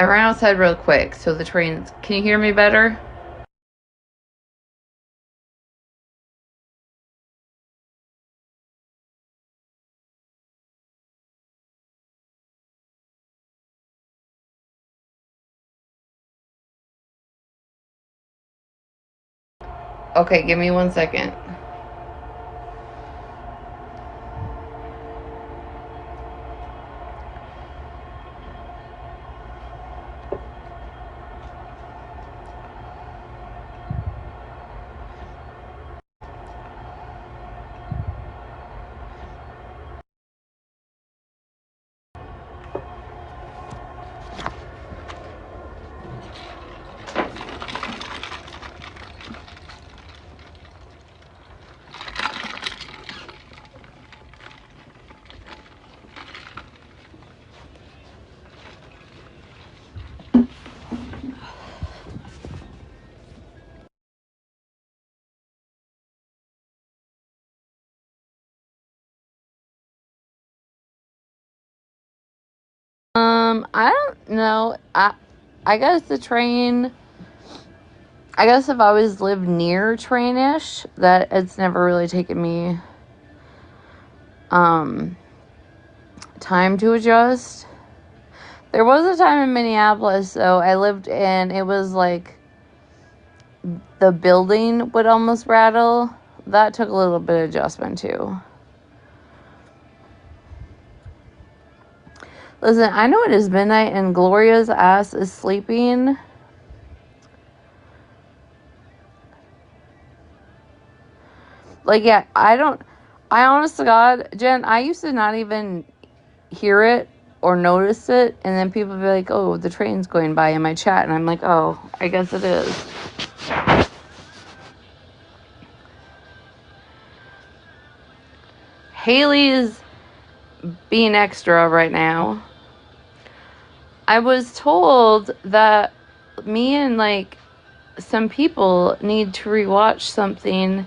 I ran outside real quick, so the trains. Can you hear me better? Okay, give me 1 second. I don't know. I guess the train. I guess if I always lived near trainish, that it's never really taken me time to adjust. There was a time in Minneapolis, though, I lived in, it was like the building would almost rattle. That took a little bit of adjustment, too. Listen, I know it is midnight and Gloria's ass is sleeping. Like, yeah, I honest to God, Jen, I used to not even hear it or notice it, and then people be like, oh, the train's going by in my chat, and I'm like, oh, I guess it is. Haley is being extra right now. I was told that me and like some people need to rewatch something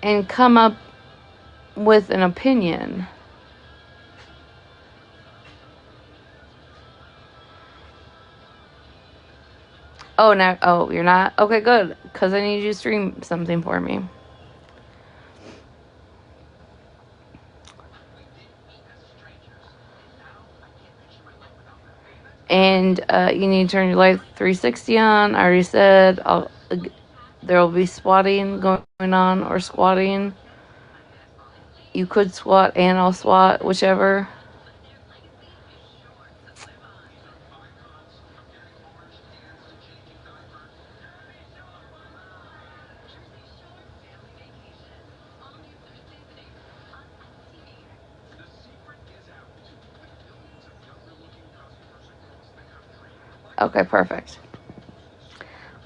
and come up with an opinion. Oh, no. Oh, you're not? Okay, good. Because I need you to stream something for me. And you need to turn your light 360 on. I already said there will be swatting going on or squatting. You could squat and I'll swat, whichever. Okay, perfect.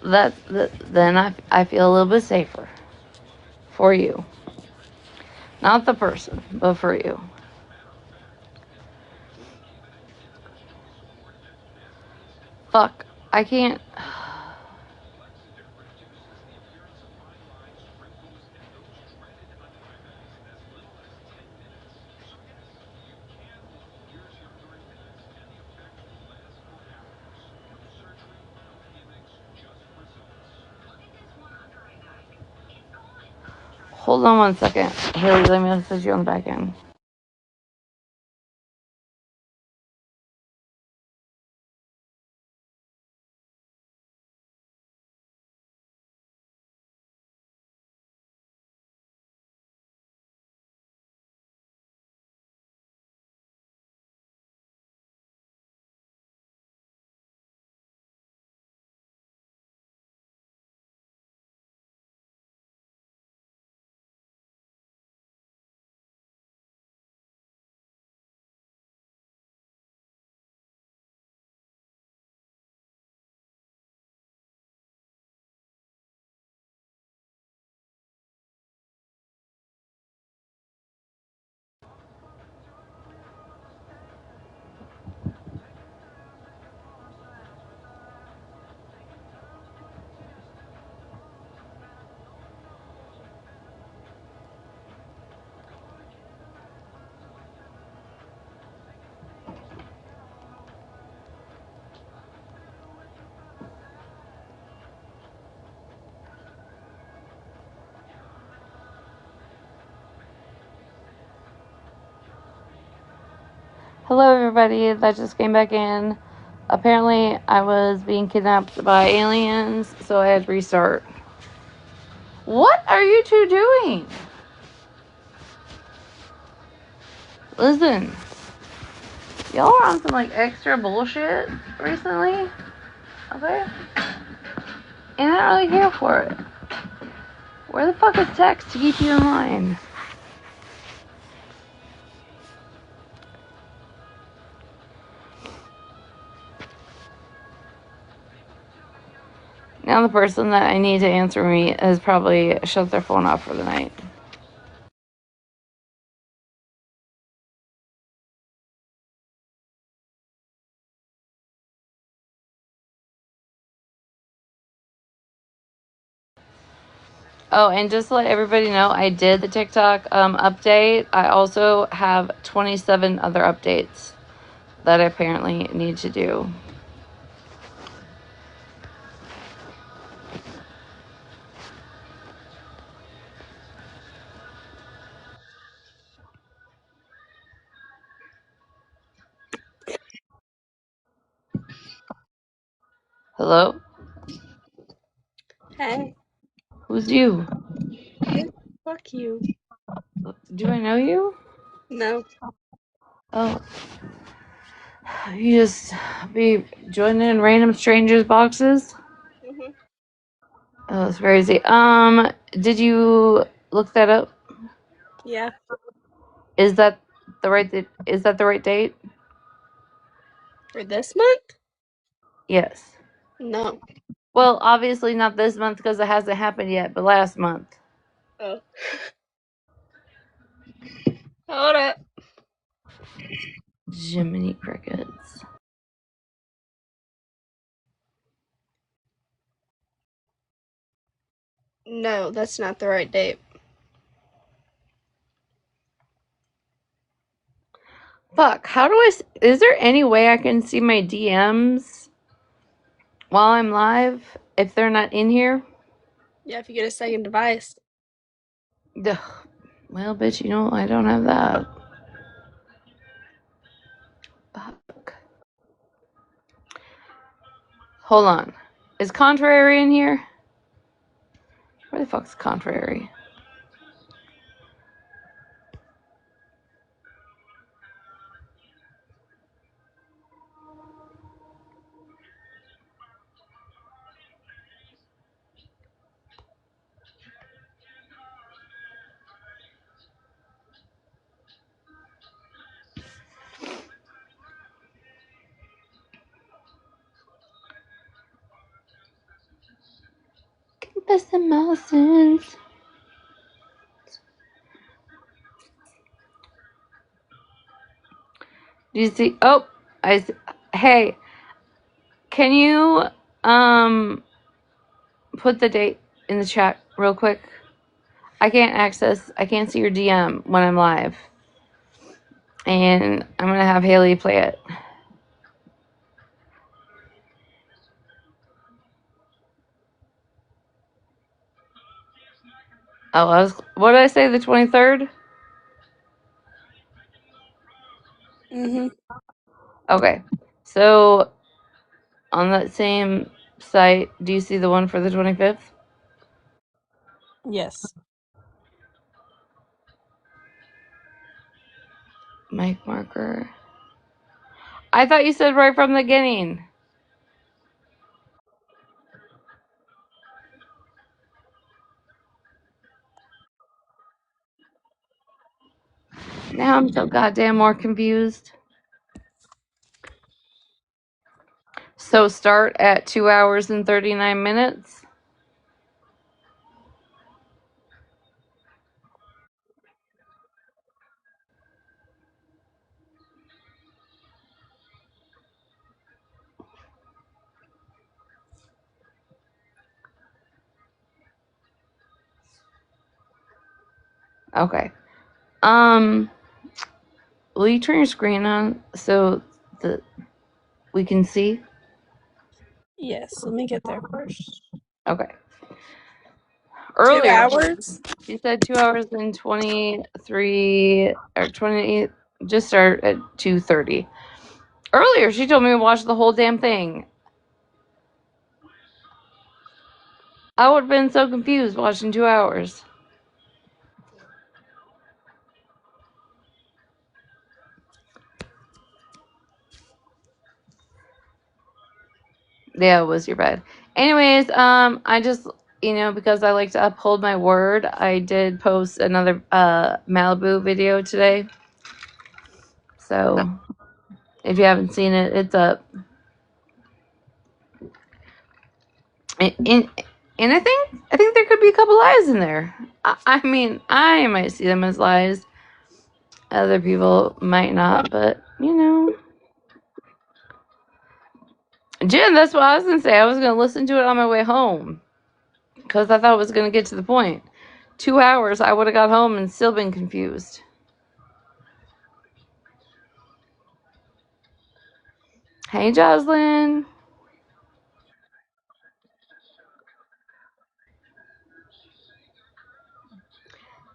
Then I feel a little bit safer for you. Not the person, but for you. Fuck. I can't. Hold on 1 second. Haley, let me message you on the back end. Hello, everybody that just came back in. Apparently, I was being kidnapped by aliens, so I had to restart. What are you two doing? Listen, y'all are on some like extra bullshit recently, okay? And I don't really care for it. Where the fuck is text to keep you in line? Now the person that I need to answer me has probably shut their phone off for the night. Oh, and just to let everybody know, I did the TikTok update. I also have 27 other updates that I apparently need to do. Hello? Hey. Who's you? Fuck you. Do I know you? No. Oh. You just be joining in random strangers' boxes? Mm-hmm. Oh, that's crazy. Did you look that up? Yeah. Is that the right date? For this month? Yes. No. Well, obviously not this month because it hasn't happened yet, but last month. Oh. Hold up. Jiminy Crickets. No, that's not the right date. Fuck, is there any way I can see my DMs while I'm live if they're not in here? Yeah, if you get a second device. Ugh. Well, bitch, I don't have that. Fuck. Hold on. Is Contrary in here? Where the fuck's Contrary? Confess the Mouses. Do you see? Oh, hey, can you put the date in the chat real quick? I can't see your DM when I'm live. And I'm gonna have Haley play it. Oh, what did I say, the 23rd? Mm-hmm. Okay. So, on that same site, do you see the one for the 25th? Yes. Mic marker. I thought you said right from the beginning. Now I'm so goddamn more confused. So start at 2 hours and 39 minutes. Okay. Will you turn your screen on so that we can see? Yes. Let me get there first. Okay. 2 Earlier, hours? you said 2 hours and 23 or 28. Just start at 2:30. Earlier, she told me to watch the whole damn thing. I would have been so confused watching 2 hours. Yeah, it was your bed. Anyways, I just, because I like to uphold my word, I did post another Malibu video today. So, if you haven't seen it, it's up. And I think there could be a couple lies in there. I mean, I might see them as lies. Other people might not, but Jen, that's what I was gonna say. I was gonna listen to it on my way home because I thought it was gonna get to the point. 2 hours, I would have got home and still been confused. Hey, Jocelyn.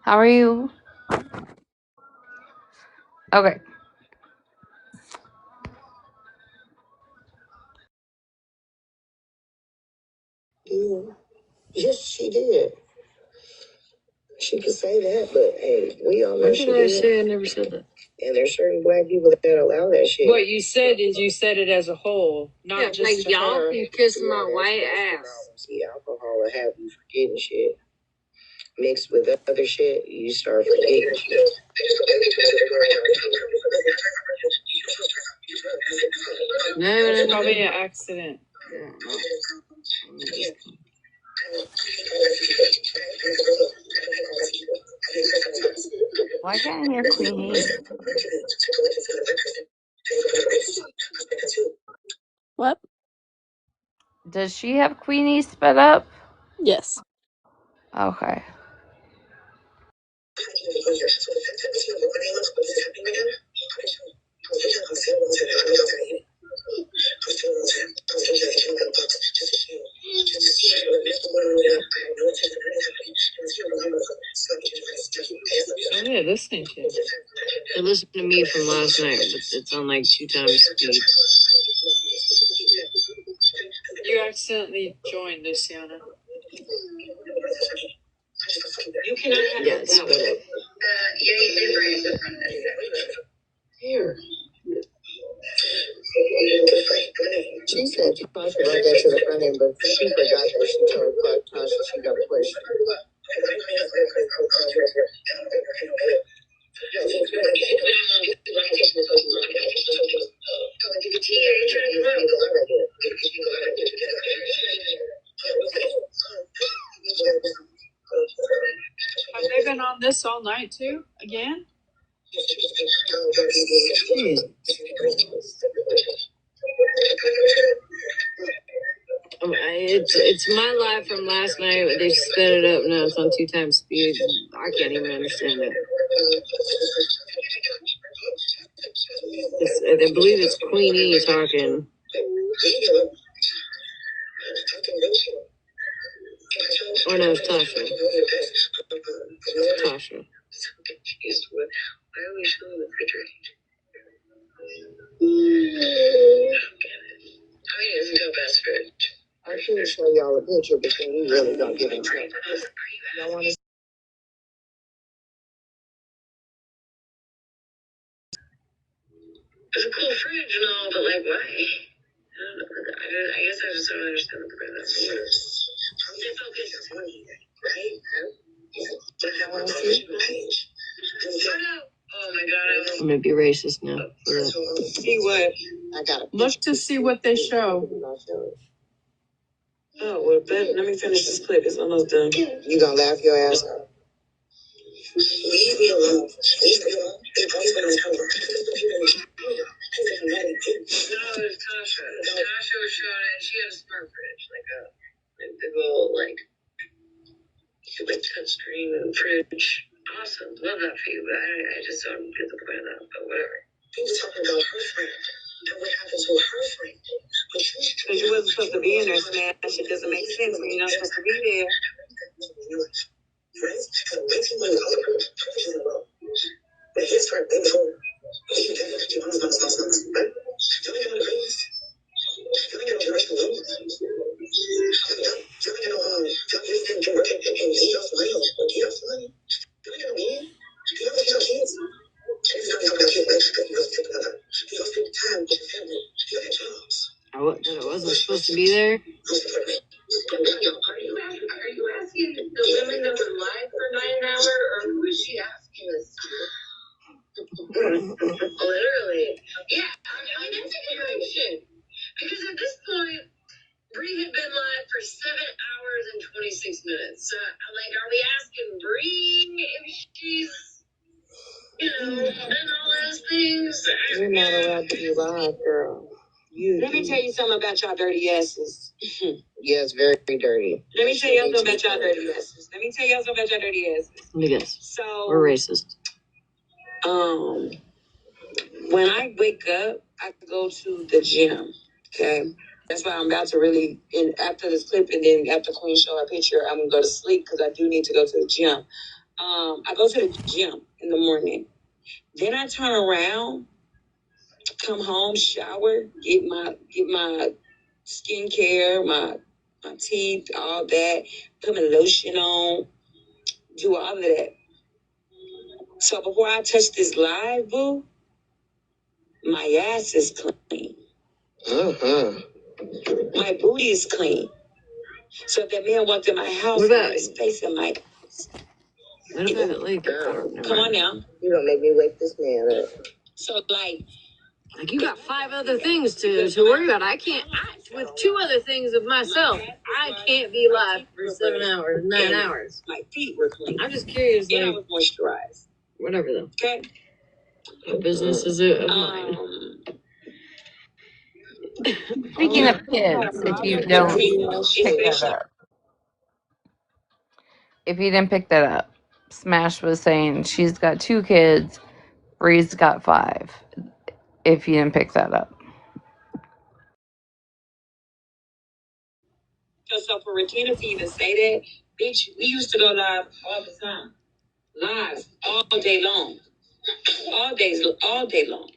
How are you? Okay. Yeah. Yes, she did. She could say that, but hey, we all know she did. I never said that. And there's certain black people that allow that shit. What you said is you said it as a whole, not just like y'all her. Can kiss my white ass. See, alcohol will have you forgetting shit. Mixed with other shit, you start forgetting shit. No, it's probably an accident. Why can't I hear Queenie? What? Does she have Queenie sped up? Yes. Okay. Oh yeah, listening to it. They listened to me from last night, but it's on like 2 times speed. You accidentally joined, Luciana. You cannot have it that way. Yeah, you did raise it. Here. She said she probably should write that to the front end, but she forgot that she told Tasha she got a question. Have they been on this all night too? Again? It's my live from last night. They sped it up now. It's on 2 times speed. I can't even understand it. I believe it's Queenie talking. Or no, it's Tasha. Tasha. Why are we showing the refrigerator? I mean, it's no best fridge. I should show y'all a picture, but then we really don't get into it. Y'all want to? It's a cool fridge and all, but like, why? I guess I just don't understand the point of that. They focus on me, right? Yeah. I want to see. Oh my god, I'm gonna be racist now. See what? I got it. Look to see what they show. Oh, well, let me finish this clip. It's almost done. You gonna laugh your ass off. Leave me alone. Leave me alone. They're both gonna tell her. No, it's Tasha. Tasha was showing it. She had a smart fridge, like a big old, like touchscreen and fridge. Awesome. Love that for you, but I just don't get the point of that, but whatever. He was talking about her friend. And what happened to her friend? Because you wasn't supposed to be in there, Smash. It doesn't make sense when you're not supposed to be there. Friends have way too many other people in the world. But his friend, they told her. That it wasn't supposed to be there. Are you asking the women that were live for 9 hours, or who is she asking this to? Literally. Yeah, I mean, that's a good question. Because at this point, Bree had been live for 7 hours and 26 minutes. So, like, are we asking Bree if she's, done all those things? You're not allowed to be live, girl. Let me tell you something about y'all dirty asses. Yes, very dirty. Let me tell y'all something about y'all dirty asses. Let me guess. So we're racist. When I wake up, I go to the gym. Okay. That's why I'm about to really, and after this clip and then after Queen show her picture, I'm gonna go to sleep because I do need to go to the gym. I go to the gym in the morning. Then I turn around, come home, shower, get my skincare, my teeth, all that, put my lotion on, do all of that. So before I touch this live, boo, my ass is clean. My booty is clean. So if that man walked in my house, his face in my... What about like, come on now. You're gonna make me wake this man up. So like you got 5 other things to worry about. With 2 other things of myself, I can't be live for 7 hours, 9 hours. My feet were clean. I'm just curious. And I was moisturized. Whatever though. Okay. What business is it of mine? Speaking of kids, if you don't pick that up. If you didn't pick that up, Smash was saying she's got 2 kids, Bree's got 5. If you didn't pick that up. So for Retina to even say that, bitch, we used to go live all the time. Live all day long. All day long.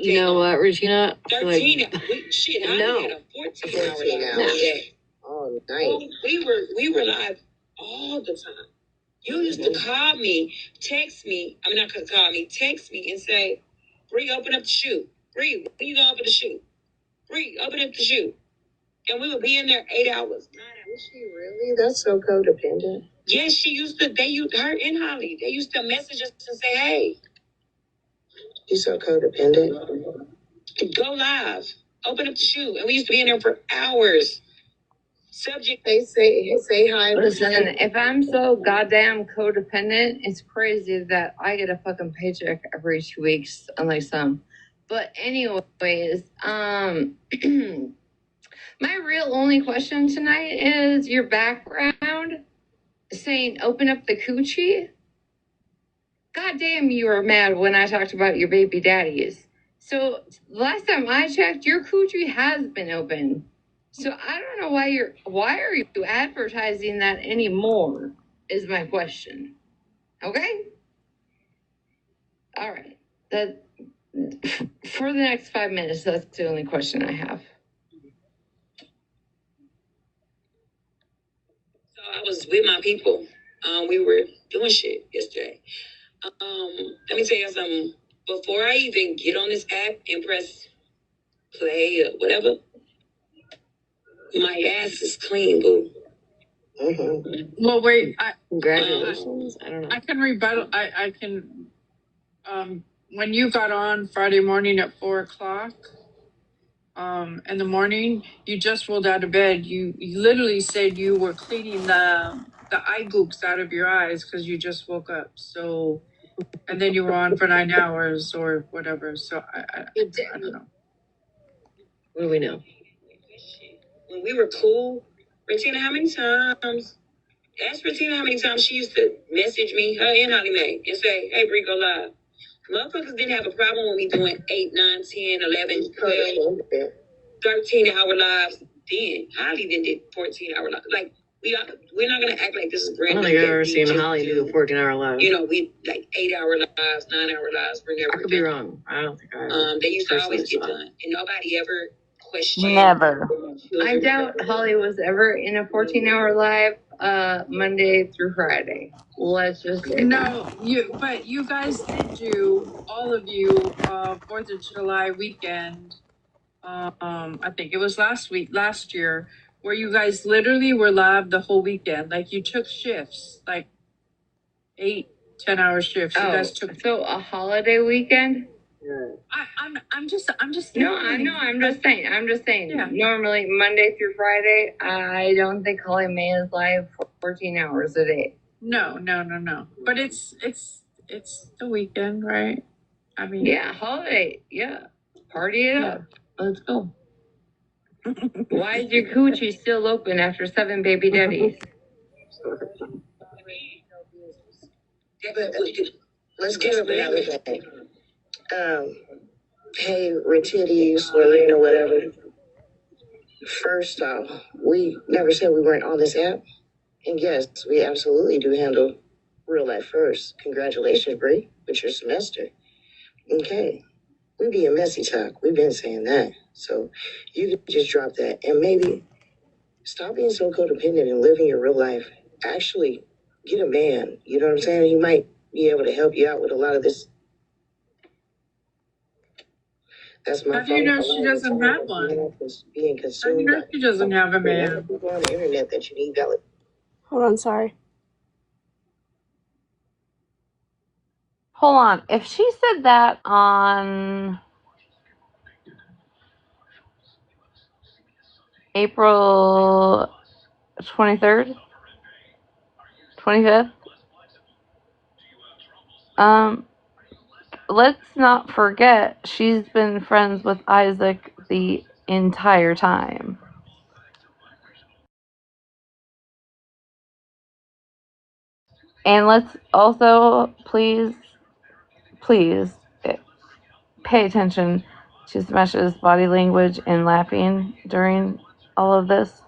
You know what, Regina? 13 hours. Shit, I had a 14-hour live day. Oh, nice. We were live all the time. You used to call me, text me. I mean, not call me, text me and say, Bree, open up the shoe. Bree, when you gonna open the shoe? Bree, open up the shoe. And we would be in there 8 hours. Is she really? That's so codependent. Yes, she used to. Her and Holly. They used to message us and say, "Hey, she's so codependent. Go live. Open up the shoe." And we used to be in there for hours. Subject. They say hi. Listen, if I'm so goddamn codependent, it's crazy that I get a fucking paycheck every 2 weeks, unlike some. But anyways, my real only question tonight is your background saying open up the coochie. God damn, you were mad when I talked about your baby daddies. So last time I checked, your coochie has been open. So I don't know why are you advertising that anymore is my question. Okay? All right. That for the next 5 minutes, that's the only question I have. So I was with my people. We were doing shit yesterday. Let me tell you something. Before I even get on this app and press play or whatever, my ass is clean, boo. Mm-hmm. Well, wait. Congratulations. I don't know. I can rebuttal. I can. When you got on Friday morning at 4:00, in the morning, you just rolled out of bed. You literally said you were cleaning the eye goops out of your eyes because you just woke up. So, and then you were on for 9 hours or whatever. So I don't know. What do we know? When we were cool, Retina, how many times? Ask Retina how many times she used to message me, her and Holly Mae, and say, "Hey, Bree, go live." Motherfuckers didn't have a problem with me doing 8, 9, 10, 11, 12, 13-hour lives. Then Holly then did 14-hour lives. Like, we're not gonna act like this is brand new. I don't think I've ever seen Holly do a 14-hour live. You know, we like 8-hour lives, 9-hour lives. We're never. I could be wrong. I don't think I ever. They used to always get done, and nobody ever questioned. Never. I doubt Holly was ever in a 14-hour live Monday through Friday. Let's just say no, but you guys did do, all of you, 4th of July weekend. I think it was last year, where you guys literally were live the whole weekend. Like you took shifts, like 8-10 hour shifts. You guys took. So a holiday weekend? I'm just no, I know. I'm just saying. Yeah. Normally Monday through Friday, I don't think Holly May is live for 14 hours a day. No. But it's the weekend, right? I mean, yeah, holiday. Yeah, party it up. Let's go. Why is your coochie still open after 7 baby daddies? Let's get up another thing. Hey, Retitties, Lorena, whatever. First off, we never said we weren't on this app. And yes, we absolutely do handle real life first. Congratulations, Bree, with your semester. Okay. We be a messy talk. We've been saying that. So you could just drop that and maybe stop being so codependent and living your real life. Actually, get a man. You know what I'm saying? He might be able to help you out with a lot of this. That's my How do you know she doesn't have one? Being consumed. How do you know she doesn't have a man? People on the internet that you need valid. Hold on, sorry. Hold on. If she said that on April 23rd, 25th, let's not forget she's been friends with Isaac the entire time. And let's also please pay attention to Smash's body language and laughing during all of this.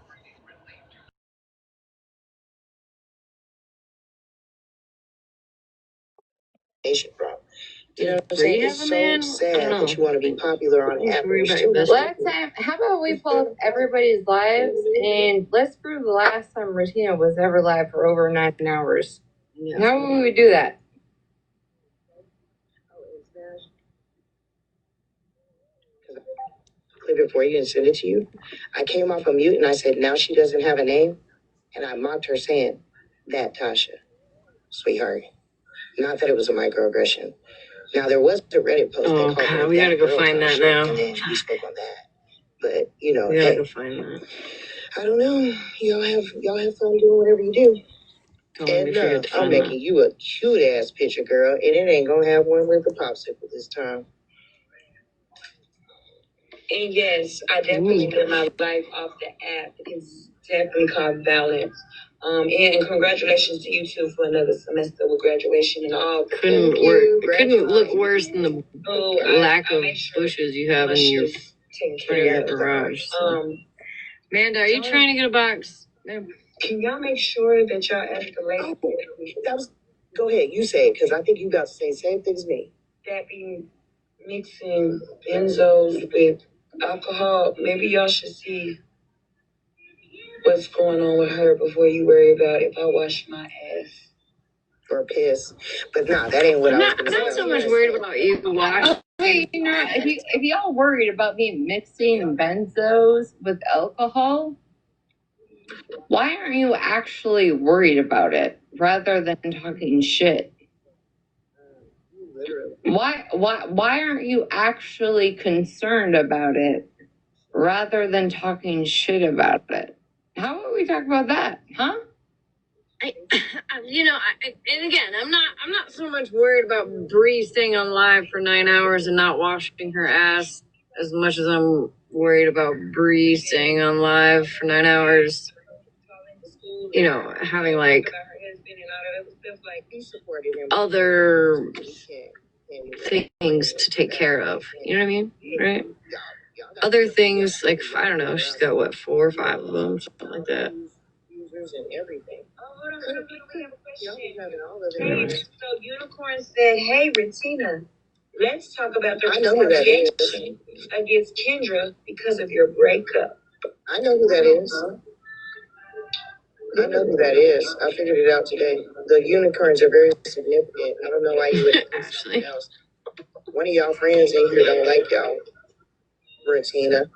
Problem. You know what I'm saying? It's so sad that you want to be popular on app. Last time, how about we pull up everybody's lives and let's prove the last time Retina was ever live for over 9 hours. Yeah. How would we do that? Clip it for you and send it to you. I came off a mute and I said, now she doesn't have a name. And I mocked her saying, that Tasha, sweetheart. Not that it was a microaggression. Now, there was a Reddit post that called her we gotta go find that now. And then we spoke on that. But, you know, we gotta go find that. I don't know. Y'all have fun doing whatever you do. And I'm making you a cute-ass picture, girl, and it ain't gonna have one with a popsicle this time. And yes, I definitely live my life off the app. It's definitely called balance. And congratulations to you two for another semester with graduation and all. It couldn't look worse than the lack of bushes you have in your garage. Amanda, are you trying to get a box? Can y'all make sure that y'all ask the lady? Go ahead, you say it, because I think you got to say the same thing as me. That being mixing benzos with alcohol, maybe y'all should see what's going on with her before you worry about if I wash my ass or piss. But nah, that ain't what I was going to say. I'm not so much worried about you wash. Wait, you know, if y'all worried about me mixing benzos with alcohol, why aren't you actually worried about it rather than talking shit? Why aren't you actually concerned about it rather than talking shit about it? How about we talk about that, huh? And again, I'm not so much worried about Bree staying on live for 9 hours and not washing her ass as much as I'm worried about Bree staying on live for 9 hours. You know, having like other things to take care of. You know what I mean? Right? Other things, like, I don't know, she's got, 4 or 5 of them, something like that. unicorns and everything. Oh, hold on. We have a question. Hey, so Unicorn said, hey, Retina, let's talk about the retaliation against Kendra because of your breakup. I know who that is. I know who that is. I figured it out today. The unicorns are very significant. I don't know why you would think something else. One of y'all friends in here don't like y'all. Retina.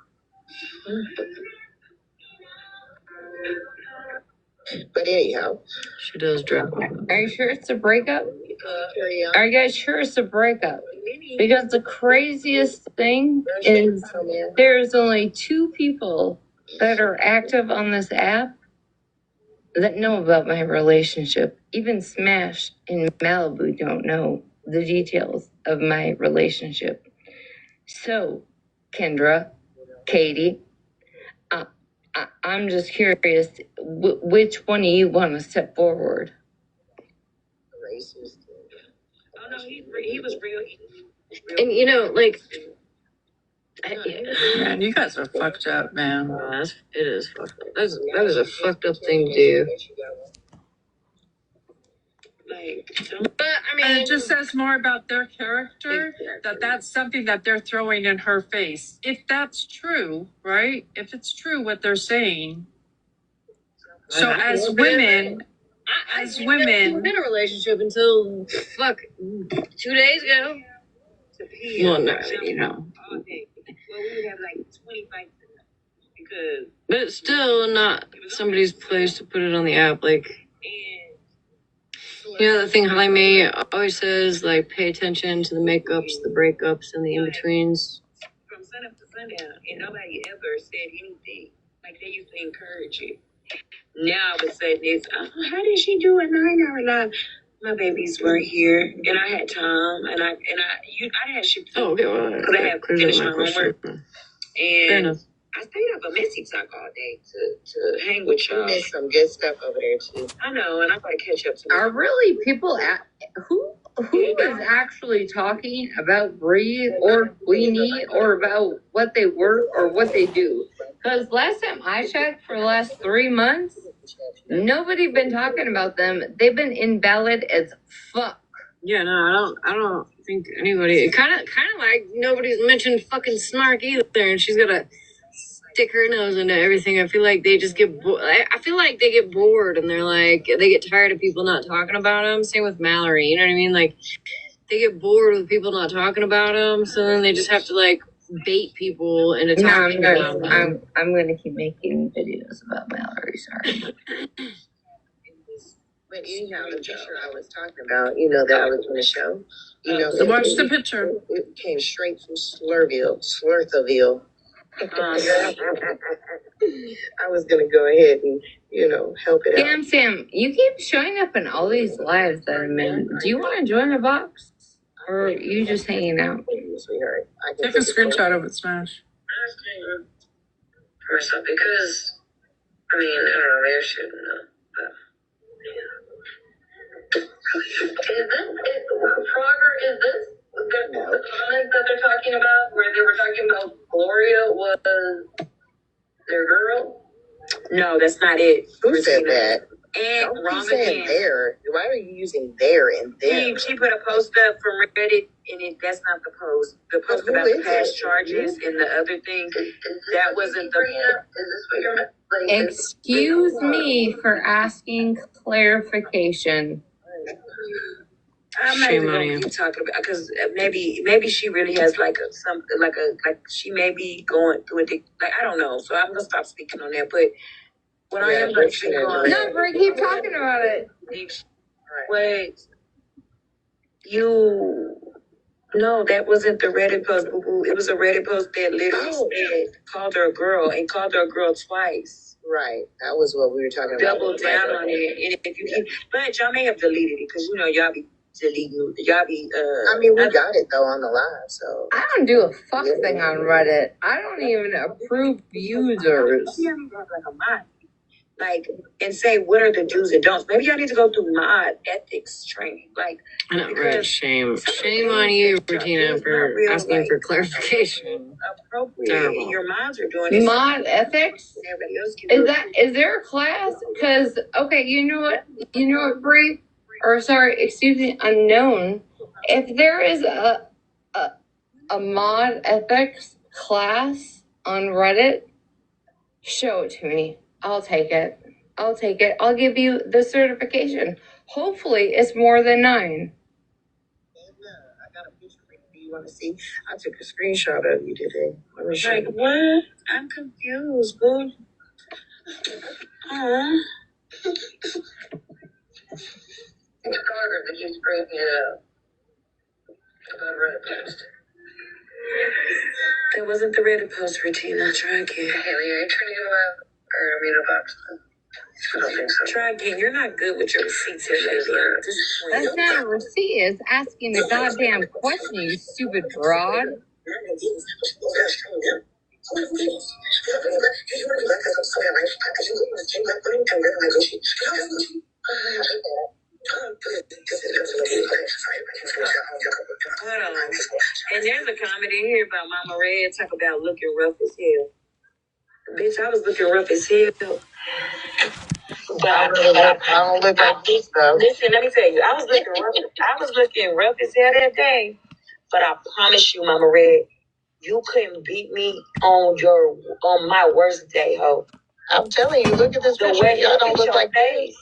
But anyhow. She does drop. Are you sure it's a breakup? Are you guys sure it's a breakup? Because the craziest thing is there's only 2 people that are active on this app that know about my relationship. Even Smash in Malibu don't know the details of my relationship. So, Kendra, Katie, I'm just curious, which one of you want to step forward? Racist. Oh no, he was real. And you know, like, Man, you guys are fucked up, man. it is fucked up. That is a fucked up thing to do. But I mean, And it just says more about their character, that's something that they're throwing in her face. If that's true, right? If it's true what they're saying. So as women, I was in a relationship until 2 days ago. Well, no, you know. Well, we would have like 20 fights because. But it's still not somebody's place to put it on the app. Like, you know, the thing Jaime always says, like, pay attention to the makeups, the breakups, and the in-betweens. From sun up to sundown, and nobody ever said anything. Like, they used to encourage you. Now, all of a sudden, it's, how did she do a 9-hour live? My babies were here, and I had time, and I had shit to do. Oh, okay, well, because I had finished my homework. Fair And enough. I stayed up a Missy Talk all day to hang with y'all. There's some good stuff over there too. I know, and I'm gonna catch up to Are really people who is actually talking about Bree or Queenie or about what they work or what they do? Because last time I checked, for the last 3 months, nobody been talking about them. They've been invalid as fuck. Yeah, no, I don't think anybody. Kind of like nobody's mentioned fucking Snark either, and she's gotta stick her nose into everything. I feel like they just get. I feel like they get bored, and they're like they get tired of people not talking about them. Same with Mallory, you know what I mean? Like they get bored with people not talking about them, so then they just have to like bait people into talking about them. I'm gonna keep making videos about Mallory. Sorry. But anyhow, the picture I was talking about, you know, that I was going to show, you know. watch the picture. It came straight from Slurthaville. I was going to go ahead and, you know, help it out. Sam, you keep showing up in all these lives that I'm in. Do you want to join a box? Or are you just hanging out? Sweetheart, Take a screenshot of it, Smash. Because, I mean, I don't know, maybe I shouldn't know, but. Is this the comments that they're talking about, where they were talking about Gloria was their girl? No, that's not it. Who said that? And don't wrong saying again. There. Why are you using there and there? She put a post up from Reddit, and that's not the post. The post about the past charges and the other things. That wasn't the. Is this what you're like? Excuse me for asking clarification. I'm not even going to keep talking about because maybe she really has like she may be going through it. Like I don't know, so I'm gonna stop speaking on that. But what I am going to speak on. No, Brie, keep talking about it. Wait, no, that wasn't the Reddit post. It was a Reddit post that literally said called her a girl and called her a girl twice. Right, that was what we were talking about. Double down on it, and if you keep, but y'all may have deleted it because you know y'all be deleting. Y'all be. I mean, we got it though on the live, so. I don't do a fuck thing on Reddit. I don't even approve users. Like, and say what are the do's and don'ts. Maybe y'all need to go through mod ethics training. Like, I know, right? Shame on you, Retina, for asking for clarification. Appropriate. Terrible. And your mods are doing it. Mod ethics? Everybody else can Is there a class? Because okay, you know what, Bree, or sorry, excuse me, unknown. If there is a mod ethics class on Reddit, show it to me. I'll take it. I'll give you the certification. Hopefully, it's more than 9. I got a picture for you. You want to see? I took a screenshot of you today. Let me show you. What? I'm confused, boo. Photographer, just bring it up. About Reddit post. That wasn't the Reddit post, Retina. Try again. Hey, you ain't turning it up? Or read a box? I don't think so. Try again. You're not good with your receipts here, baby. That's not a receipt. It's asking the goddamn question, you stupid broad. Hold on. And there's a comment in here about Mama Red talk about looking rough as hell. Bitch, I was looking rough as hell. But I don't look like this though. Listen, let me tell you, I was looking rough as hell that day. But I promise you, Mama Red, you couldn't beat me on my worst day, ho. I'm telling you, look at this picture. Y'all don't look like this.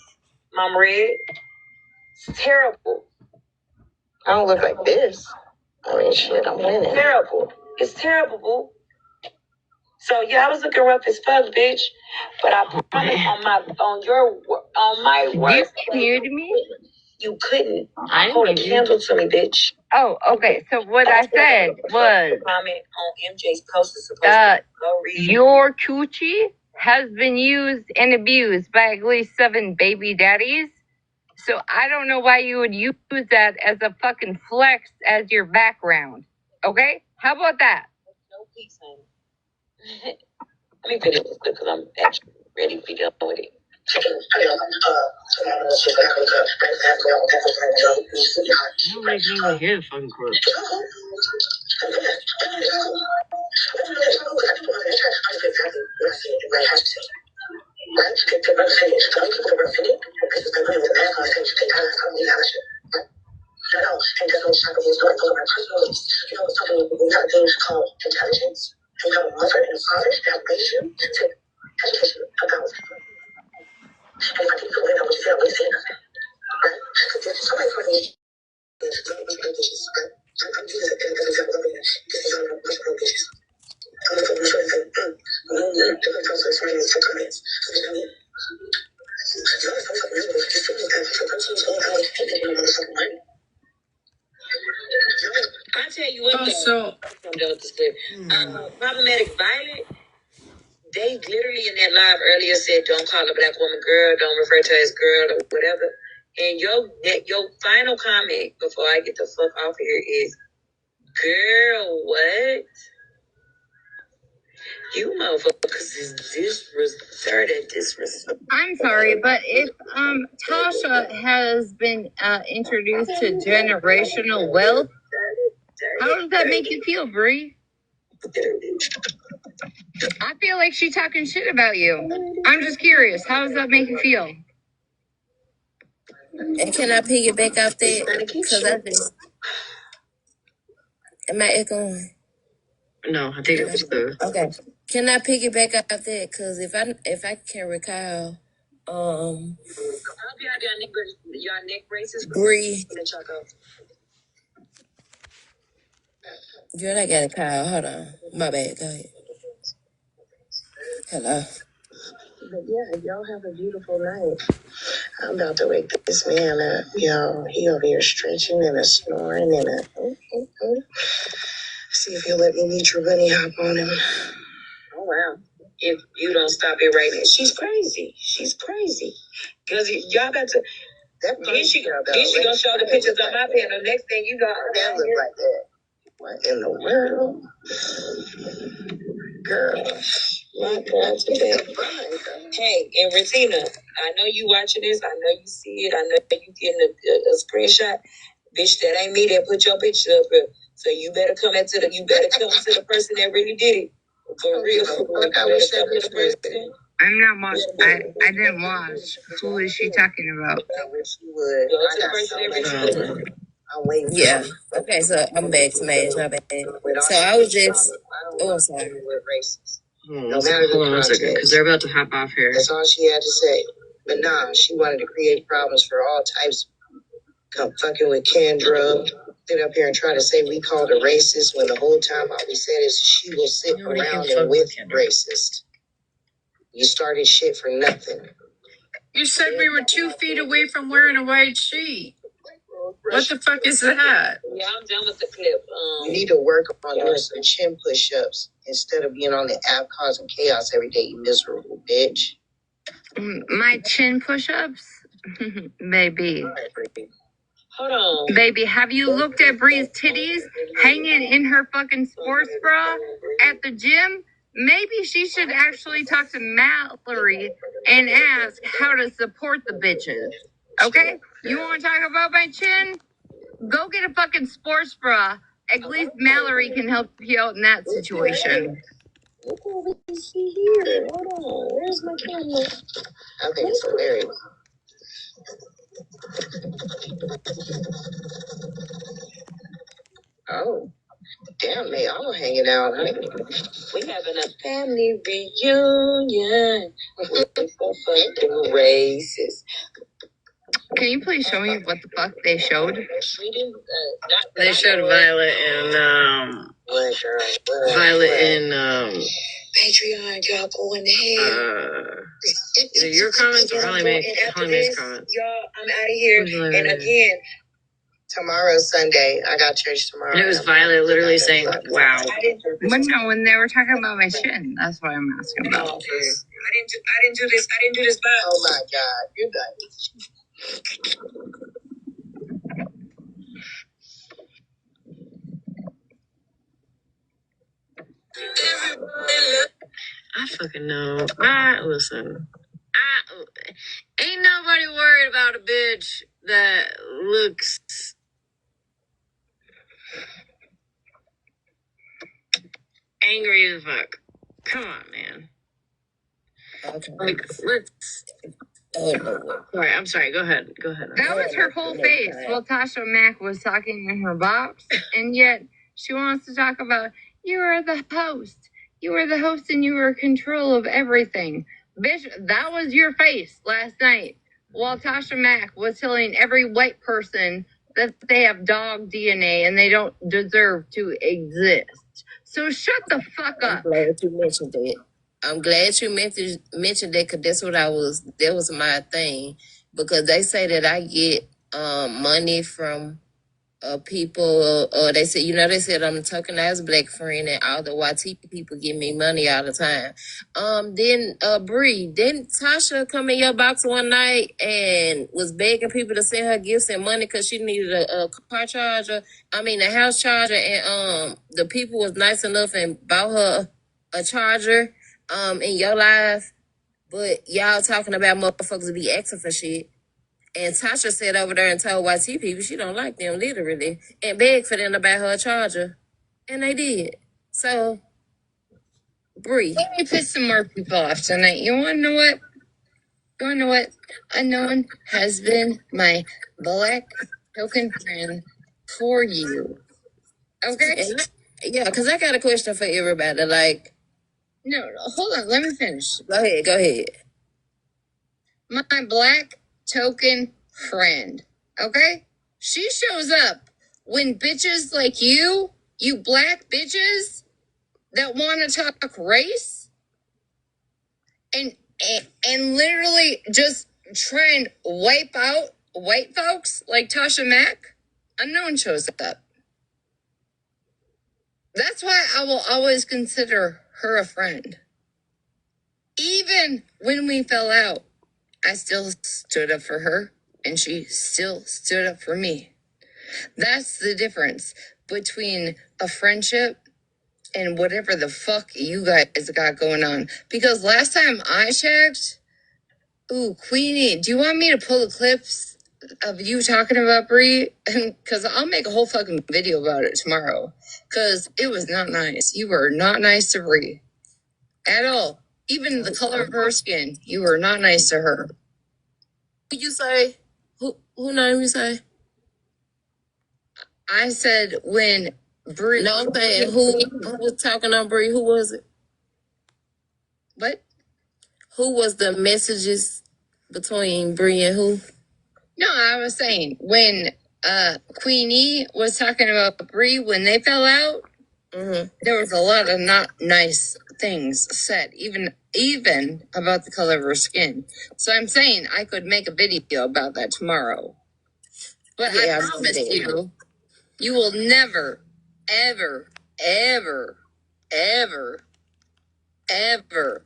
Mama Red, it's terrible. I don't look like this. I mean, shit, I'm winning. Terrible. It's terrible, boo. So yeah, I was looking rough as fuck, bitch. But I promise on my worst. You muted me? You couldn't. I hold a candle to me, bitch. Oh, okay. So what I said was comment on MJ's post is supposed to go read. Your coochie has been used and abused by at least 7 baby daddies. So I don't know why you would use that as a fucking flex as your background. Okay? How about that? No peace, honey. Let me finish this because I'm actually ready to be done with it. I don't even hear the fucking clip. Intelligence, and how a mother and a father have raised you to education about. And if I didn't feel like I would say I wouldn't say nothing. Right? Because somebody for me, it's not much about dishes. Right? I'm using it as an example of it. This is not much about dishes. I'm looking for sure that different types of experience for comments. So they come in. Y'all are so fucking miserable. Just feel like that for proteins all out and they don't motherfucking money. I tell you what, though. I'm done with this clip. Problematic Violet, they literally in that live earlier said, don't call a black woman girl, don't refer to her as girl or whatever. And your final comment before I get the fuck off here is, girl, what? You motherfuckers is disrespectful. I'm sorry, but if Tasha has been introduced to generational wealth, how does that make you feel, Bree? I feel like she's talking shit about you. I'm just curious. How does that make you feel? And can I piggyback off that? Because I think. Am I echoing? No, I think it's the. Okay. Can I piggyback off that? Because if I can recall, Your neck braces. Bree. Girl, I got a call. Hold on. My bad. Go ahead. Hello. But yeah, y'all have a beautiful night. I'm about to wake this man up, y'all. He over here stretching and snoring and see if he'll let me meet your bunny hop on him. Oh wow. If you don't stop it right now. She's crazy. Because y'all got to then she gonna show the pictures on my panel. Next thing you got that look like that. What in the world? Girl. My God, today. Hey, and Retina, I know you watching this. I know you see it. I know you getting a screenshot. Bitch, that ain't me that put your picture up here. So you better come to the person that really did it. For real. I wish that was the person. I'm not watching. I didn't watch. Who is she talking about? I wish you would. Go to the person that really did it. I'm waiting. Yeah. Okay, so I'm back to manage my bad. So I was just. Oh, I'm sorry. No matter the context, because they're about to hop off here. that's all she had to say. But nah, she wanted to create problems for all types. Come fucking with Kendra. Sit up here and try to say we called her racist when the whole time all we said is she will sit around and with racist. You started shit for nothing. You said we were 2 feet away from wearing a white sheet. What the fuck is that? Yeah, I'm done with the clip. You need to work on doing some chin push-ups instead of being on the app causing chaos every day, you miserable bitch. My chin push-ups? Baby. Hold on. Baby, have you looked at Bree's titties hanging in her fucking sports bra at the gym? Maybe she should actually talk to Mallory and ask how to support the bitches. Okay? You want to talk about my chin? Go get a fucking sports bra. At least Mallory can help you out in that situation. Look what we see here. Hold on. Where's my camera? I think it's hilarious. Oh, damn, they all hanging out, huh? We having a family reunion with the fucking races. Can you please show me what the fuck they showed? We didn't. They showed Violet and What, girl? Violet and Patreon, y'all going to hell. either your comments or Holly Mae's comments. Y'all, I'm out of here. And again, tomorrow's Sunday. I got church tomorrow. And it was Violet literally saying, "Wow." But no, when they were talking about my chin, that's what I'm asking about. I didn't do this. Oh my God, you're done. I fucking know. Listen. Ain't nobody worried about a bitch that looks angry as fuck. Come on, man. Okay. Like, let's. Sorry, I'm sorry. Go ahead. That was her whole face while Tasha Mack was talking in her box, and yet she wants to talk about, you are the host. You were the host and you were in control of everything. Bitch, that was your face last night while Tasha Mack was telling every white person that they have dog DNA and they don't deserve to exist. So shut the fuck up. I'm glad you mentioned it. I'm glad you mentioned that because that was my thing. Because they say that I get money from people, they said I'm a tokenized black friend and all the YT people give me money all the time. Then Bree, didn't Tasha come in your box one night and was begging people to send her gifts and money because she needed a car charger? A house charger, and the people was nice enough and bought her a charger in your life, but y'all talking about motherfuckers be asking for shit. And Tasha sat over there and told YT people she don't like them, literally, and begged for them to buy her a charger. And they did. So, Bree. Let me piss some more people off tonight. You want to know what? Unknown has been my black token friend for you. Okay? Yeah, because I got a question for everybody. Like, no, hold on. Let me finish. Go ahead. My black token friend. Okay? She shows up when bitches like you black bitches that want to talk race and literally just try and wipe out white folks like Tasha Mack, Unknown shows up. That's why I will always consider her a friend. Even when we fell out, I still stood up for her, and she still stood up for me. That's the difference between a friendship and whatever the fuck you guys got going on. Because last time I checked, ooh, Queenie, do you want me to pull the clips of you talking about Brie? Because I'll make a whole fucking video about it tomorrow. Because it was not nice. You were not nice to Brie at all. Even the color of her skin, you were not nice to her. Who you say? Who name you say? I said when Brie. No, I'm saying who was talking on Brie? Who was it? What? Who was the messages between Brie and who? No, I was saying when Queenie was talking about Brie when they fell out, there was a lot of not nice things said, even about the color of her skin. So I'm saying I could make a video about that tomorrow. But yeah, I promise you, you will never, ever, ever, ever, ever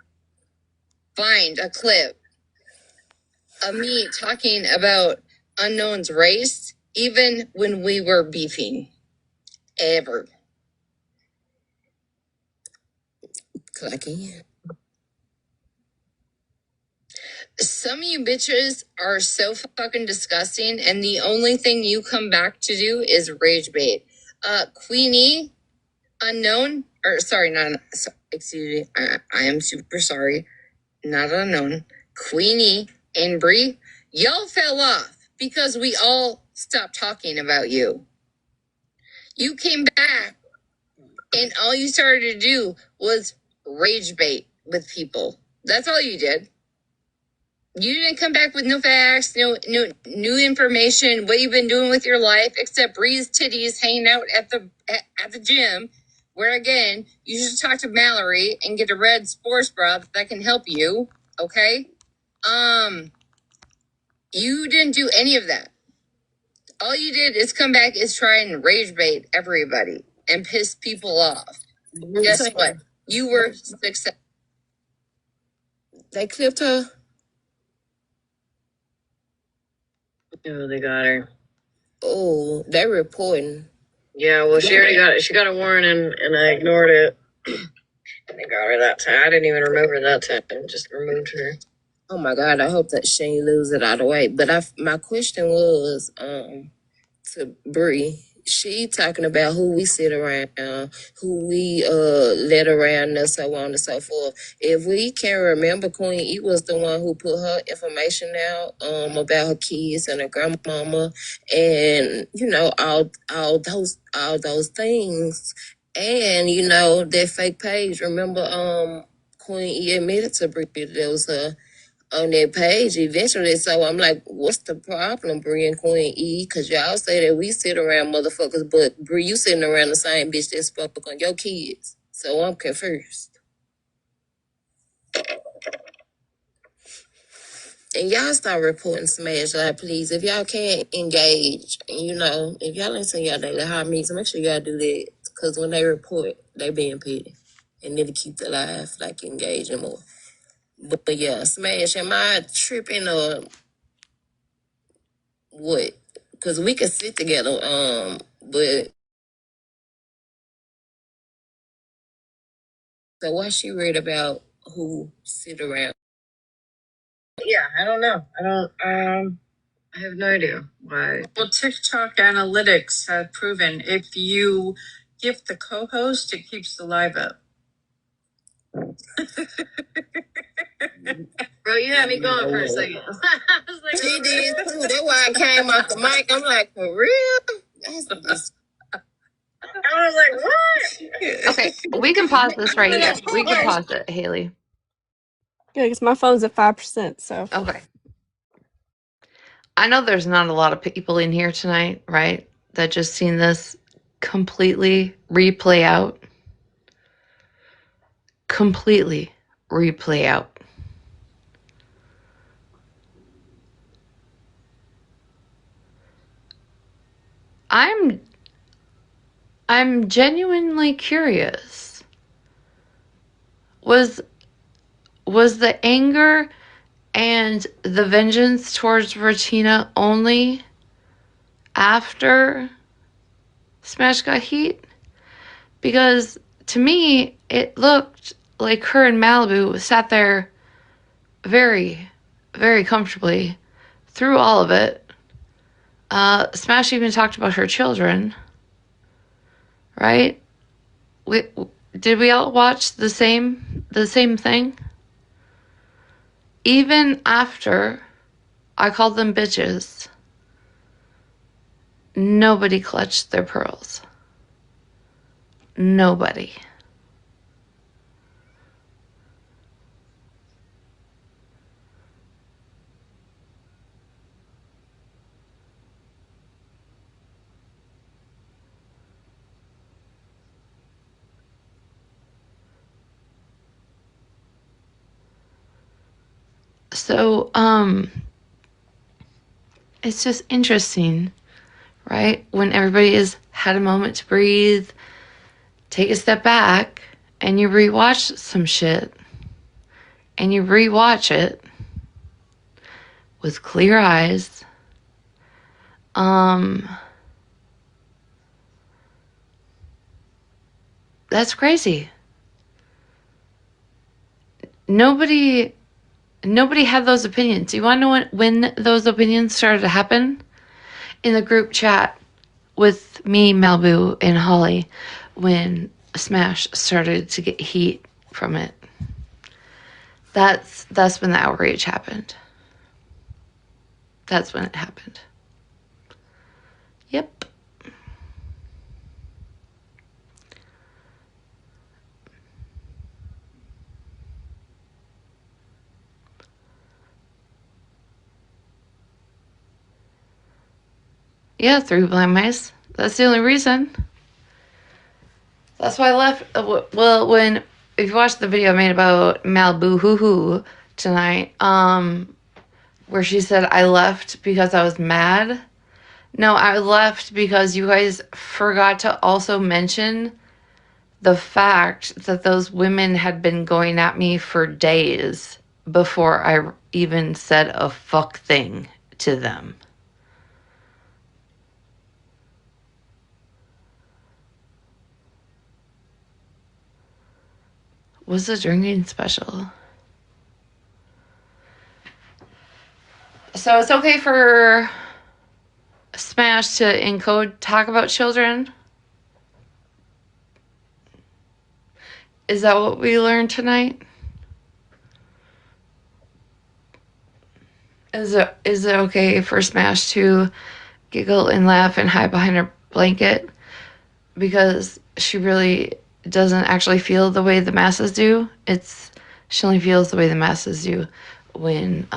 find a clip of me talking about Unknown's race, even when we were beefing. Ever. Clucky. Some of you bitches are so fucking disgusting, and the only thing you come back to do is rage bait. Queenie, Unknown, or sorry, not, excuse me, I am super sorry, not Unknown. Queenie and Brie, y'all fell off because we all stopped talking about you. You came back, and all you started to do was rage bait with people. That's all you did. You didn't come back with no facts, no new information, what you've been doing with your life, except Bree's titties hanging out at the gym, where again, you should talk to Mallory and get a red sports bra that can help you. Okay? You didn't do any of that. All you did is come back is try and rage bait everybody and piss people off. Guess what? You were successful. They clipped her. Oh, they got her. Oh, they're reporting. Yeah, well, she already got it. She got a warning, and I ignored it. They got her that time. I didn't even remove her that time. Just removed her. Oh my God! I hope that she lose it all the way. But my question was, to Bree. She talking about who we sit around, who we let around, and so on and so forth. If we can remember, Queen E was the one who put her information out about her kids and her grandmama, and you know all those things, and you know that fake page. Remember, Queen E admitted to Bree that there was a on that page eventually. So I'm like, what's the problem, Bree and Queen E? Because y'all say that we sit around motherfuckers, but Bree, you sitting around the same bitch that spoke on your kids. So I'm confused. And y'all start reporting Smash Live, please. If y'all can't engage, you know, if y'all ain't seen y'all daily hot meets, make sure y'all do that. Because when they report, they being petty. And then to keep the live, like, engaging more. But yeah, Smash, am I tripping or what? Because we could sit together, but so why she read about who sit around? Yeah, I don't know. I have no idea why. Well, TikTok analytics have proven if you gift the co-host, it keeps the live up. Bro, you had me going for a second. I was like, She did too. That's why I came off the mic. I'm like, for real? I was like, what? Okay, we can pause this right here. We can pause it, Haley. Yeah, because my phone's at 5%, so. Okay. I know there's not a lot of people in here tonight, right? That just seen this completely replay out. Completely replay out. I'm genuinely curious. Was the anger and the vengeance towards Retina only after Smash got heat? Because to me, it looked like her and Malibu sat there very, very comfortably through all of it. Smash even talked about her children, right? Did we all watch the same thing? Even after I called them bitches, nobody clutched their pearls. Nobody. So, it's just interesting, right? When everybody has had a moment to breathe, take a step back, and you rewatch some shit, and you rewatch it with clear eyes. That's crazy. Nobody had those opinions. You want to know when those opinions started to happen? In the group chat with me, Malibu, and Holly, when Smash started to get heat from it. That's when the outrage happened. That's when it happened. Yep. Yeah, 3 blind mice. That's the only reason. That's why I left. Well, if you watch the video I made about Malibu Hoo Hoo tonight, where she said I left because I was mad. No, I left because you guys forgot to also mention the fact that those women had been going at me for days before I even said a fuck thing to them. Was the drinking special? So it's okay for Smash to encode talk about children? Is that what we learned tonight? Is it okay for Smash to giggle and laugh and hide behind her blanket because she really doesn't actually feel the way the masses do? She only feels the way the masses do when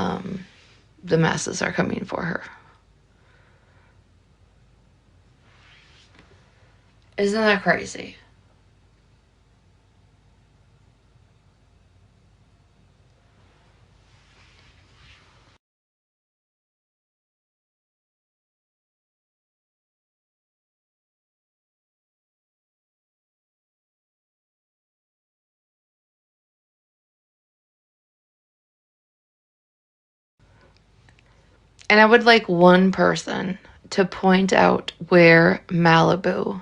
the masses are coming for her. Isn't that crazy? And I would like one person to point out where Malibu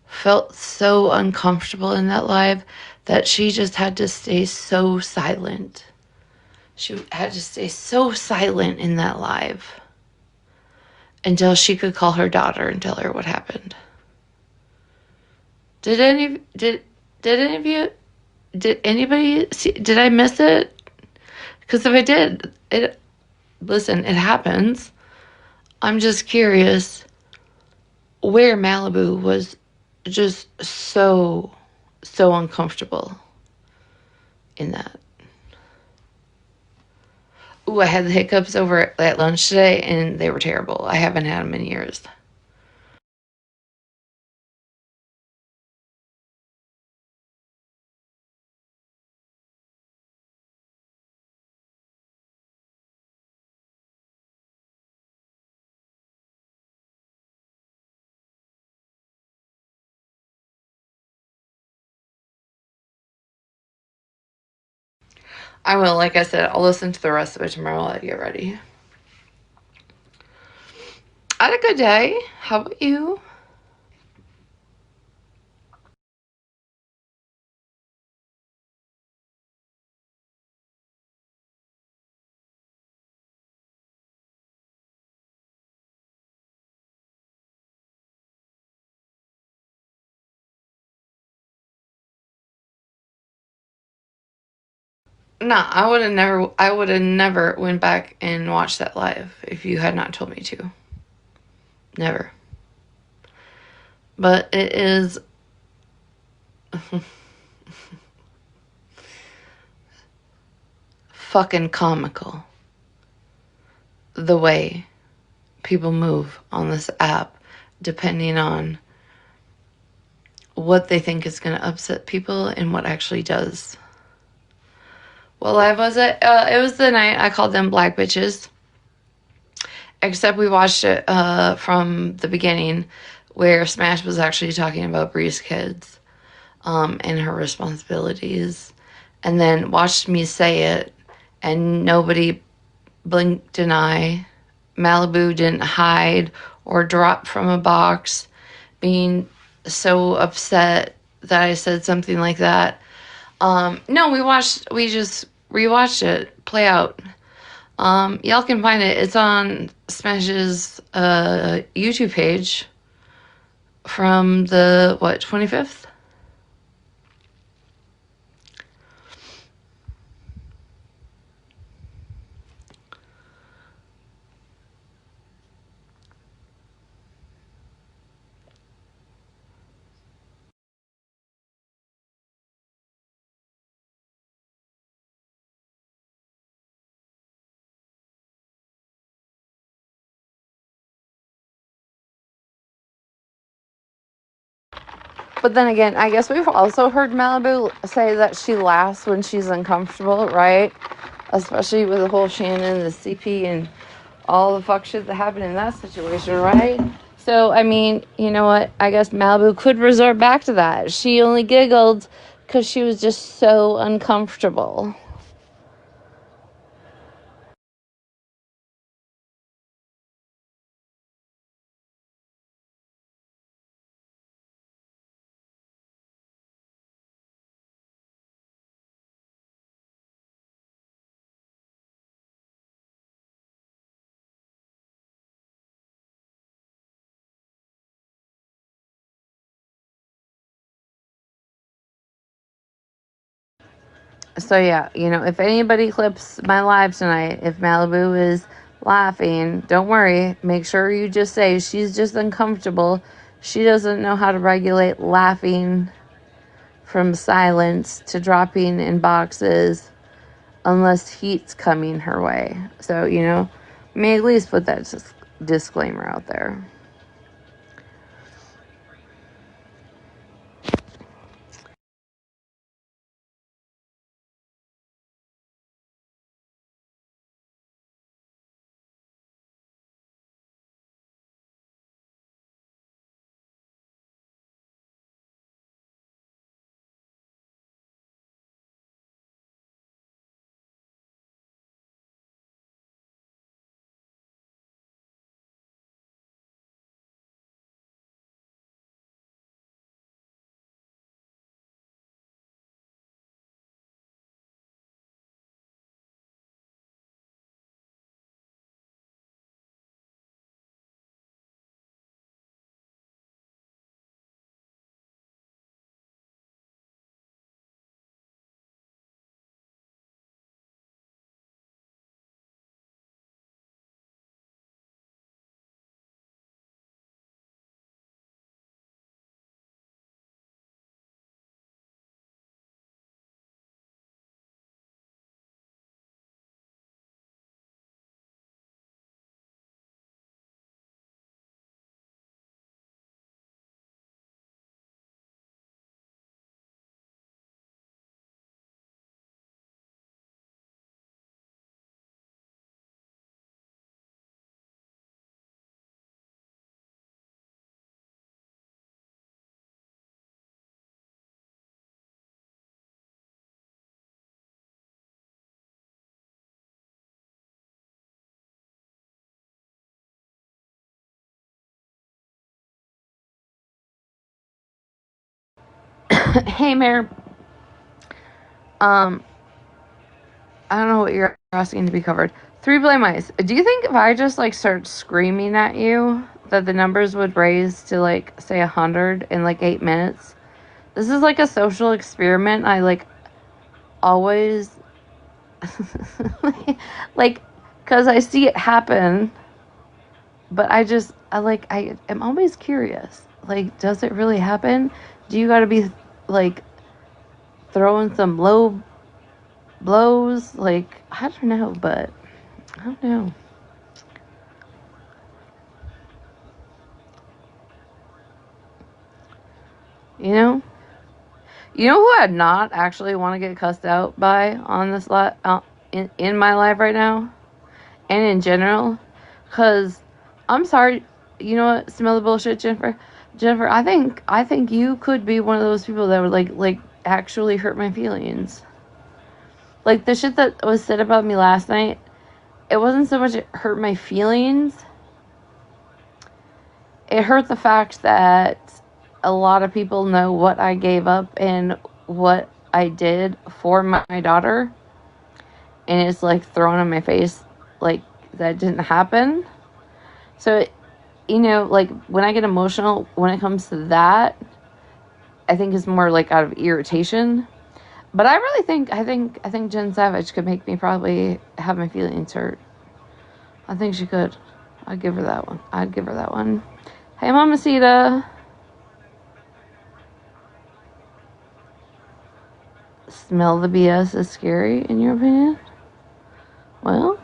felt so uncomfortable in that live that she just had to stay so silent. She had to stay so silent in that live until she could call her daughter and tell her what happened. Did anybody see? Did I miss it? Because if I did, listen, it happens. I'm just curious where Malibu was just so uncomfortable in that. Ooh, I had the hiccups over at lunch today, and they were terrible. I haven't had them in years. I will, like I said, I'll listen to the rest of it tomorrow while I get ready. I had a good day. How about you? No, I would have never went back and watched that live if you had not told me to. Never. But it is fucking comical the way people move on this app depending on what they think is going to upset people and what actually does. What live was it? It was the night I called them black bitches. Except we watched it from the beginning where Smash was actually talking about Bree's kids and her responsibilities. And then watched me say it and nobody blinked an eye. Malibu didn't hide or drop from a box being so upset that I said something like that. No, we just rewatched it play out. Y'all can find it. It's on Smash's YouTube page from the 25th? But then again, I guess we've also heard Malibu say that she laughs when she's uncomfortable, right? Especially with the whole Shannon, the CP, and all the fuck shit that happened in that situation, right? So, I mean, you know what? I guess Malibu could resort back to that. She only giggled because she was just so uncomfortable. So yeah, if anybody clips my live tonight, if Malibu is laughing, don't worry. Make sure you just say she's just uncomfortable. She doesn't know how to regulate laughing from silence to dropping in boxes unless heat's coming her way. So, may at least put that disclaimer out there. Hey, Mayor. I don't know what you're asking to be covered. 3 blame ice. Do you think if I just start screaming at you that the numbers would raise to say 100 in 8 minutes? This is a social experiment I always like, because I see it happen, but I am always curious. Like, does it really happen? Do you got to be, like, throwing some low blows? Like, I don't know, but I don't know. You know? You know who I'd not actually want to get cussed out by on this in my life right now? And in general? Because, I'm sorry, you know what? Smell the bullshit, Jennifer? Jennifer, I think you could be one of those people that would, like, actually hurt my feelings. Like, the shit that was said about me last night, it wasn't so much it hurt my feelings. It hurt the fact that a lot of people know what I gave up and what I did for my daughter. And it's, like, thrown in my face, like, that didn't happen. So, you know, like, when I get emotional, when it comes to that, I think it's more, like, out of irritation. But I really think, I think Jen Savage could make me probably have my feelings hurt. I think she could. I'd give her that one. Hey, Mamacita. Smell the BS is scary, in your opinion? Well,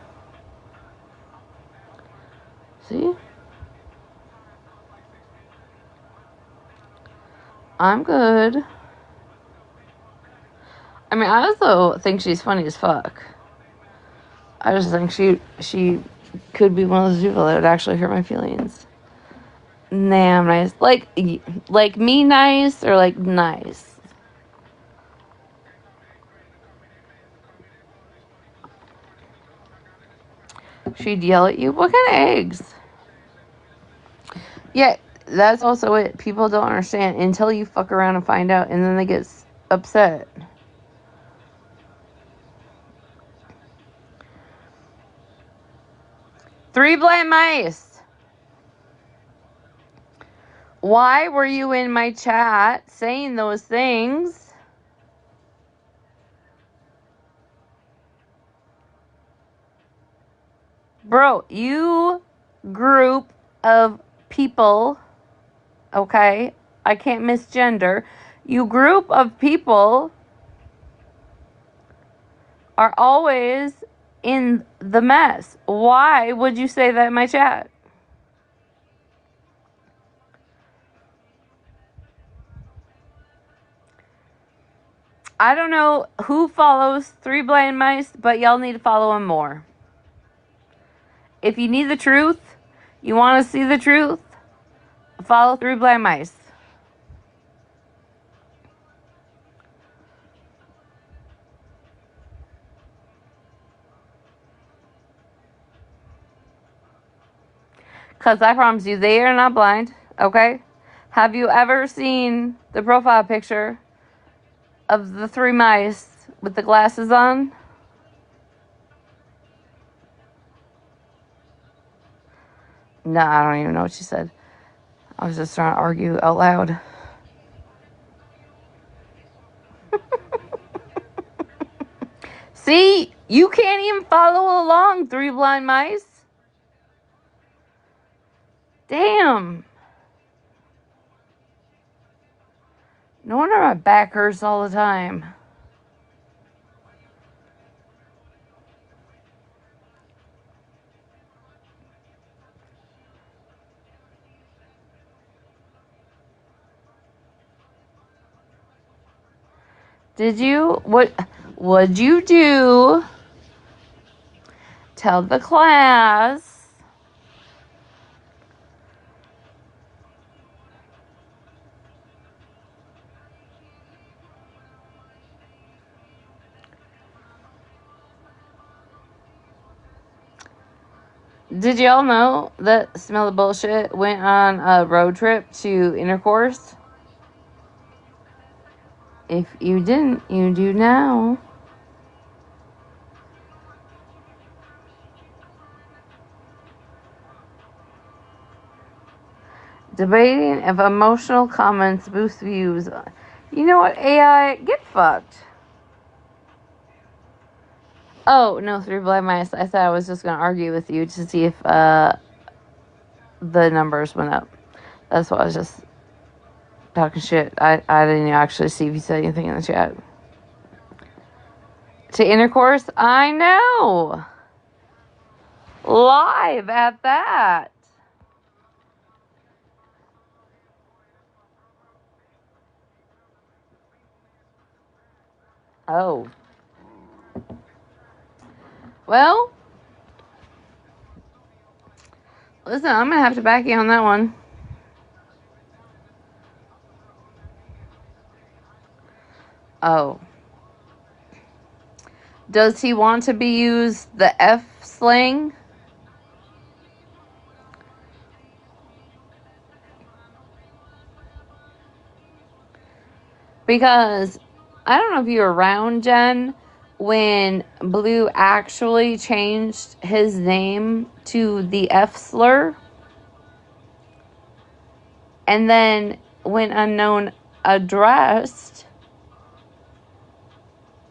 see? I'm good. I mean, I also think she's funny as fuck. I just think she could be one of those people that would actually hurt my feelings. Nah, I'm nice. Like me nice or like nice? She'd yell at you. What kind of eggs? Yeah, that's also it. People don't understand until you fuck around and find out, and then they get upset. Three blind mice. Why were you in my chat saying those things? Bro, you group of people, okay? I can't misgender. You group of people are always in the mess. Why would you say that in my chat? I don't know who follows Three Blind Mice, but y'all need to follow him more. If you need the truth, you want to see the truth, follow Three Blind Mice. Because I promise you, they are not blind, okay? Have you ever seen the profile picture of the three mice with the glasses on? No, I don't even know what she said. I was just trying to argue out loud. See? You can't even follow along, Three Blind Mice. Damn. No wonder my back hurts all the time. Did you? What'd you do? Tell the class. Did y'all know that Smell the Bullshit went on a road trip to Intercourse? If you didn't, you do now. Debating if emotional comments boost views. You know what, AI? Get fucked. Oh, no, 3 blind mice. I thought I was just going to argue with you to see if the numbers went up. That's why I was just talking shit. I didn't actually see if you said anything in the chat. To intercourse? I know! Live at that! Oh. Well, listen, I'm going to have to back you on that one. Oh. Does he want to be used the F slang? Because I don't know if you were around, Jen, when Blue actually changed his name to the F slur. And then when Unknown addressed,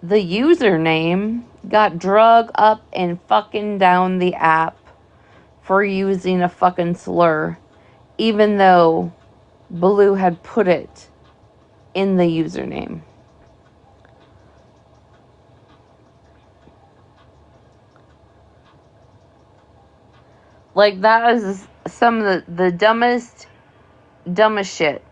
the username got drug up and fucking down the app for using a fucking slur, even though Blue had put it in the username. Like, that is some of the dumbest shit.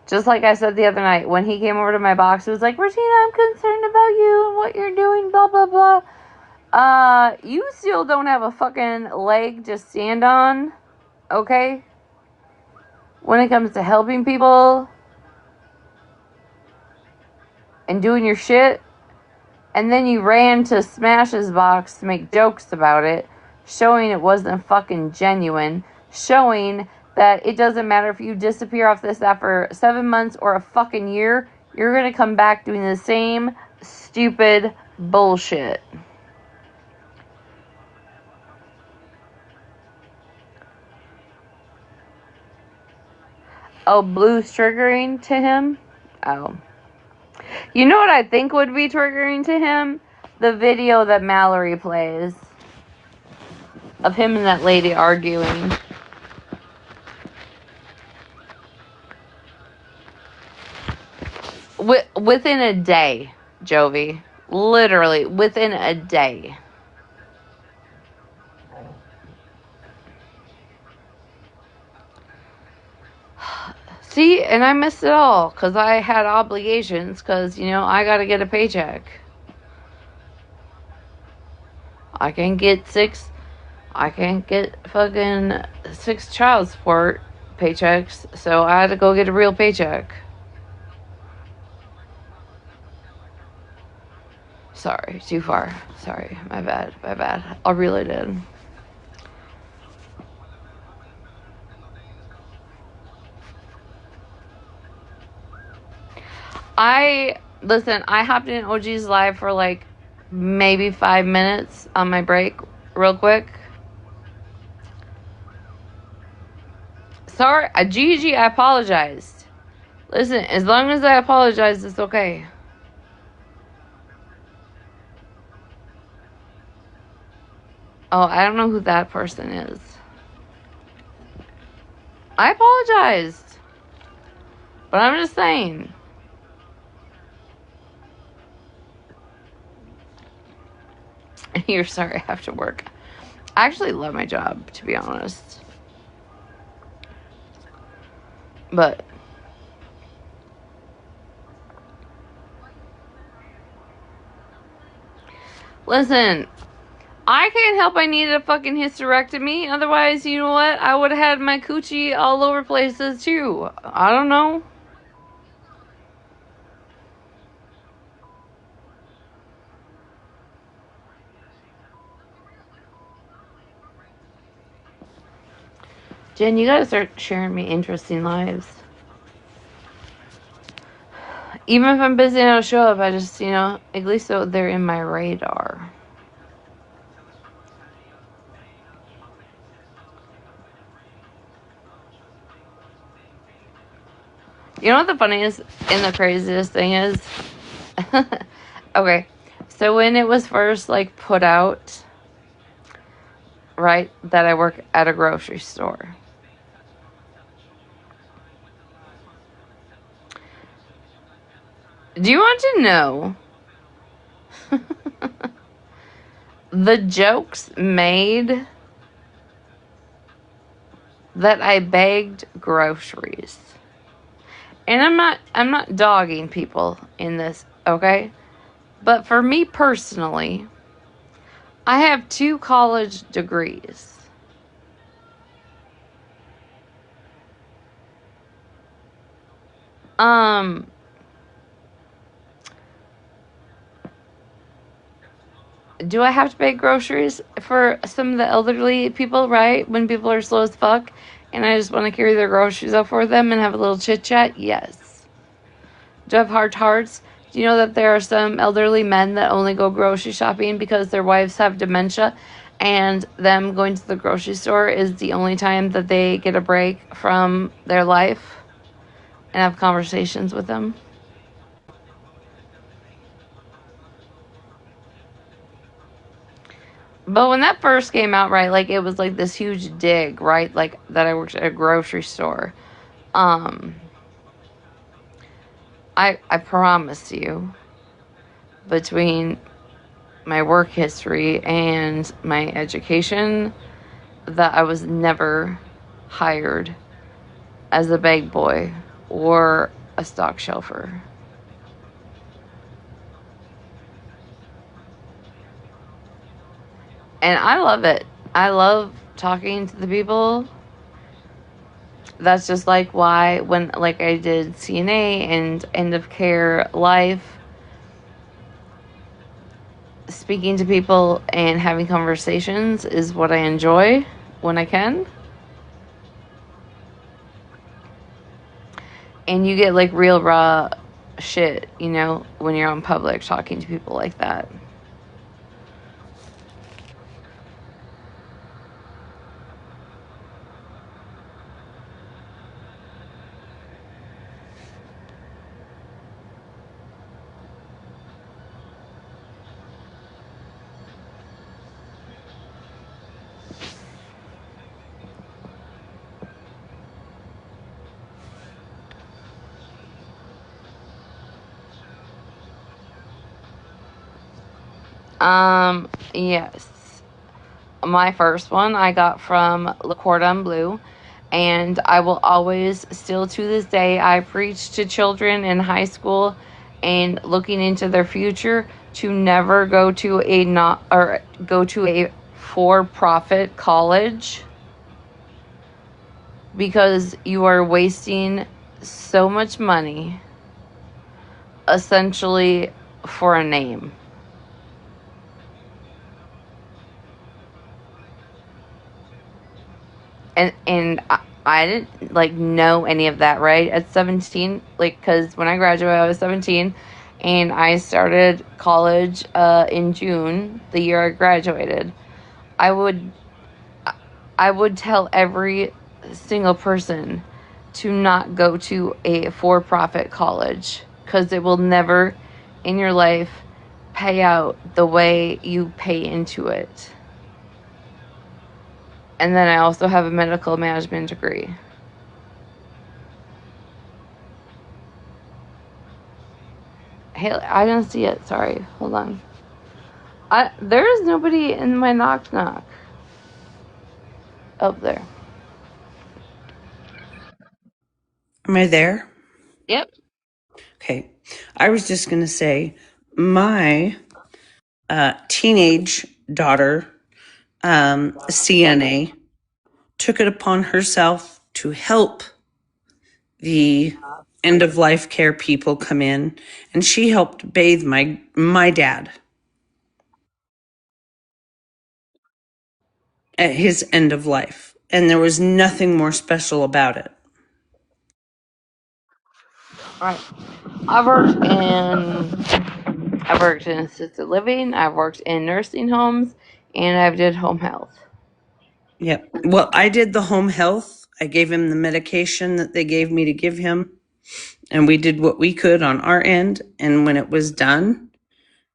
Just like I said the other night, when he came over to my box, he was like, Retina, I'm concerned about you and what you're doing, blah, blah, blah. You still don't have a fucking leg to stand on, okay? When it comes to helping people and doing your shit. And then you ran to Smash's box to make jokes about it, showing it wasn't fucking genuine, showing that it doesn't matter if you disappear off this app for 7 months or a fucking year, you're gonna come back doing the same stupid bullshit. Oh, Blue's triggering to him? Oh. You know what I think would be triggering to him? The video that Mallory plays of him and that lady arguing. Within a day, Jovi. Literally, within a day. See, and I missed it all because I had obligations because, I got to get a paycheck. I can't get fucking 6 child support paychecks, so I had to go get a real paycheck. Sorry, too far. Sorry, my bad. I really did. Listen, I hopped in OG's live for like maybe 5 minutes on my break, real quick. Sorry, Gigi, I apologized. Listen, as long as I apologize, it's okay. Oh, I don't know who that person is. I apologized. But I'm just saying. You're sorry I have to work. I actually love my job, to be honest. But listen, I can't help I needed a fucking hysterectomy. Otherwise, you know what? I would have had my coochie all over places too. I don't know. Jen, you gotta start sharing me interesting lives. Even if I'm busy and I don't show up, I just, at least so they're in my radar. You know what the funniest and the craziest thing is? Okay, so when it was first like put out, right, that I work at a grocery store. Do you want to know the jokes made that I bagged groceries? And I'm not dogging people in this, okay? But for me personally, I have 2 college degrees. Do I have to pay groceries for some of the elderly people, right? When people are slow as fuck and I just want to carry their groceries up for them and have a little chit chat? Yes. Do I have hard hearts? Do you know that there are some elderly men that only go grocery shopping because their wives have dementia and them going to the grocery store is the only time that they get a break from their life and have conversations with them? But when that first came out, right, like it was like this huge dig, right? Like that I worked at a grocery store. Um I promise you, between my work history and my education, that I was never hired as a bag boy or a stock shelfer. And I love it. I love talking to the people. That's just like why when like I did CNA and end of care life, speaking to people and having conversations is what I enjoy when I can. And you get like real raw shit, you know, when you're out in public talking to people like that. Yes. My first one I got from Le Cordon Bleu, and I will always, still to this day, I preach to children in high school and looking into their future to never go to a not or go to a for-profit college because you are wasting so much money essentially for a name. And I didn't like know any of that, right, at 17, like because when I graduated I was 17 and I started college in June the year I graduated. I would i would tell every single person to not go to a for-profit college because it will never in your life pay out the way you pay into it. And then I also have a medical management degree. Hey, I don't see it. Sorry. Hold on. There is nobody in my knock knock. Up there. Am I there? Yep. Okay. I was just going to say my teenage daughter, CNA, took it upon herself to help the end of life care people come in, and she helped bathe my dad at his end of life, and there was nothing more special about it. All right. I've worked in assisted living. I've worked in nursing homes, and I've did home health. Yep. Well, I did the home health. I gave him the medication that they gave me to give him, and we did what we could on our end. And when it was done,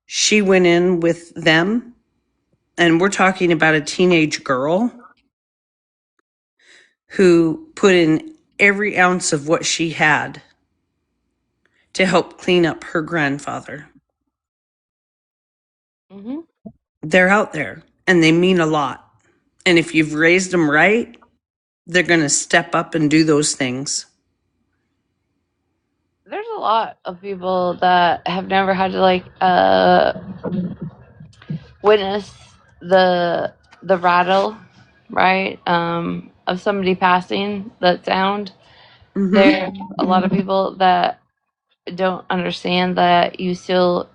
She went in with them, and we're talking about a teenage girl who put in every ounce of what she had to help clean up her grandfather. Mm-hmm. They're out there and they mean a lot. And if you've raised them right, they're going to step up and do those things. There's a lot of people that have never had to like witness the rattle, right? Of somebody passing, that sound. Mm-hmm. There are a lot of people that don't understand that you still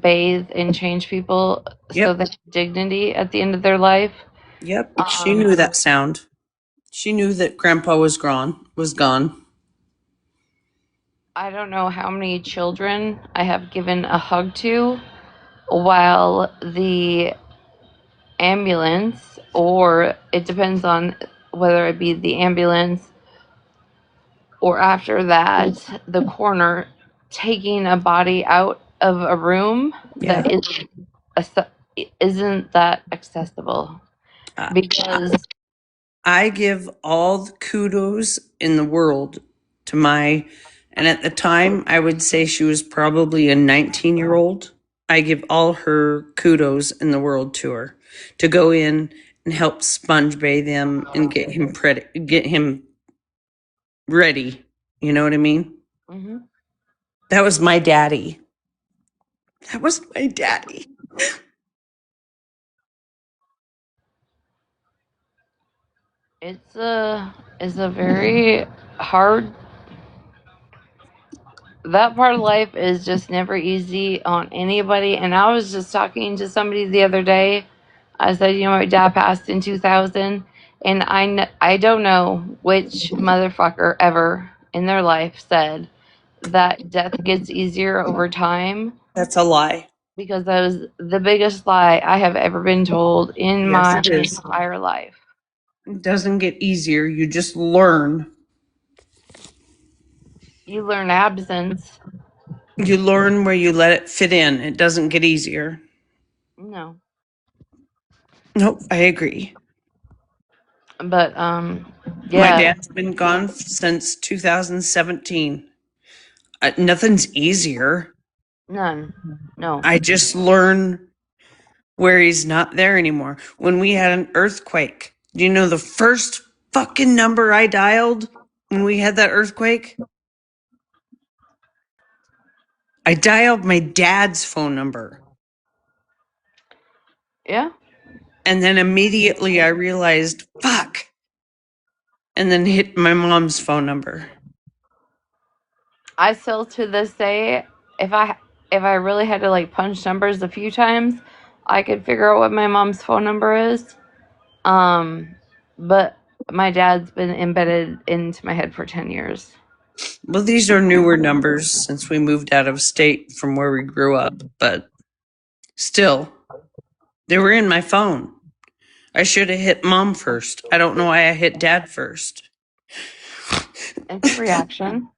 bathe and change people so Yep. they have dignity at the end of their life. Yep. She knew that sound. She knew that grandpa was gone. I don't know how many children I have given a hug to while the ambulance, or it depends on whether it be the ambulance or after that, the coroner taking a body out of a room Yeah. that isn't that accessible I, because I give all the kudos in the world to and at the time, I would say she was probably a 19-year-old. I give all her kudos in the world to her to go in and help sponge bathe him and get him ready. You know what I mean? Mhm. That was my daddy. That was my daddy. it's a very hard, that part of life is just never easy on anybody. And I was just talking to somebody the other day. I said, my dad passed in 2000, and I don't know which motherfucker ever in their life said that death gets easier over time, That's a lie. because that was the biggest lie I have ever been told in Yes, my it is. entire life. It doesn't get easier. You just learn. You learn absence. You learn where you let it fit in. It doesn't get easier. No. Nope, I agree. But My yeah, dad's been gone since 2017. Nothing's easier. none. No. I just learn where he's not there anymore. When we had an earthquake, do you know the first fucking number I dialed when we had that earthquake? I dialed my dad's phone number. Yeah. And then immediately I realized, fuck. And then hit my mom's phone number. I still to this day, if I really had to like punch numbers a few times, I could figure out what my mom's phone number is. But my dad's been embedded into my head for 10 years. Well, these are newer numbers since we moved out of state from where we grew up, but still, they were in my phone. I should have hit mom first. I don't know why I hit dad first. It's a reaction.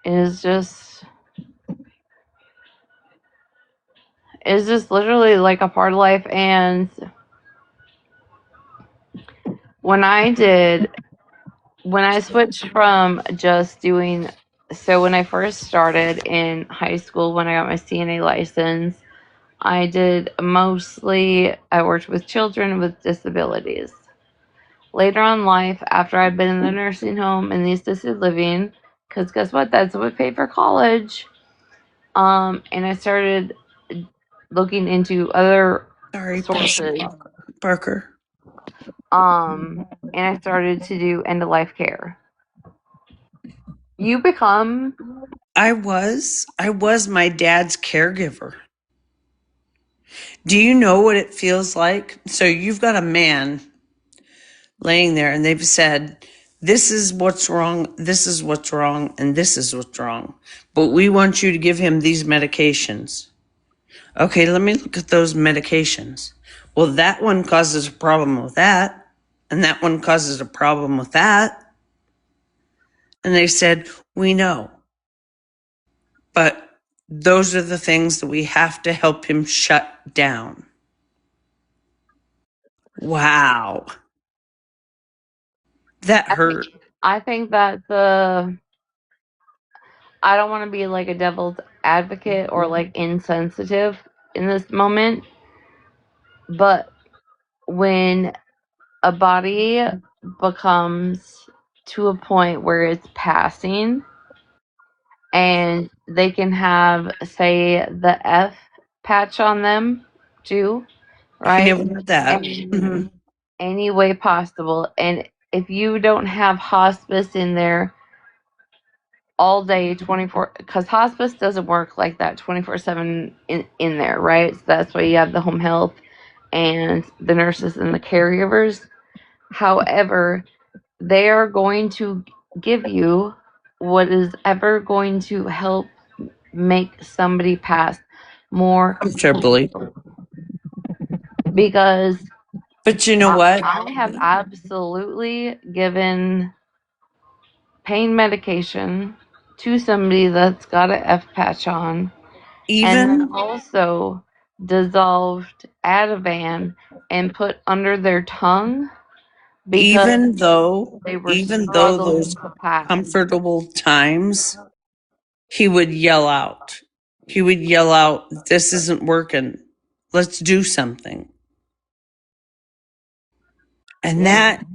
It is just it's just literally like a part of life. And when I switched from just doing, so when I first started in high school, when I got my CNA license, I worked with children with disabilities. Later on in life, after I'd been in the nursing home and the assisted living, because guess what? That's what paid for college. And I started looking into other Sorry, sources. Parker. And I started to do end of life care. You become, I was my dad's caregiver. Do you know what it feels like? So you've got a man laying there and they've said, this is what's wrong, this is what's wrong, and this is what's wrong. But we want you to give him these medications. Okay, let me look at those medications. Well, that one causes a problem with that, and that one causes a problem with that. And they said, we know. But those are the things that we have to help him shut down. Wow. That hurt. I think that I don't want to be like a devil's advocate or like insensitive in this moment, but when a body becomes to a point where it's passing and they can have, say, the F patch on them too, right? Yeah, that. And any way possible. And if you don't have hospice in there all day 24, because hospice doesn't work like that 24/7 in there, right? So that's why you have the home health and the nurses and the caregivers. However, they are going to give you what is ever going to help make somebody pass more Comfortably. because But you know what? I have absolutely given pain medication to somebody that's got an F patch on, and then Even also dissolved Ativan and put under their tongue because even though they were even though struggling those to pass. comfortable times, he would yell out. He would yell out, "This isn't working. Let's do something." And Yeah. that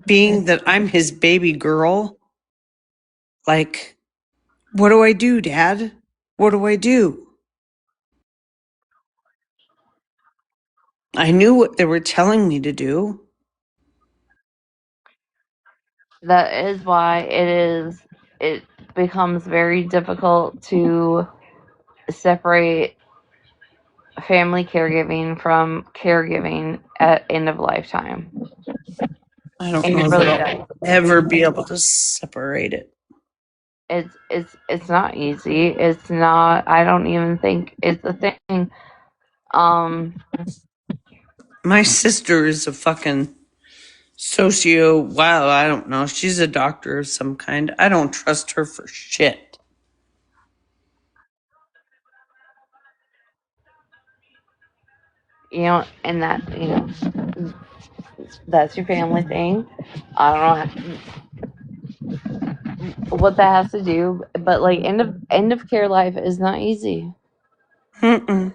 being that I'm his baby girl, like, what do I do, Dad? What do I do? I knew what they were telling me to do. That is why it becomes very difficult to separate family caregiving from caregiving at end of lifetime. I don't It know that really I'll does. ever be able to separate it. It's not easy. It's not, I don't even think it's a thing. Um My sister is a fucking wow, I don't know. She's a doctor of some kind. I don't trust her for shit. you know, and that, that's your family thing. I don't know what that has to do, but like end of care life is not easy. Mm-mm,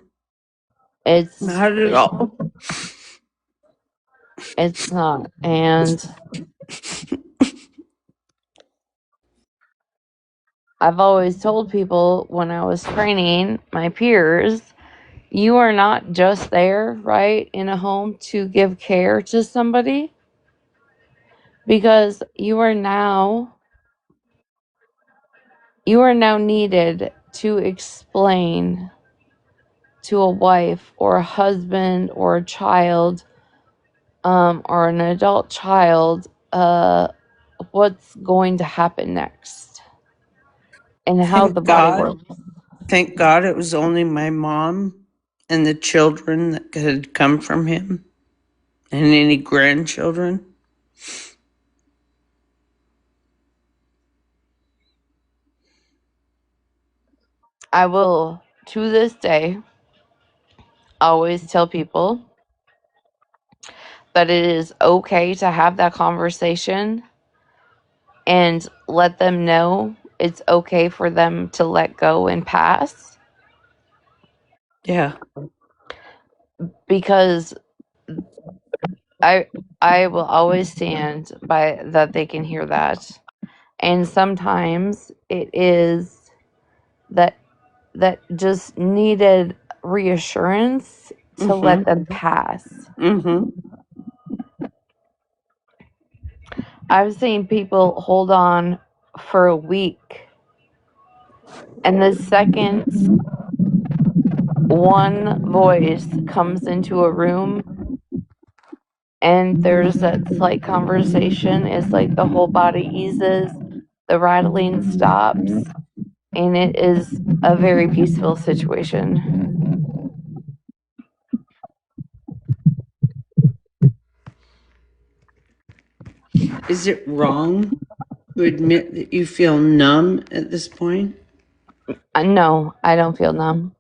It's not at all. it's not. And I've always told people when I was training my peers, you are not just there, right, in a home to give care to somebody, because you are now needed to explain to a wife or a husband or a child, or an adult child, what's going to happen next and how the Thank body God. works. Thank God it was only my mom and the children that had come from him and any grandchildren. I will, to this day, always tell people that it is okay to have that conversation and let them know it's okay for them to let go and pass, Yeah. because I I will always stand by that they can hear that. And sometimes it is that just needed reassurance to let them pass. Mm-hmm. I've seen people hold on for a week, and the second one voice comes into a room and there's that slight conversation, it's like the whole body eases, the rattling stops, and it is a very peaceful situation. Is it wrong to admit that you feel numb at this point? No, I don't feel numb.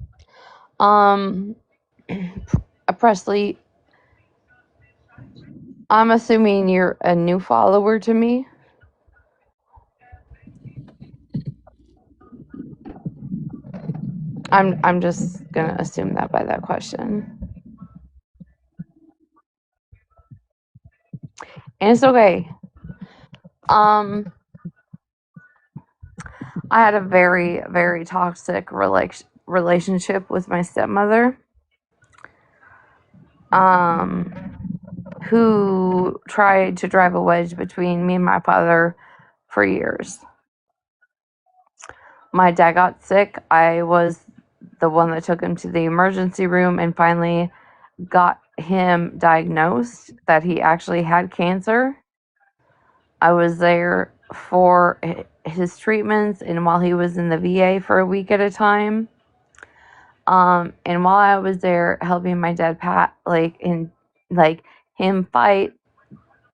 Presley, I'm assuming you're a new follower to me. I'm just gonna assume that by that question. And it's okay. I had a very, very toxic relationship with my stepmother. Who tried to drive a wedge between me and my father for years. My dad got sick. I was the one that took him to the emergency room and finally got him diagnosed that he actually had cancer. I was there for his treatments and while he was in the VA for a week at a time. And while I was there helping my dad him fight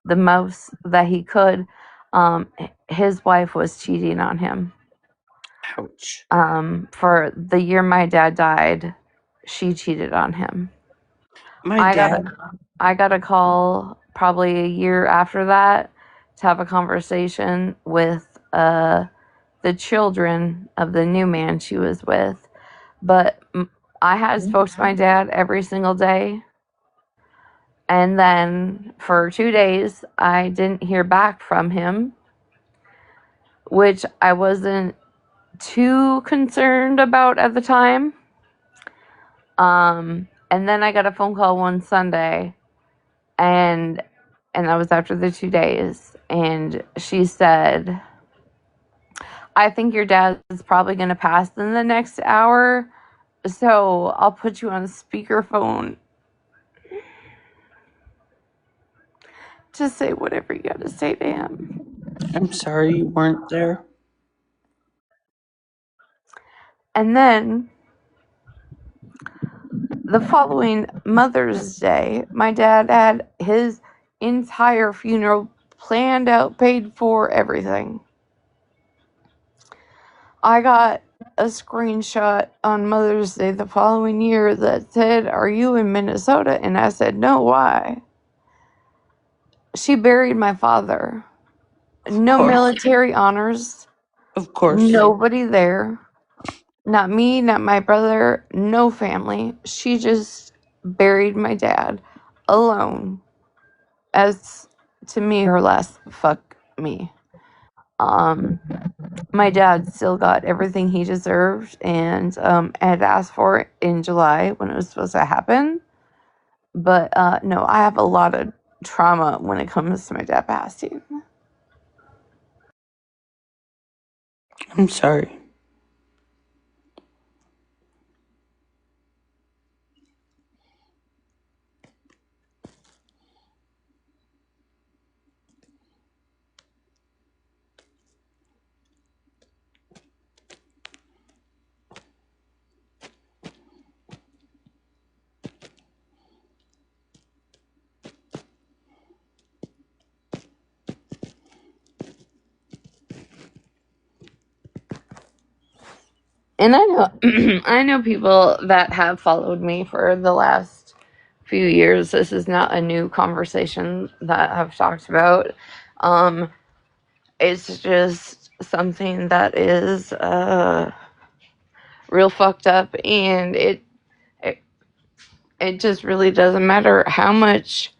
the most that he could, his wife was cheating on him. Ouch. For the year my dad died, she cheated on him. I got a call probably a year after that to have a conversation with the children of the new man she was with. But I had spoke to my dad every single day. And then for 2 days, I didn't hear back from him, which I wasn't too concerned about at the time. And then I got a phone call one Sunday, and that was after the 2 days, and she said, I think your dad is probably going to pass in the next hour, so I'll put you on speakerphone to say whatever you got to say to him. I'm sorry you weren't there. And then the following Mother's Day, my dad had his entire funeral planned out, paid for, everything. I got a screenshot on Mother's Day the following year that said, "Are you in Minnesota?" And I said, "No, why?" She buried my father. No military honors. Of course. Nobody there. Not me, not my brother, no family. She just buried my dad alone. As to me, her last fuck me. My dad still got everything he deserved and had asked for it in July when it was supposed to happen. But no, I have a lot of trauma when it comes to my dad passing. I'm sorry. And I know I know people that have followed me for the last few years. This is not a new conversation that I've talked about. It's just something that is real fucked up, and it just really doesn't matter how much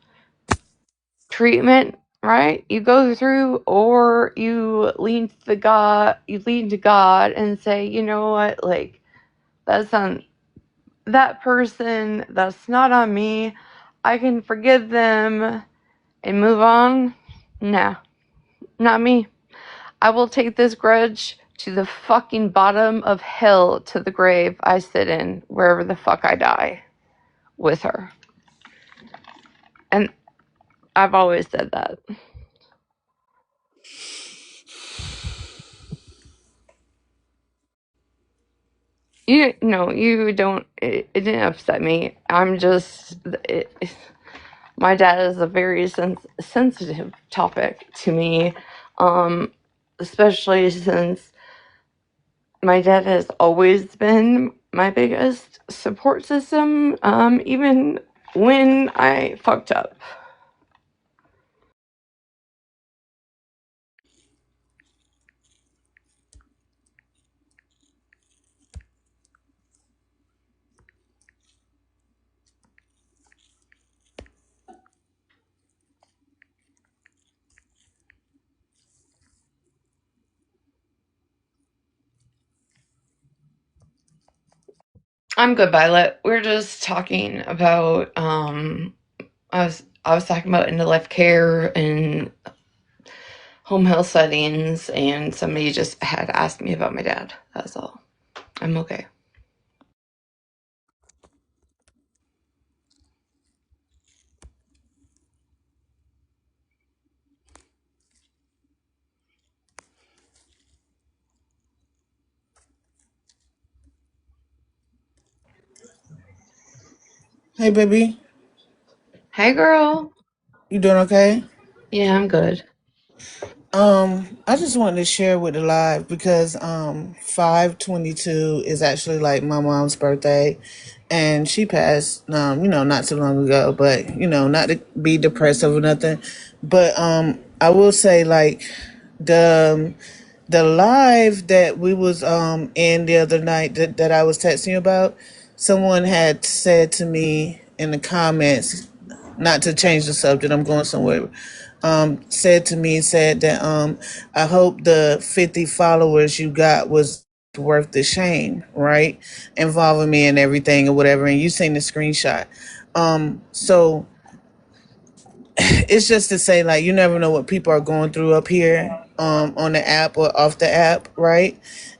treatment, right, you go through, or you lean to God and say, you know what, like, that's on that person, that's not on me, I can forgive them and move on. No, not me. I will take this grudge to the fucking bottom of hell, to the grave I sit in, wherever the fuck I die with her. And I've always said that. You don't. It didn't upset me. I'm just. My dad is a very sensitive topic to me, especially since My dad has always been my biggest support system, even when I fucked up. I'm good, Violet. We're just talking about I was talking about end of life care and home health settings, and somebody just had asked me about my dad. That's all. I'm okay. Hey, baby. Hey, girl. You doing okay? Yeah, I'm good. I just wanted to share with the live because 5/22 is actually like my mom's birthday, and she passed not too long ago. But not to be depressive or nothing, but I will say like the the live that we was in the other night that I was texting you about, someone had said to me in the comments, not to change the subject, I'm going somewhere, said that I hope the 50 followers you got was worth the shame, right? Involving me and everything or whatever, and you seen the screenshot. So it's just to say, like, you never know what people are going through up here on the app or off the app, right?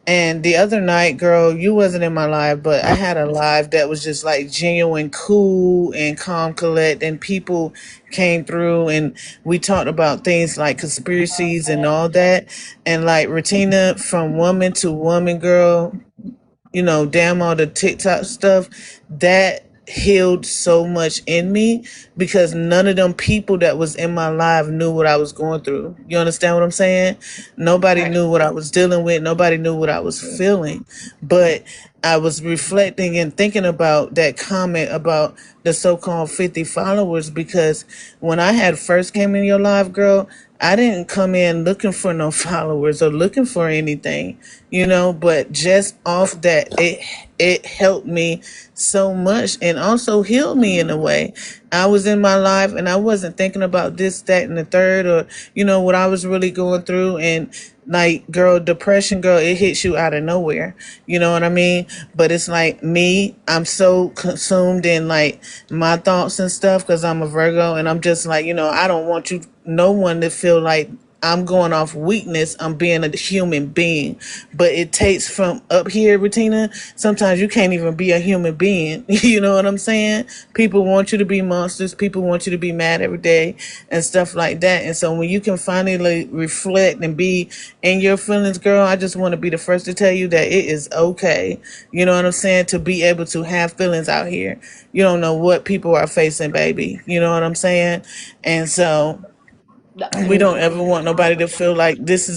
And the other night, girl, you wasn't in my live, but I had a live that was just like genuine cool and calm collect, and people came through and we talked about things like conspiracies and all that. And like Retina, from woman to woman, girl, damn all the TikTok stuff, that healed so much in me because none of them people that was in my life knew what I was going through. You understand what I'm saying? Nobody knew what I was dealing with. Nobody knew what I was feeling. But I was reflecting and thinking about that comment about the so-called 50 followers because when I had first came in your live, girl, I didn't come in looking for no followers or looking for anything, but just off that, it helped me so much and also healed me in a way. I was in my life and I wasn't thinking about this, that, and the third, or, what I was really going through. And like, girl, depression, girl, it hits you out of nowhere. You know what I mean? But it's like me, I'm so consumed in like my thoughts and stuff because I'm a Virgo, and I'm just like, I don't want no one to feel like I'm going off weakness. I'm being a human being. But it takes from up here, Retina, sometimes you can't even be a human being. You know what I'm saying? People want you to be monsters. People want you to be mad every day and stuff like that. And so when you can finally reflect and be in your feelings, girl, I just want to be the first to tell you that it is okay. You know what I'm saying? To be able to have feelings out here. You don't know what people are facing, baby. You know what I'm saying? And so we don't ever want nobody to feel like this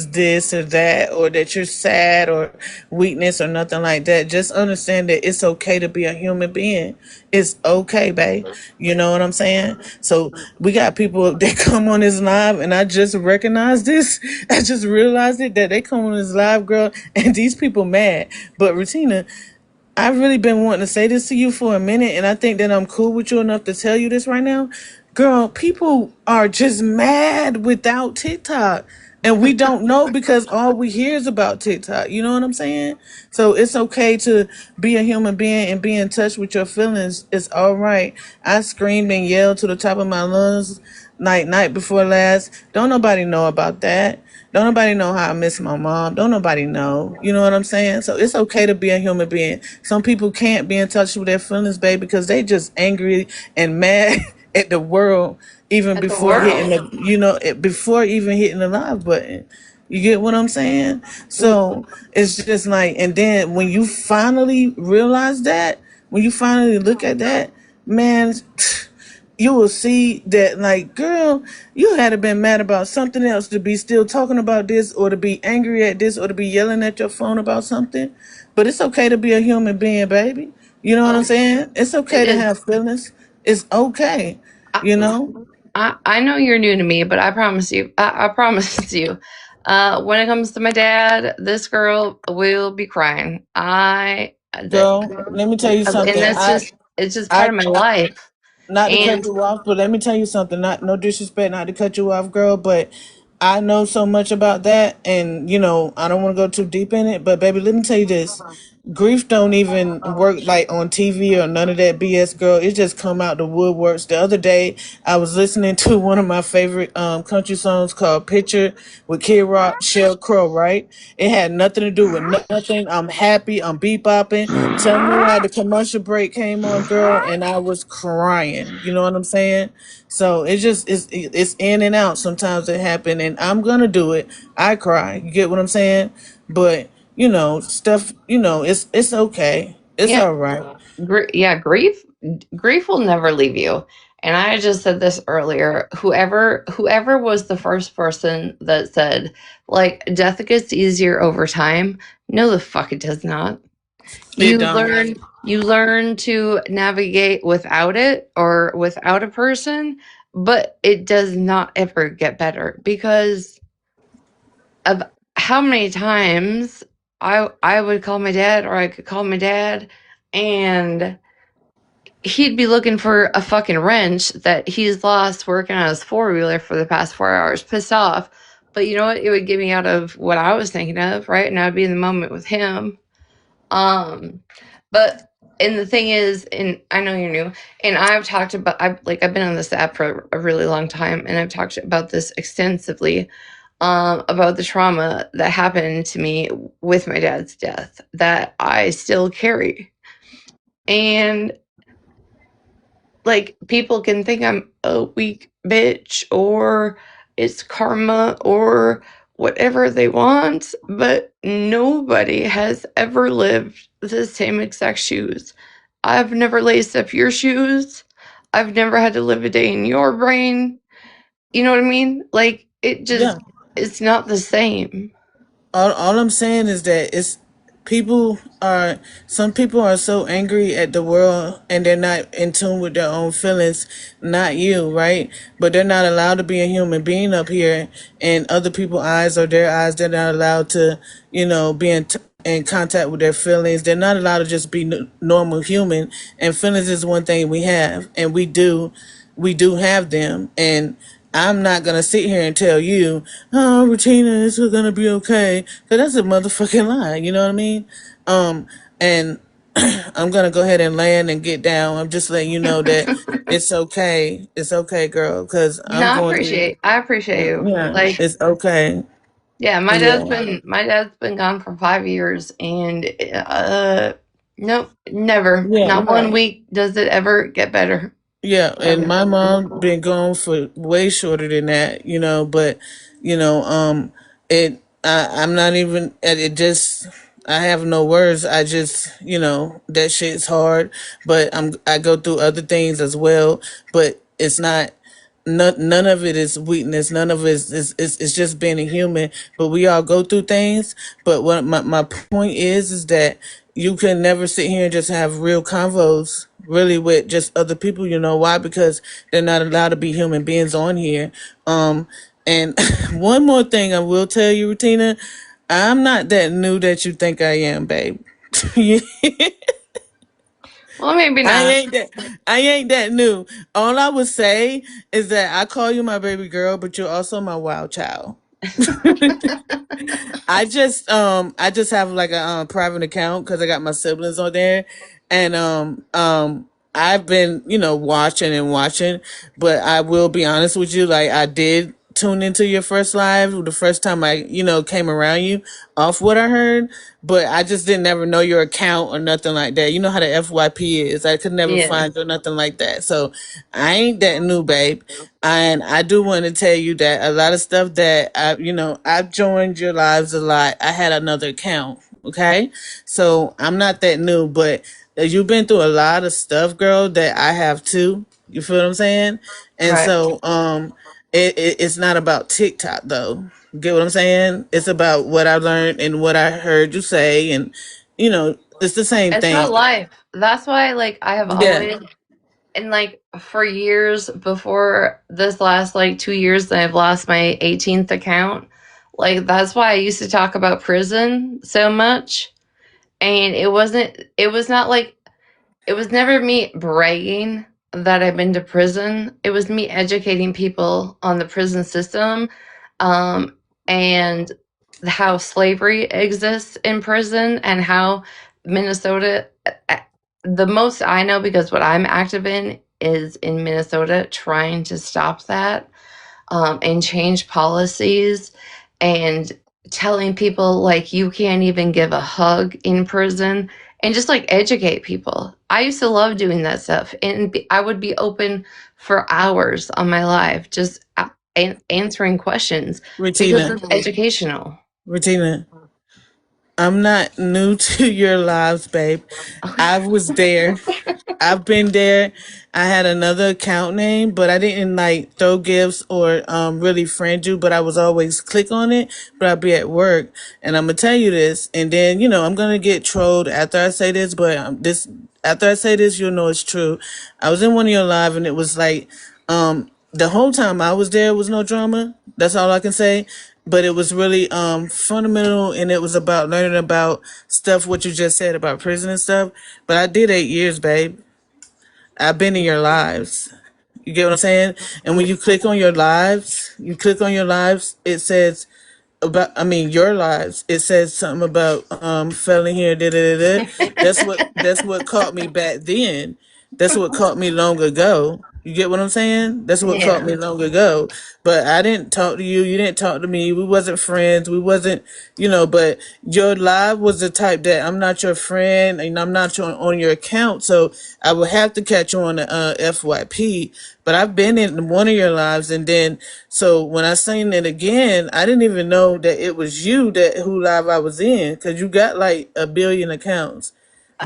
or that, or that you're sad or weakness or nothing like that. Just understand that it's okay to be a human being. It's okay, babe. You know what I'm saying? So we got people that come on this live, and I just recognized this. I just realized it that they come on this live, girl, and these people mad. But Rutina, I've really been wanting to say this to you for a minute, and I think that I'm cool with you enough to tell you this right now. Girl, people are just mad without TikTok. And we don't know because all we hear is about TikTok. You know what I'm saying? So it's okay to be a human being and be in touch with your feelings. It's all right. I screamed and yelled to the top of my lungs night before last. Don't nobody know about that. Don't nobody know how I miss my mom. Don't nobody know. You know what I'm saying? So it's okay to be a human being. Some people can't be in touch with their feelings, babe, because they just angry and mad at the world even before hitting before even hitting the live button. You get what I'm saying? So it's just like, and then when you finally realize that, when you finally look at that, man, you will see that, like, girl, you had to been mad about something else to be still talking about this, or to be angry at this, or to be yelling at your phone about something. But it's okay to be a human being, baby. You know what I'm Oh, saying? It's it okay to is. have feelings. It's okay. I, You know? I know you're new to me, but I promise you, I promise you, when it comes to my dad, this girl will be crying. Girl, let me tell you And something. that's just, it's just part I, of my I life. not to cut And you off, but let me tell you something. Not no disrespect, not to cut you off, girl, but I know so much about that, and I don't want to go too deep in it. But baby, let me tell you this: grief don't even work like on TV or none of that BS, girl. It just come out the woodworks. The other day, I was listening to one of my favorite country songs called "Picture" with Kid Rock, Sheryl Crow. Right? It had nothing to do with nothing. I'm happy. I'm bebopping. Tell me why the commercial break came on, girl, and I was crying. You know what I'm saying? So it's in and out. Sometimes it happen, and I'm gonna do it. I cry. You get what I'm saying? But stuff. It's okay. It's yeah, all right. grief will never leave you. And I just said this earlier. Whoever was the first person that said, like, death gets easier over time. No, the fuck it does not. It You don't. learn to navigate without it or without a person, but it does not ever get better because of how many times I would call my dad, or I could call my dad, and he'd be looking for a fucking wrench that he's lost working on his four-wheeler for the past 4 hours, pissed off. But you know what? It would get me out of what I was thinking of, right? And I'd be in the moment with him. Um, but and the thing is, and I know you're new, and I've talked about, I've been on this app for a really long time, and I've talked about this extensively, about the trauma that happened to me with my dad's death that I still carry. And like, people can think I'm a weak bitch or it's karma or whatever they want, but nobody has ever lived the same exact shoes. I've never laced up your shoes. I've never had to live a day in your brain. You know what I mean? Like, Yeah. it's not the same. All I'm saying is that people are some people are so angry at the world, and they're not in tune with their own feelings. Not you, right? But they're not allowed to be a human being up here, and other people's eyes are their eyes. They're not allowed to, be in contact with their feelings. They're not allowed to just be normal human. And feelings is one thing we have, and we do have them. And I'm not gonna sit here and tell you, oh, Retina, it's gonna be okay, cause that's a motherfucking lie. You know what I mean? And I'm gonna go ahead and land and get down. I'm just letting you know that it's okay. It's okay, girl, cause No, I'm going through. I appreciate you. Yeah, Like, it's okay. yeah, Yeah, my dad's been gone for 5 years, and nope, never, yeah. not one week does it ever get better. Yeah, and Ever. my mom been gone for way shorter than that, but I'm not even it just I have no words. I just, that shit's hard, but I go through other things as well, but it's not none of it is weakness. None of it is just being a human. But we all go through things. But what my point is that you can never sit here and just have real convos really with just other people. You know why? Because they're not allowed to be human beings on here. And one more thing I will tell you, Rutina, I'm not that new that you think I am, babe. Well, maybe I not. ain't that I ain't that new. All I would say is that I call you my baby girl, but you're also my wild child. I just have like a private account because I got my siblings on there, and I've been watching and watching, but I will be honest with you, like I did tune into your first live the first time I came around you off what I heard, but I just didn't ever know your account or nothing like that. You know how the FYP is. I could never Yeah. find you or nothing like that. So I ain't that new, babe. And I do want to tell you that a lot of stuff that I've joined your lives a lot. I had another account. Okay. So I'm not that new, but you've been through a lot of stuff, girl, that I have too. You feel what I'm saying? And Right. so it's not about TikTok though. Get what I'm saying? It's about what I learned and what I heard you say, and it's the same It's about thing. life. That's why, like, I have Yeah. always, and like for years before this last like 2 years that I've lost my 18th account, like that's why I used to talk about prison so much. And it was not like, it was never me bragging that I've been to prison. It was me educating people on the prison system, um, and how slavery exists in prison, and how Minnesota, the most I know, because what I'm active in is in Minnesota, trying to stop that, and change policies, and telling people like you can't even give a hug in prison, and just like educate people. I used to love doing that stuff, and I would be open for hours on my live just answering questions because Retina, it's educational. Retina, I'm not new to your lives, babe. I was there. I've been there. I had another account name, but I didn't like throw gifts or really friend you, but I was always click on it, but I'd be at work. And I'm gonna tell you this, and then I'm gonna get trolled after I say this, but this after I say this, you'll know it's true. I was in one of your live, and it was like the whole time I was there was no drama. That's all I can say. But it was really fundamental, and it was about learning about stuff what you just said about prison and stuff. But I did 8 years, babe. I've been in your lives. You get what I'm saying? And when you click on your lives, it says about, I mean, your lives. It says something about felon here, da da da da. That's what caught me back then. That's what caught me long ago. You get what I'm saying? That's what caught Yeah. me long ago. But I didn't talk to you. You didn't talk to me. We wasn't friends. We wasn't, but your live was the type that I'm not your friend and I'm not on your account. So I would have to catch you on the FYP. But I've been in one of your lives, and then so when I seen it again, I didn't even know that it was you that who live I was in, because you got like a billion accounts.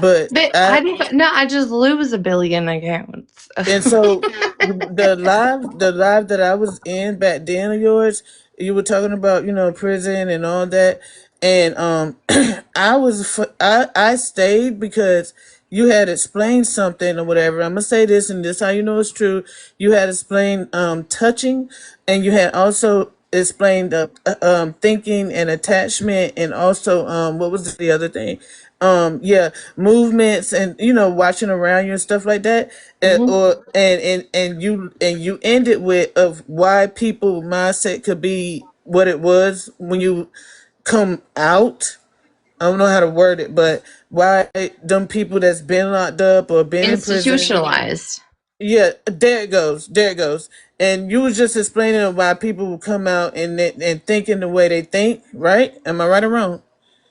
But But I didn't. No, I just lose a billion accounts. and so the live that I was in back then of yours, you were talking about, prison and all that. And I stayed because you had explained something or whatever. I'm gonna say this, and this how you know it's true. You had explained touching, and you had also explained thinking and attachment, and also what was the other thing? Yeah, movements, and watching around you and stuff like that. Mhm. Or and you ended with of why people mindset could be what it was when you come out. I don't know how to word it, but why them people that's been locked up or been in prison. Institutionalized. Yeah, there it goes. There it goes. And you was just explaining why people will come out and thinking the way they think, right? Am I right or wrong?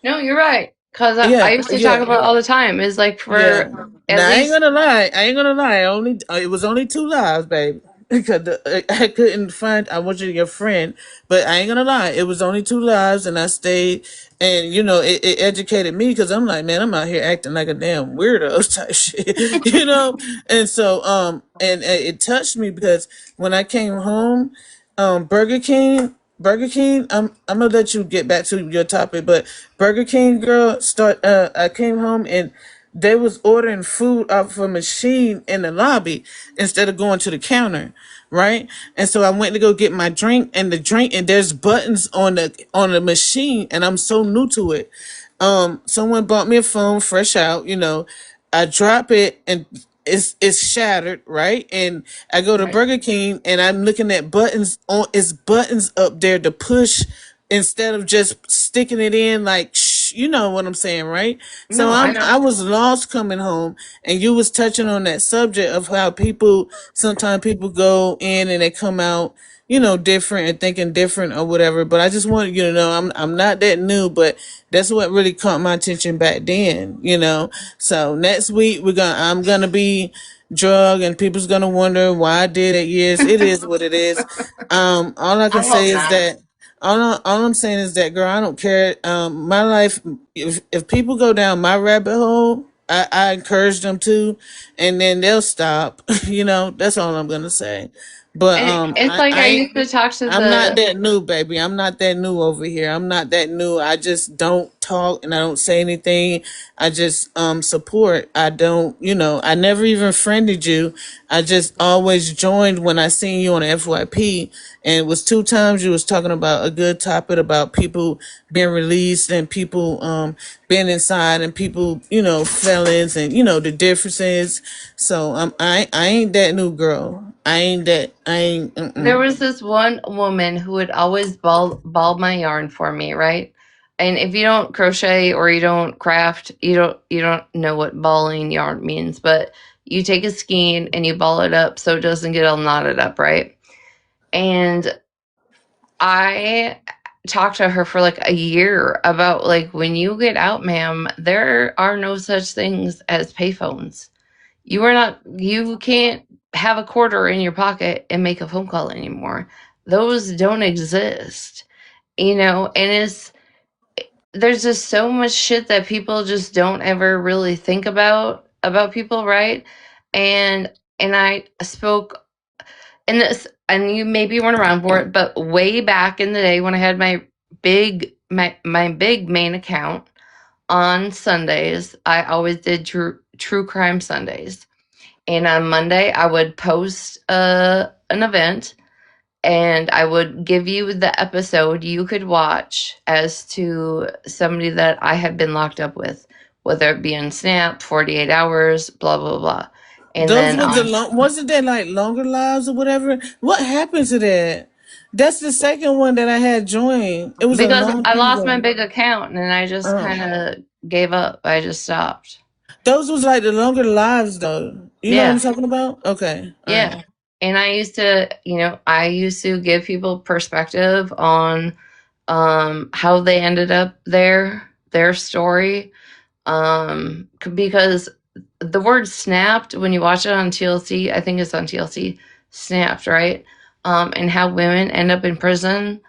No, you're right. Because I Yeah, used to talk yeah. about it all the time. Is like Yeah. for at Now I ain't least. gonna lie. I ain't gonna lie. It was only two lives, babe. Because I couldn't find. I want you to your friend, but I ain't gonna lie. It was only two lives, and I stayed. And it educated me because I'm like, man, I'm out here acting like a damn weirdo type shit, And so, and it touched me because when I came home, Burger King. I'm gonna let you get back to your topic, but Burger King girl start. I came home and they was ordering food off of a machine in the lobby instead of going to the counter, right? And so I went to go get my drink, and there's buttons on the machine, and I'm so new to it. Someone bought me a phone fresh out. I drop it and it's shattered, right? And I go to Right. Burger King and I'm looking at buttons on it's buttons up there to push instead of just sticking it in like you know what I'm saying, right? So No, I I know. was lost coming home, and you was touching on that subject of how sometimes people go in and they come out, different and thinking different or whatever. But I just wanted you to know I'm not that new, but that's what really caught my attention back then. So next week I'm gonna be drug, and people's gonna wonder why I did 8 years. It is what it is. All I can I say hope is not. that all I'm saying is that, girl, I don't care. My life, if people go down my rabbit hole, I encourage them to, and then they'll stop. That's all I'm gonna say. But And it's like I used to talk to I'm not the that new, baby. I'm not that new over here. I'm not that new. I just don't talk and I don't say anything. I just support. I don't, I never even friended you. I just always joined when I seen you on FYP, and it was two times you was talking about a good topic about people being released and people being inside and people, felons and the differences. So I ain't that new girl. I ain't. There Mm-mm. was this one woman who would always ball my yarn for me, right? And if you don't crochet or you don't craft, you don't know what balling yarn means, but you take a skein and you ball it up so it doesn't get all knotted up, right? And I talked to her for like a year about like when you get out, ma'am, there are no such things as payphones. You can't have a quarter in your pocket and make a phone call anymore. Those don't exist, and there's just so much shit that people just don't ever really think about people, right? And I spoke in this, and you maybe weren't around for it, but way back in the day when I had my big main account on Sundays, I always did true crime Sundays. And on Monday, I would post an event and I would give you the episode you could watch as to somebody that I had been locked up with, whether it be on Snap, 48 hours, blah, blah, blah. And Those then was wasn't that like longer lives or whatever? What happened to that? That's the second one that I had joined. It was a because long I time lost my ago. big account and I just Uh, kind of gave up. I just stopped. those was like the longer lives though. You know what I'm Yeah. talking about? Okay. All right. Yeah. And I used to give people perspective on how they ended up there, their story. Because the word snapped, when you watch it on TLC, I think it's on TLC, snapped, right? And how women end up in prison.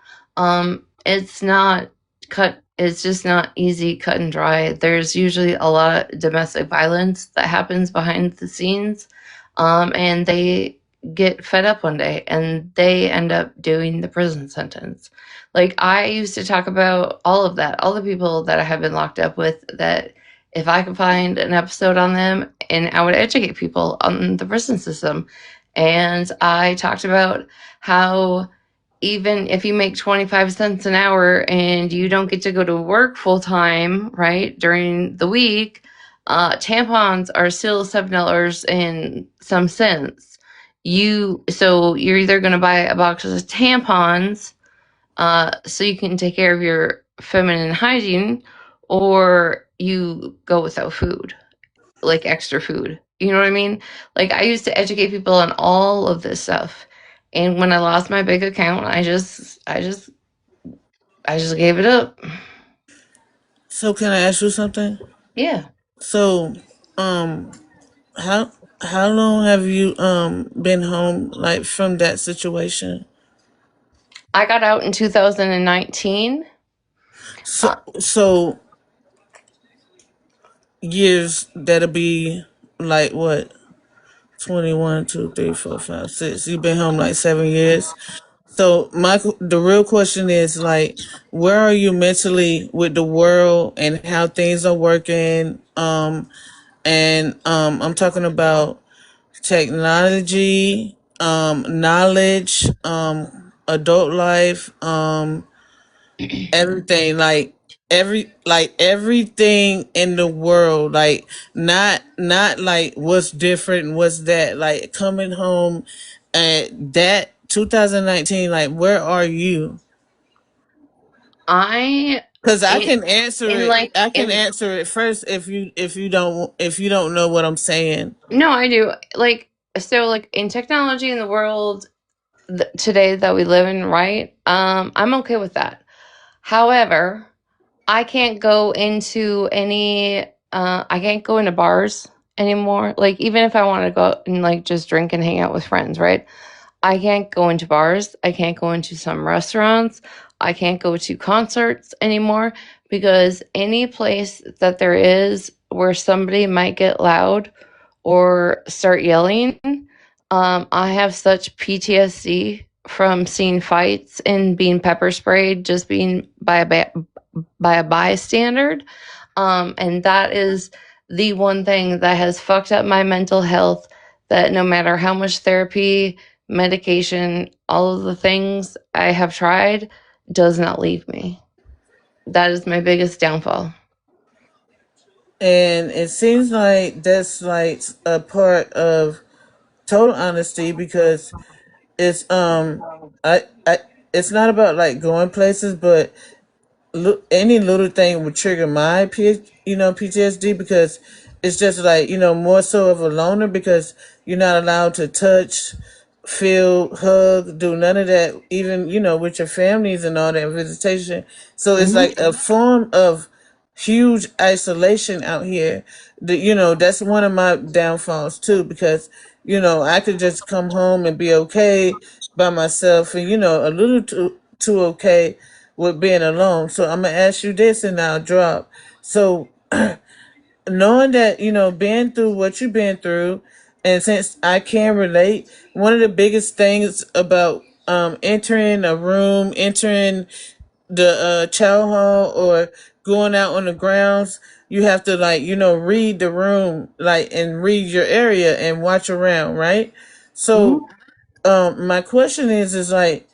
It's just not easy, cut and dry. There's usually a lot of domestic violence that happens behind the scenes. And they get fed up one day and they end up doing the prison sentence. Like, I used to talk about all of that, all the people that I have been locked up with, that if I could find an episode on them, and I would educate people on the prison system. And I talked about how even if you make 25 cents an hour and you don't get to go to work full time, right, during the week, tampons are still $7 and some cents. So you're either going to buy a box of tampons so you can take care of your feminine hygiene, or you go without food, like extra food. You know what I mean? Like, I used to educate people on all of this stuff. And when I lost my big account, I just gave it up. So can I ask you something? Yeah. So, um, how how long have you been home like from that situation? I got out in 2019. So Uh, so years that'll be like what? 21, 2, 3, 4, 5, 6. You've been home like 7 years. So the real question is like, where are you mentally with the world and how things are working? And I'm talking about technology, knowledge, adult life, everything everything in the world, like not like what's different and what's that, like coming home at that 2019, like where are you? I Because I in can answer in it. like I can in answer it first if you don't know what I'm saying. no, I do. Like, so like in technology in the world today that we live in, right? I'm okay with that. However, I can't go into bars anymore. Like, even if I want to go out and like just drink and hang out with friends, right? I can't go into bars. I can't go into some restaurants. I can't go to concerts anymore, because any place that there is where somebody might get loud or start yelling. I have such PTSD from seeing fights and being pepper sprayed, just being by a bystander. And that is the one thing that has fucked up my mental health, that no matter how much therapy, medication, all of the things I have tried, does not leave me. That is my biggest downfall. And it seems like that's like a part of total honesty, because it's I it's not about like going places, but any little thing would trigger my PTSD, because it's just like, more so of a loner, because you're not allowed to touch, feel, hug, do none of that, even with your families and all that visitation. So it's like a form of huge isolation out here. That's one of my downfalls too, because I could just come home and be okay by myself, and a little too okay with being alone. So I'm gonna ask you this and I'll drop. So knowing that, being through what you've been through, and since I can relate, one of the biggest things about entering a room, entering the chow hall, or going out on the grounds, you have to, like, read the room, like, and read your area and watch around, right? So my question is like,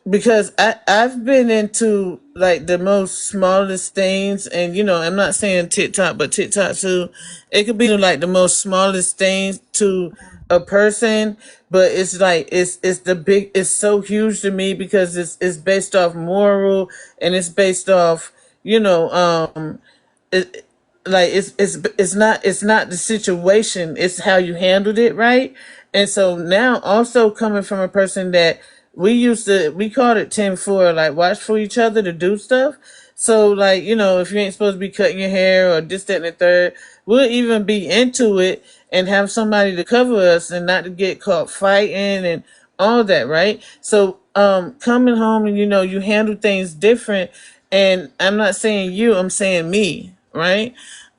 because I've been into like the most smallest things, and I'm not saying TikTok, but TikTok too. It could be like the most smallest things to a person, but it's like it's so huge to me, because it's based off moral, and it's based off, it, like it's not the situation, it's how you handled it, right? And so now, also coming from a person that we called it 10-4, like watch for each other to do stuff. So, like, if you ain't supposed to be cutting your hair or this, that, and the third, we'll even be into it and have somebody to cover us and not to get caught fighting and all that, right? So coming home, and you handle things different. And I'm not saying you, I'm saying me, right?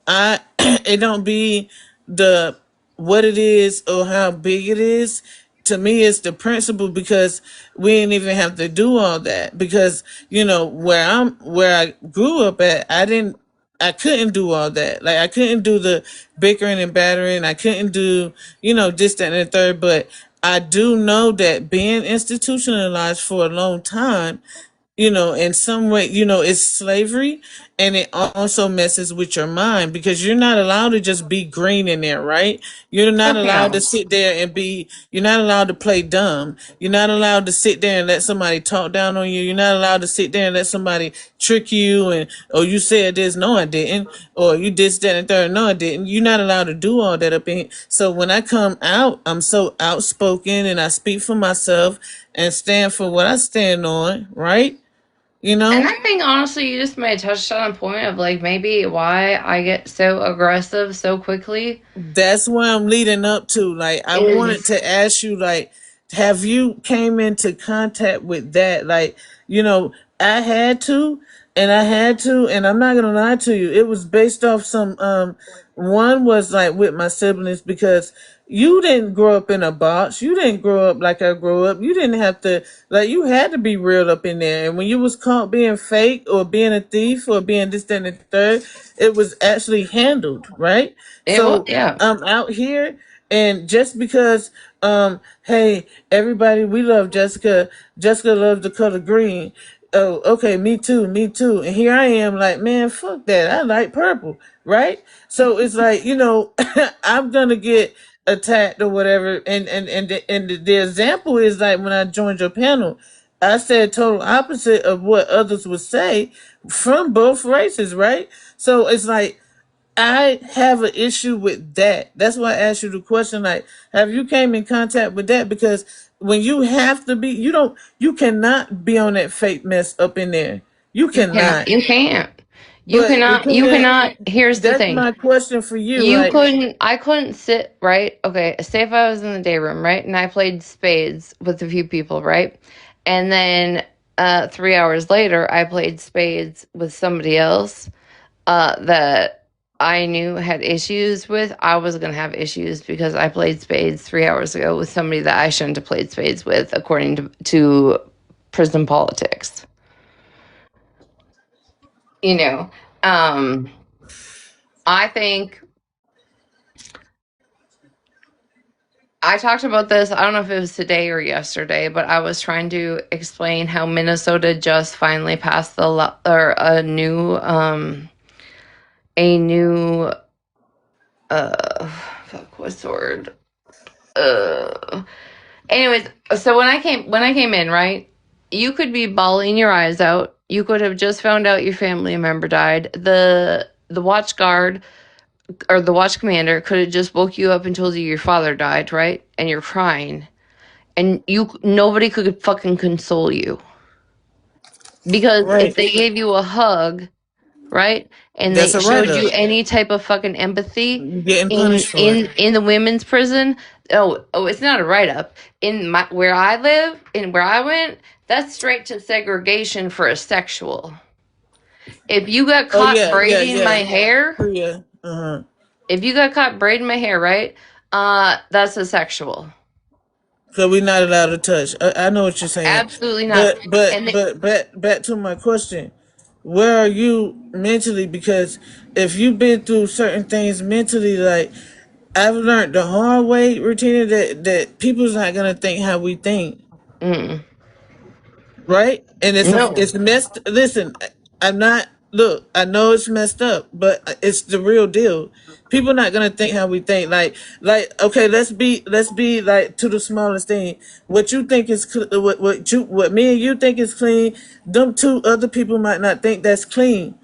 I it don't be the what it is or how big it is. To me, it's the principle, because we didn't even have to do all that, because where I grew up at, I couldn't do all that. Like, I couldn't do the bickering and battering. I couldn't do, this, that, and the third. But I do know that being institutionalized for a long time, in some way, it's slavery, and it also messes with your mind, because you're not allowed to just be green in there, right? You're not Fuck allowed to no. sit there and you're not allowed to play dumb. You're not allowed to sit there and let somebody talk down on you. You're not allowed to sit there and let somebody trick you, and, oh, you said this, no, I didn't. Or you did that and third, no, I didn't. You're not allowed to do all that up in here. So when I come out, I'm so outspoken, and I speak for myself and stand for what I stand on, right? And I think honestly, you just may have touched on a point of like maybe why I get so aggressive so quickly. That's where I'm leading up to. Like, I wanted Is to ask you, like, have you came into contact with that? Like, I had to, and I'm not gonna lie to you, it was based off some one was like with my siblings, because you didn't grow up in a box. You didn't grow up like I grew up. You didn't have to, like, you had to be reeled up in there. And when you was caught being fake or being a thief or being this, that, and the third, it was actually handled, right? it will, So yeah. I'm out here, and just because, hey, everybody, we love Jessica. Jessica loves the color green. Oh, okay, me too, me too. And here I am, like, man, fuck that. I like purple, right? So it's like, I'm gonna get attacked or whatever. And the example is like when I joined your panel, I said total opposite of what others would say from both races, right? So it's like, I have an issue with that. That's why I asked you the question, like, have you came in contact with that? Because when you have to be, you cannot be on that fake mess up in there. You You cannot. cannot. You can't. You But the cannot. thing You is, cannot. Here's the that's thing. my question for you. You Like, couldn't. I couldn't sit right. Okay, say if I was in the day room, right, and I played spades with a few people, right, and then 3 hours later, I played spades with somebody else. That I knew had issues with, I was going to have issues because I played spades 3 hours ago with somebody that I shouldn't have played spades with, according to prison politics. You know, I think I talked about this. I don't know if it was today or yesterday, but I was trying to explain how Minnesota just finally passed a new fuck, what's the word? Anyways, so when I came in, right, you could be bawling your eyes out. You could have just found out your family member died. The watch guard or the watch commander could have just woke you up and told you your father died, right? And you're crying. And nobody could fucking console you. Because if Right. they gave you a hug, right? And That's they a showed write you up. any type of fucking empathy You're getting in punished for it. the women's prison. Oh, it's not a write up. In my where I live and where I went, that's straight to segregation for a sexual. If you got Oh caught yeah, yeah, braiding my yeah. hair, Yeah. Uh-huh. if you got caught braiding my hair, right? That's a sexual. So we're not allowed to touch. I know what you're saying, Absolutely not. but And they, back to my question. Where are you mentally? Because if you've been through certain things mentally, like I've learned the hard way, Retina, that people's not gonna think how we think. mm, Right? And no, it's messed. Listen, I'm not. Look, I know it's messed up, but it's the real deal. People not gonna think how we think. Okay, let's be like to the smallest thing. What you think is what me and you think is clean. Them two other people might not think that's clean.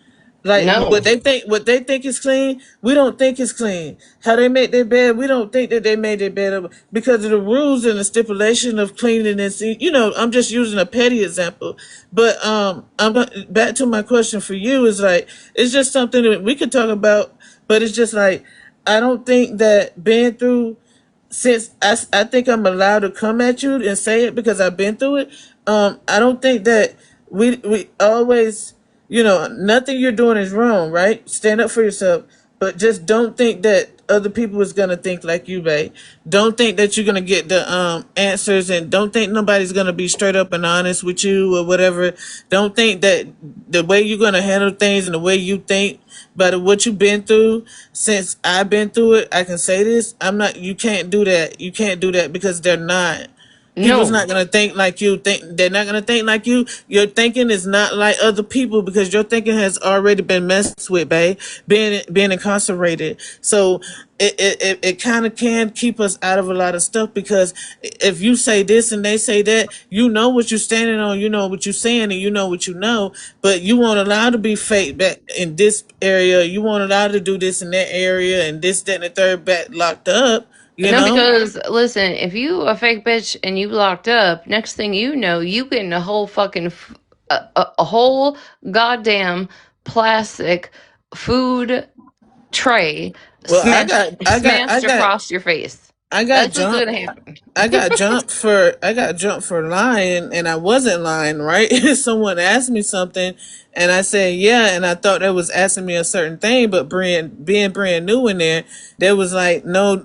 Like no, what they think is clean, we don't think is clean. How they make their bed, we don't think that they made their bed up because of the rules and the stipulation of cleanliness. You know, I'm just using a petty example, but back to my question for you is like it's just something that we could talk about, but it's just like I don't think that being through since I think I'm allowed to come at you and say it because I've been through it. I don't think that we always, nothing you're doing is wrong, right? Stand up for yourself, but just don't think that other people is gonna think like you, babe. Don't think that you're gonna get the answers, and don't think nobody's gonna be straight up and honest with you or whatever. Don't think that the way you're gonna handle things and the way you think, but what you've been through, since I've been through it, I can say this. I'm not. You can't do that. You can't do that because they're not. People's no. not gonna think like you. They're not gonna think like you. Your thinking is not like other people because your thinking has already been messed with, babe. Being incarcerated, so it kind of can keep us out of a lot of stuff because if you say this and they say that, you know what you're standing on, you know what you're saying, and you know what you know, but you won't allow to be fake back in this area. You won't allow to do this in that area and this, that, and the third back locked up. You No, know. because listen, if you a fake bitch and you locked up, next thing you know, you getting a whole fucking a whole goddamn plastic food tray Well, smashed across your face. I got That's what's jumped. gonna happen. I got jumped for lying, and I wasn't lying, right? Someone asked me something and I said yeah, and I thought they was asking me a certain thing, but being brand new in there was like no,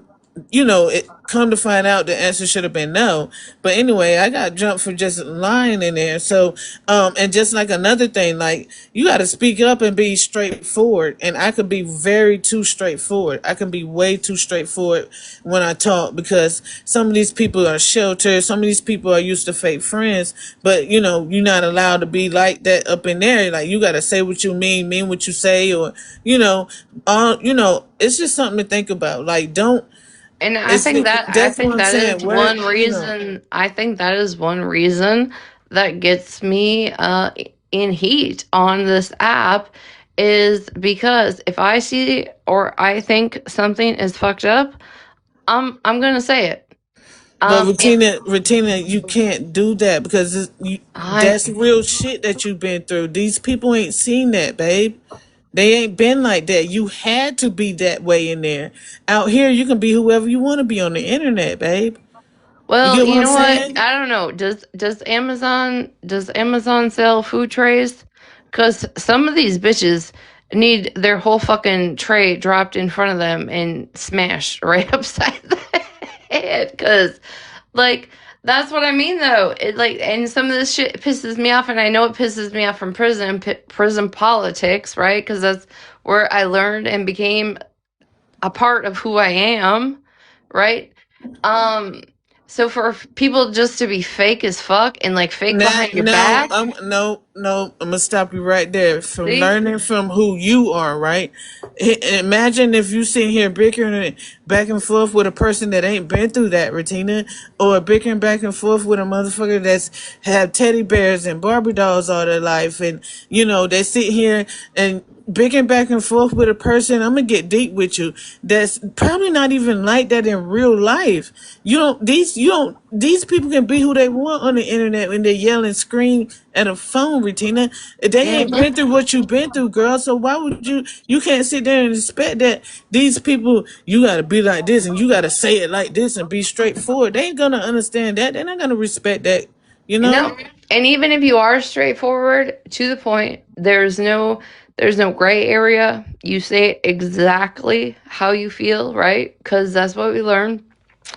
it come to find out the answer should have been no. But anyway, I got jumped for just lying in there. So and just like another thing, like you got to speak up and be straightforward, and I could be very too straightforward. I can be way too straightforward when I talk because some of these people are sheltered, some of these people are used to fake friends, but you're not allowed to be like that up in there. Like you got to say what you mean what you say, or it's just something to think about. Like don't And I that's what think I'm that saying. is Where one reason. I think that is one reason that gets me in heat on this app is because if I see or I think something is fucked up, I'm gonna say it. But And Retina, you can't do that because I that's real shit that you've been through. These people ain't seen that, babe. They ain't been like that. You had to be that way in there. Out here, you can be whoever you want to be on the internet, babe. You well, get what you I'm know what? saying? I don't know. Does Amazon sell food trays? Because some of these bitches need their whole fucking tray dropped in front of them and smashed right upside the head. Because, like, that's what I mean, though. It, like, and some of this shit pisses me off, and I know it pisses me off from prison politics, right? Because that's where I learned and became a part of who I am, right? So for people just to be fake as fuck and like fake behind your Now, back, no, I'm gonna stop you right there. From see? learning from who you are, right? Imagine if you sit here bickering back and forth with a person that ain't been through that, Retina, or bickering back and forth with a motherfucker that's had teddy bears and Barbie dolls all their life, and they sit here and bickering back and forth with a person. I'm gonna get deep with you. That's probably not even like that in real life. These people can be who they want on the internet when they yell and scream at a phone, Retina. They ain't been through what you've been through, girl. So why would you can't sit there and expect that these people, you gotta be like this and you gotta say it like this and be straightforward. They ain't gonna understand that. They're not gonna respect that, you know? No. And even if you are straightforward to the point, there's no gray area. You say exactly how you feel, right? Because that's what we learn.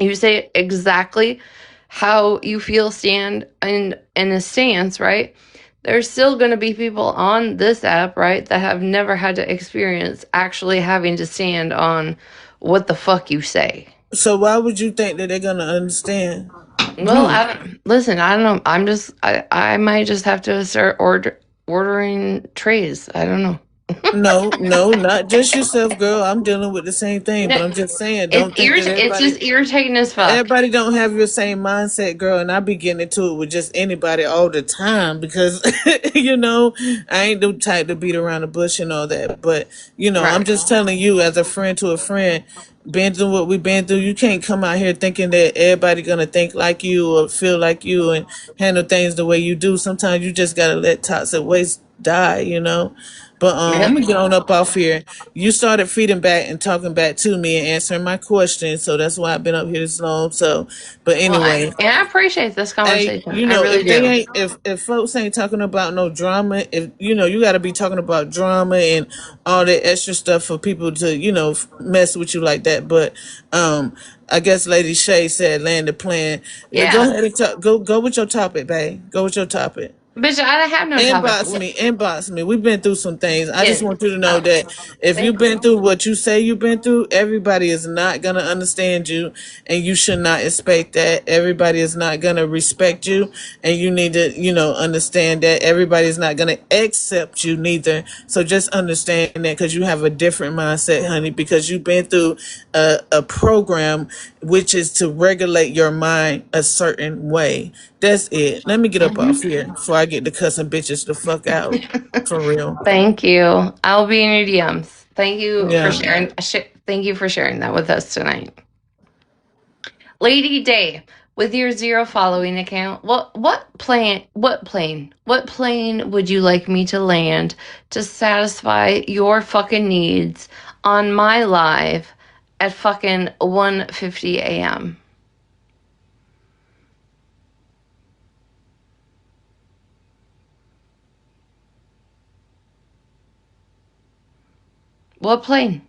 You say exactly how you feel, stand in a stance, right? There's still going to be people on this app, right, that have never had to experience actually having to stand on what the fuck you say. So why would you think that they're gonna understand Well, you? listen, I don't know. I might just have to start ordering trays. I don't know. No, not just yourself, girl. I'm dealing with the same thing, No, but I'm just saying, don't it's think that it's just irritating as fuck. everybody don't have your same mindset, girl. And I be getting into it with just anybody all the time because I ain't the type to beat around the bush and all that. But Right. I'm just telling you, as a friend to a friend, been through what we've been through. You can't come out here thinking that everybody gonna think like you or feel like you and handle things the way you do. Sometimes you just gotta let toxic waste die. But I'm Yep. gonna get on up off here. You started feeding back and talking back to me and answering my questions, so that's why I've been up here this long. So, but Well, anyway, I appreciate this hey, conversation. I really if they do. ain't, if folks ain't talking about no drama, if you got to be talking about drama and all that extra stuff for people to mess with you like that. But I guess Lady Shay said land the plan. Go Yeah. ahead and go with your topic, babe. Go with your topic. Bitch, I have no topic. Inbox me. We've been through some things. I just Yeah. want you to know Oh, that if you've thank been you. through what you say you've been through, everybody is not gonna understand you, and you should not expect that. Everybody is not gonna respect you, and you need to, understand that everybody is not gonna accept you neither. So just understand that because you have a different mindset, honey, because you've been through a program which is to regulate your mind a certain way. That's it. Let me get up off here before I get to cussing bitches the fuck out. For real. Thank you. I'll be in your DMs. Thank you for Yeah. sharing. Thank you for sharing that with us tonight. Lady Day, with your zero following account, what plane would you like me to land to satisfy your fucking needs on my live at fucking 1:50 a.m.? What plane?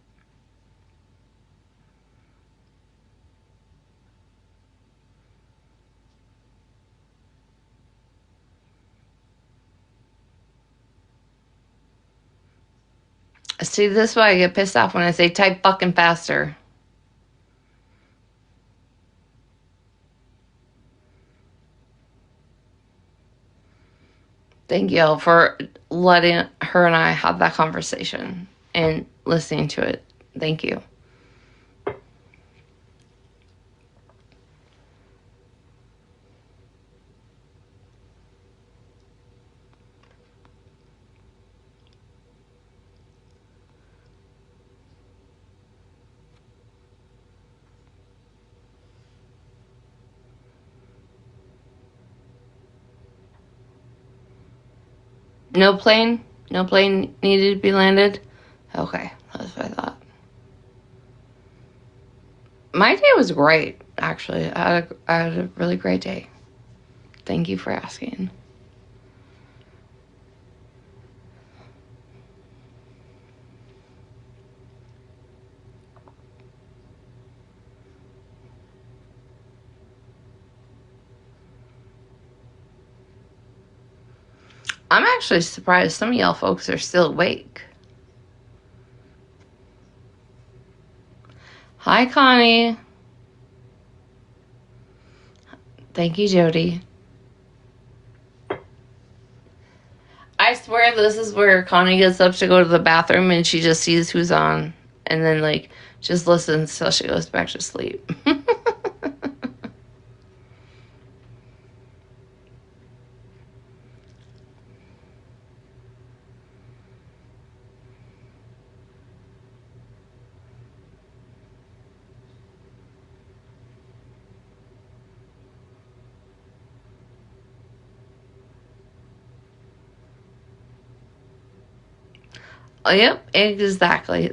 See, this is why I get pissed off when I say type fucking faster. Thank you for letting her and I have that conversation and listening to it. Thank you. No plane? No plane needed to be landed? Okay, that's what I thought. My day was great, actually. I had a really great day. Thank you for asking. I'm actually surprised some of y'all folks are still awake. Hi, Connie. Thank you, Jody. I swear this is where Connie gets up to go to the bathroom and she just sees who's on and then, like, just listens till she goes back to sleep. Oh, yep, exactly.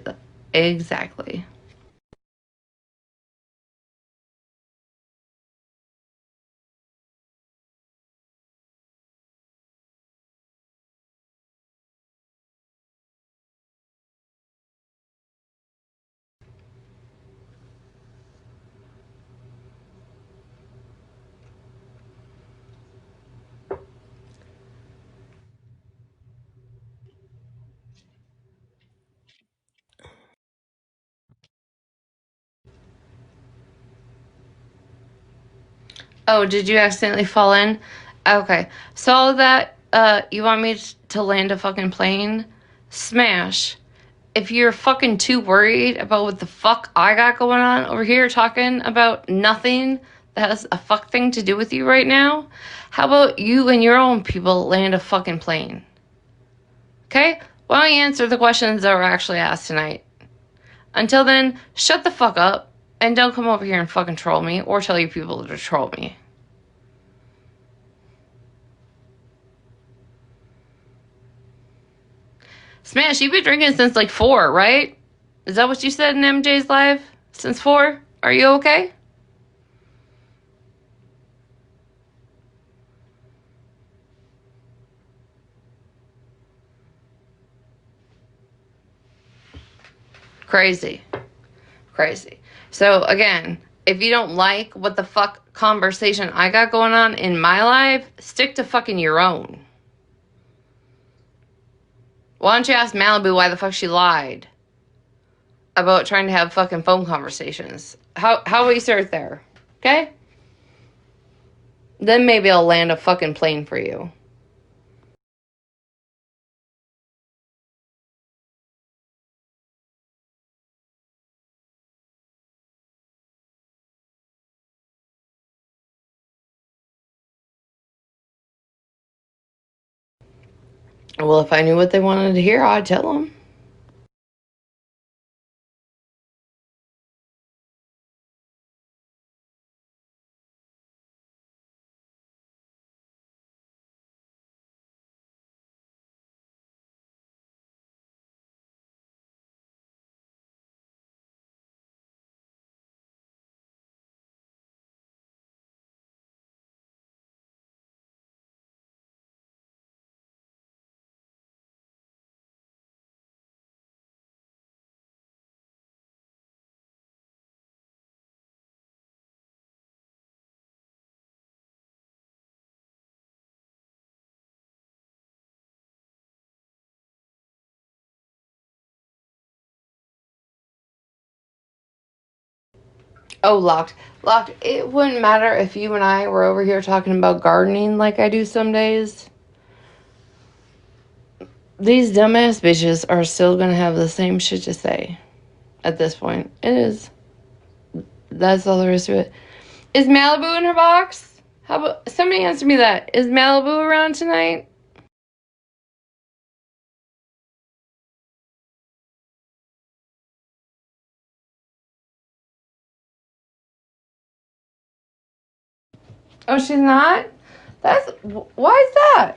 Exactly. Oh, did you accidentally fall in? Okay. So that you want me to land a fucking plane? Smash. If you're fucking too worried about what the fuck I got going on over here talking about nothing that has a fuck thing to do with you right now, how about you and your own people land a fucking plane? Okay? Why don't you answer the questions that were actually asked tonight? Until then, shut the fuck up and don't come over here and fucking troll me or tell your people to troll me. Smash, you've been drinking since like 4, right? Is that what you said in MJ's live? Since 4? Are you okay? Crazy. Crazy. So again, if you don't like what the fuck conversation I got going on in my life, stick to fucking your own. Why don't you ask Malibu why the fuck she lied about trying to have fucking phone conversations? How we start there? Okay? Then maybe I'll land a fucking plane for you. Well, if I knew what they wanted to hear, I'd tell them. Oh, locked. Locked. It wouldn't matter if you and I were over here talking about gardening like I do some days. These dumbass bitches are still gonna have the same shit to say at this point. It is. That's all there is to it. Is Malibu in her box? How about somebody answer me that? Is Malibu around tonight? Oh, she's not? That's why is that?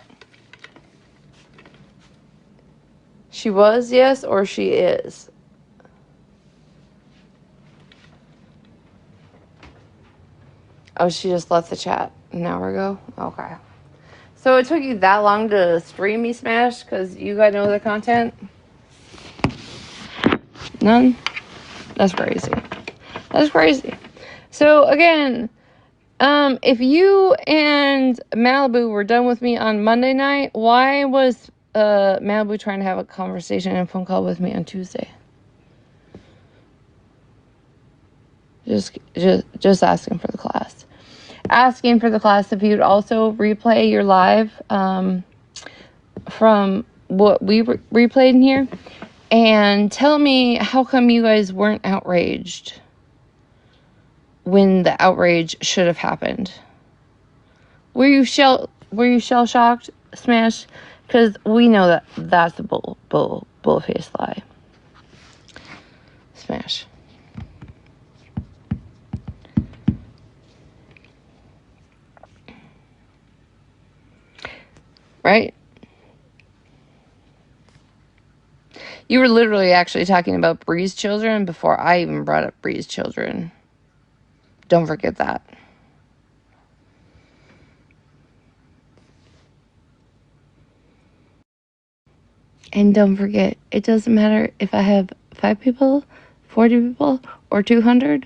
She was, yes, or she is. Oh, she just left the chat an hour ago? Okay. So it took you that long to stream me Smash because you got no other content? None? That's crazy. That's crazy. So again, If you and Malibu were done with me on Monday night, why was Malibu trying to have a conversation and a phone call with me on Tuesday? Just asking for the class. Asking for the class if you'd also replay your live from what we replayed in here, and tell me how come you guys weren't outraged when the outrage should have happened. Were you shell shocked, Smash? Because we know that that's a bull-faced lie. Smash. Right? You were literally actually talking about Bree's children before I even brought up Bree's children. Don't forget that. And don't forget, it doesn't matter if I have 5 people, 40 people, or 200.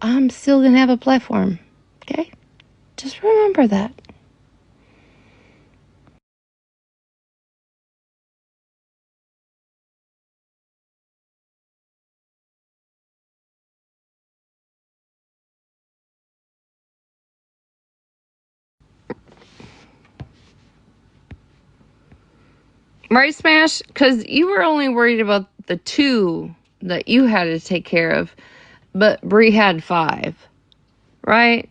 I'm still going to have a platform. Okay? Just remember that. Right, Smash? Because you were only worried about the 2 that you had to take care of, but Bree had 5. Right?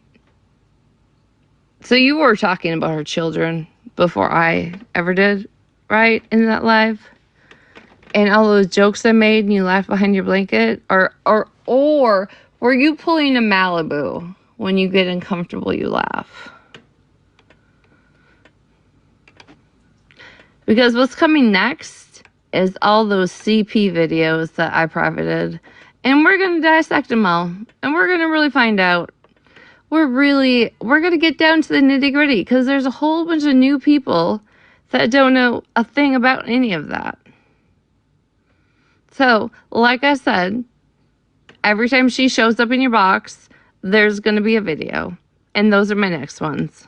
So you were talking about her children before I ever did, right? In that live? And all those jokes I made and you laughed behind your blanket? Or were you pulling a Malibu? When you get uncomfortable, you laugh. Because what's coming next is all those CP videos that I privated. And we're going to dissect them all. And we're going to really find out. We're going to get down to the nitty gritty. Because there's a whole bunch of new people that don't know a thing about any of that. So, like I said, every time she shows up in your box, there's going to be a video. And those are my next ones.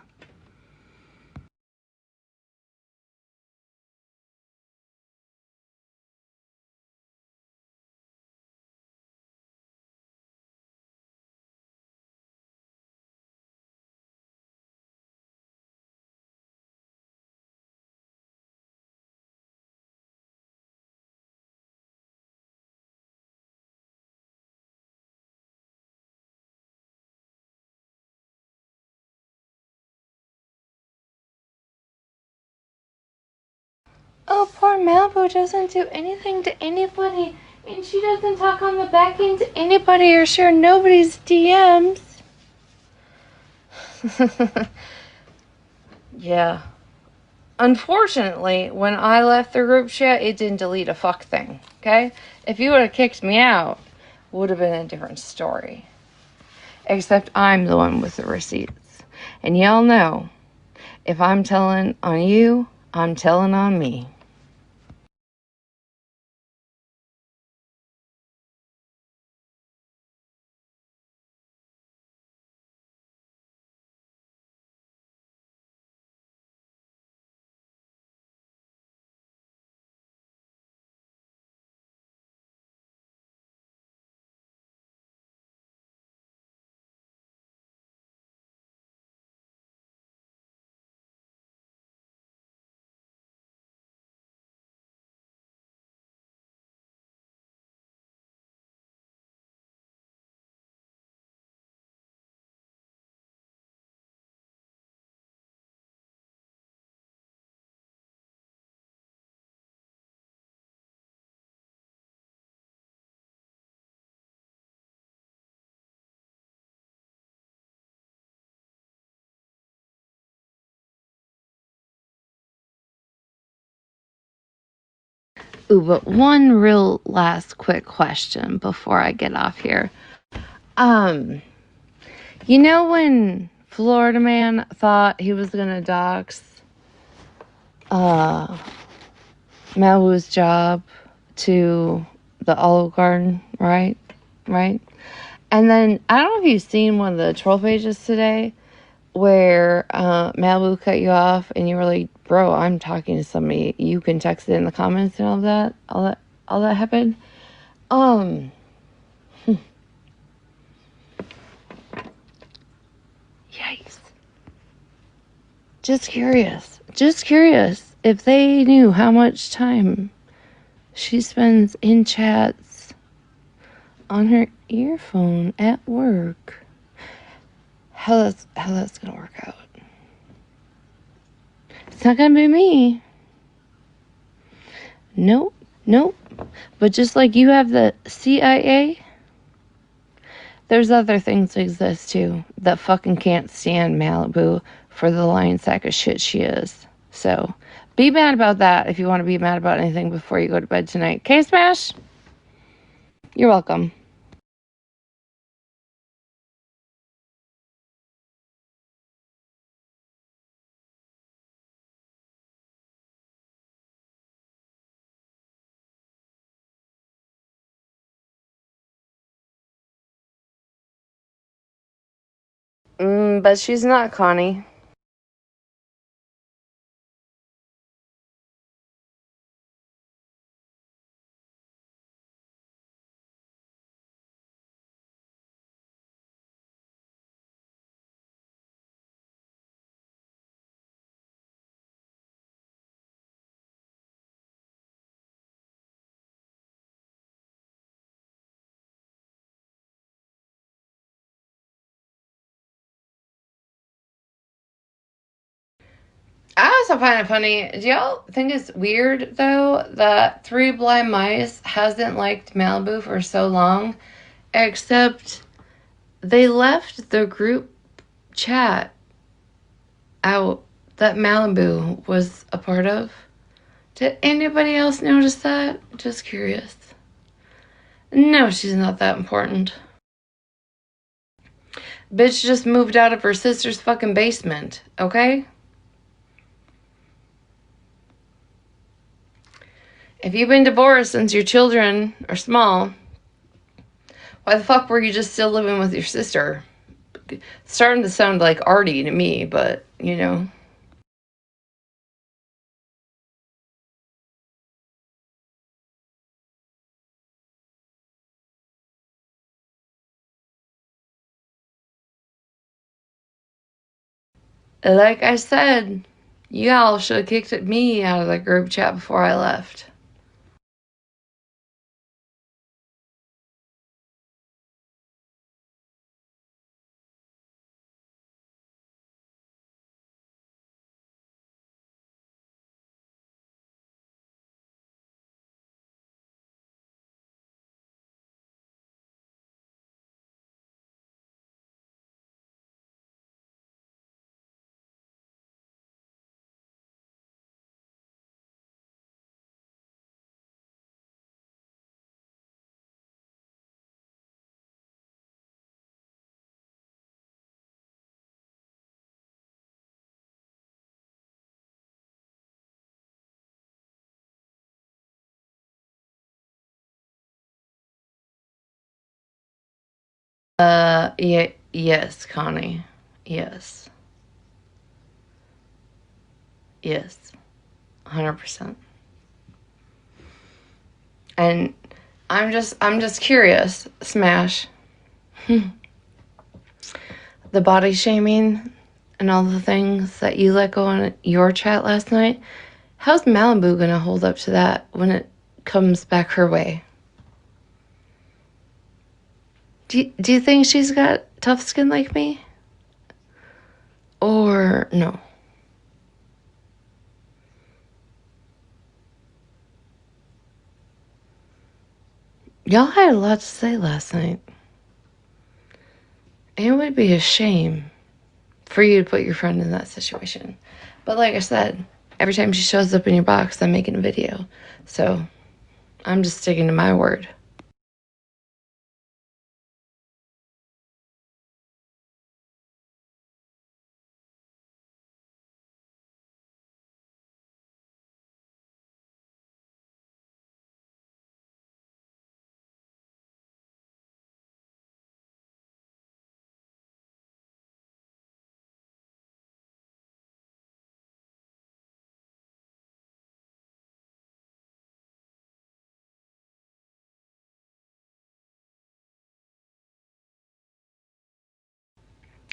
Oh, poor Malibu doesn't do anything to anybody. And she doesn't talk on the back end to anybody or share nobody's DMs. Yeah. Unfortunately, when I left the group chat, it didn't delete a fuck thing. Okay? If you would have kicked me out, would have been a different story. Except I'm the one with the receipts. And y'all know, if I'm telling on you, I'm telling on me. Ooh, but one real last quick question before I get off here. You know when Florida Man thought he was gonna dox Malibu's job to the Olive Garden, right? Right? And then I don't know if you've seen one of the troll pages today, where Malibu cut you off and you were like, bro, I'm talking to somebody. You can text it in the comments and all that happened. Yikes. Just curious if they knew how much time she spends in chats on her earphone at work. How that's gonna work out. It's not gonna be me. Nope. But just like you have the CIA, there's other things that exist too that fucking can't stand Malibu for the lying sack of shit she is. So be mad about that if you want to be mad about anything before you go to bed tonight. Okay, Smash? You're welcome. But she's not, Connie. I also find it funny. Do y'all think it's weird, though, that Three Blind Mice hasn't liked Malibu for so long? Except they left the group chat out that Malibu was a part of. Did anybody else notice that? Just curious. No, she's not that important. Bitch just moved out of her sister's fucking basement, okay? If you've been divorced since your children are small, why the fuck were you just still living with your sister? It's starting to sound like Artie to me, but, you know. Like I said, y'all should have kicked me out of the group chat before I left. Yeah, yes, Connie. Yes. 100%. And I'm just curious, Smash. The body shaming and all the things that you let go on your chat last night. How's Malibu gonna hold up to that when it comes back her way? Do you think she's got tough skin like me? Or no? Y'all had a lot to say last night. It would be a shame for you to put your friend in that situation. But like I said, every time she shows up in your box, I'm making a video. So I'm just sticking to my word.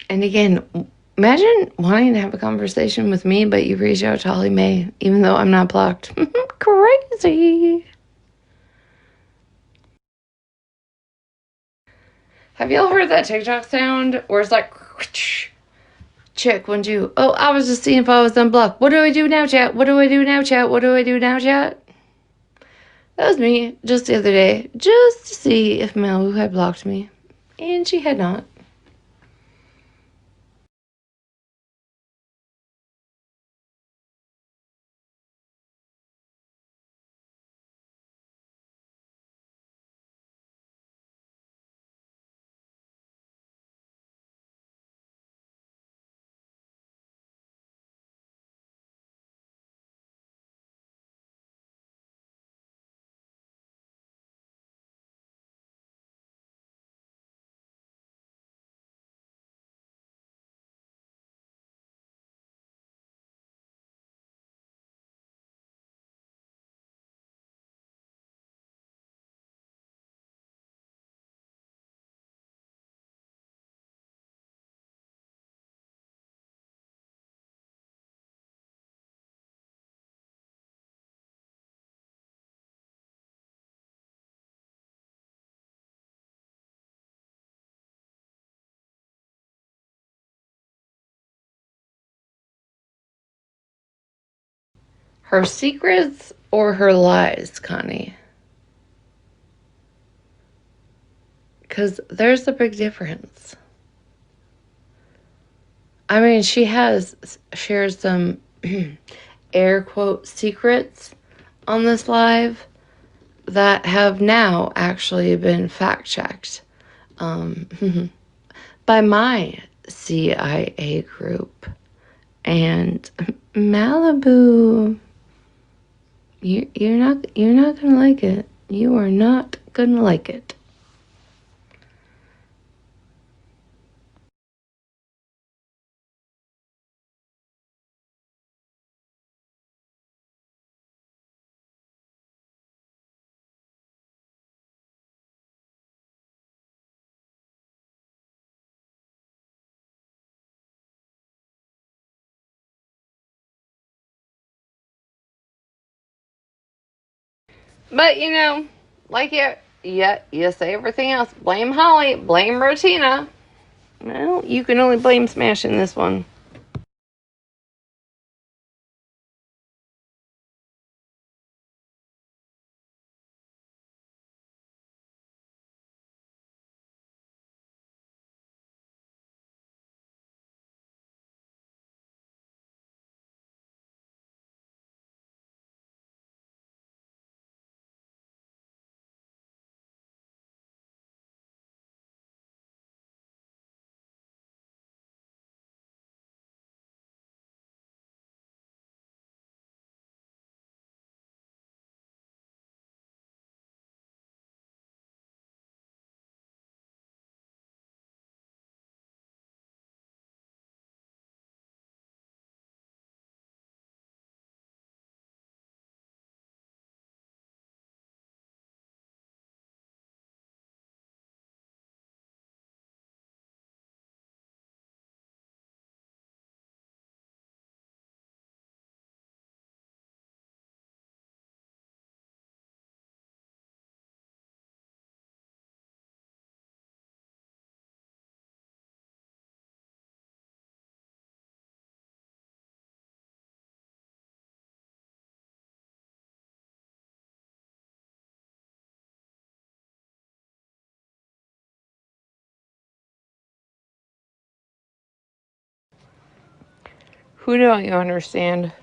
And again, imagine wanting to have a conversation with me, but you reach out to Holly Mae, even though I'm not blocked. Crazy. Have y'all heard that TikTok sound where it's like, check 1, 2. Oh, I was just seeing if I was unblocked. What do I do now, chat? What do I do now, chat? What do I do now, chat? That was me just the other day, just to see if Melu had blocked me. And she had not. Her secrets or her lies, Connie? Because there's a big difference. I mean, she has shared some air quote secrets on this live that have now actually been fact checked by my CIA group. And Malibu, you're not gonna like it. You are not gonna like it. But like you say everything else. Blame Holly, blame Retina. Well, you can only blame Smash in this one. Who don't you understand?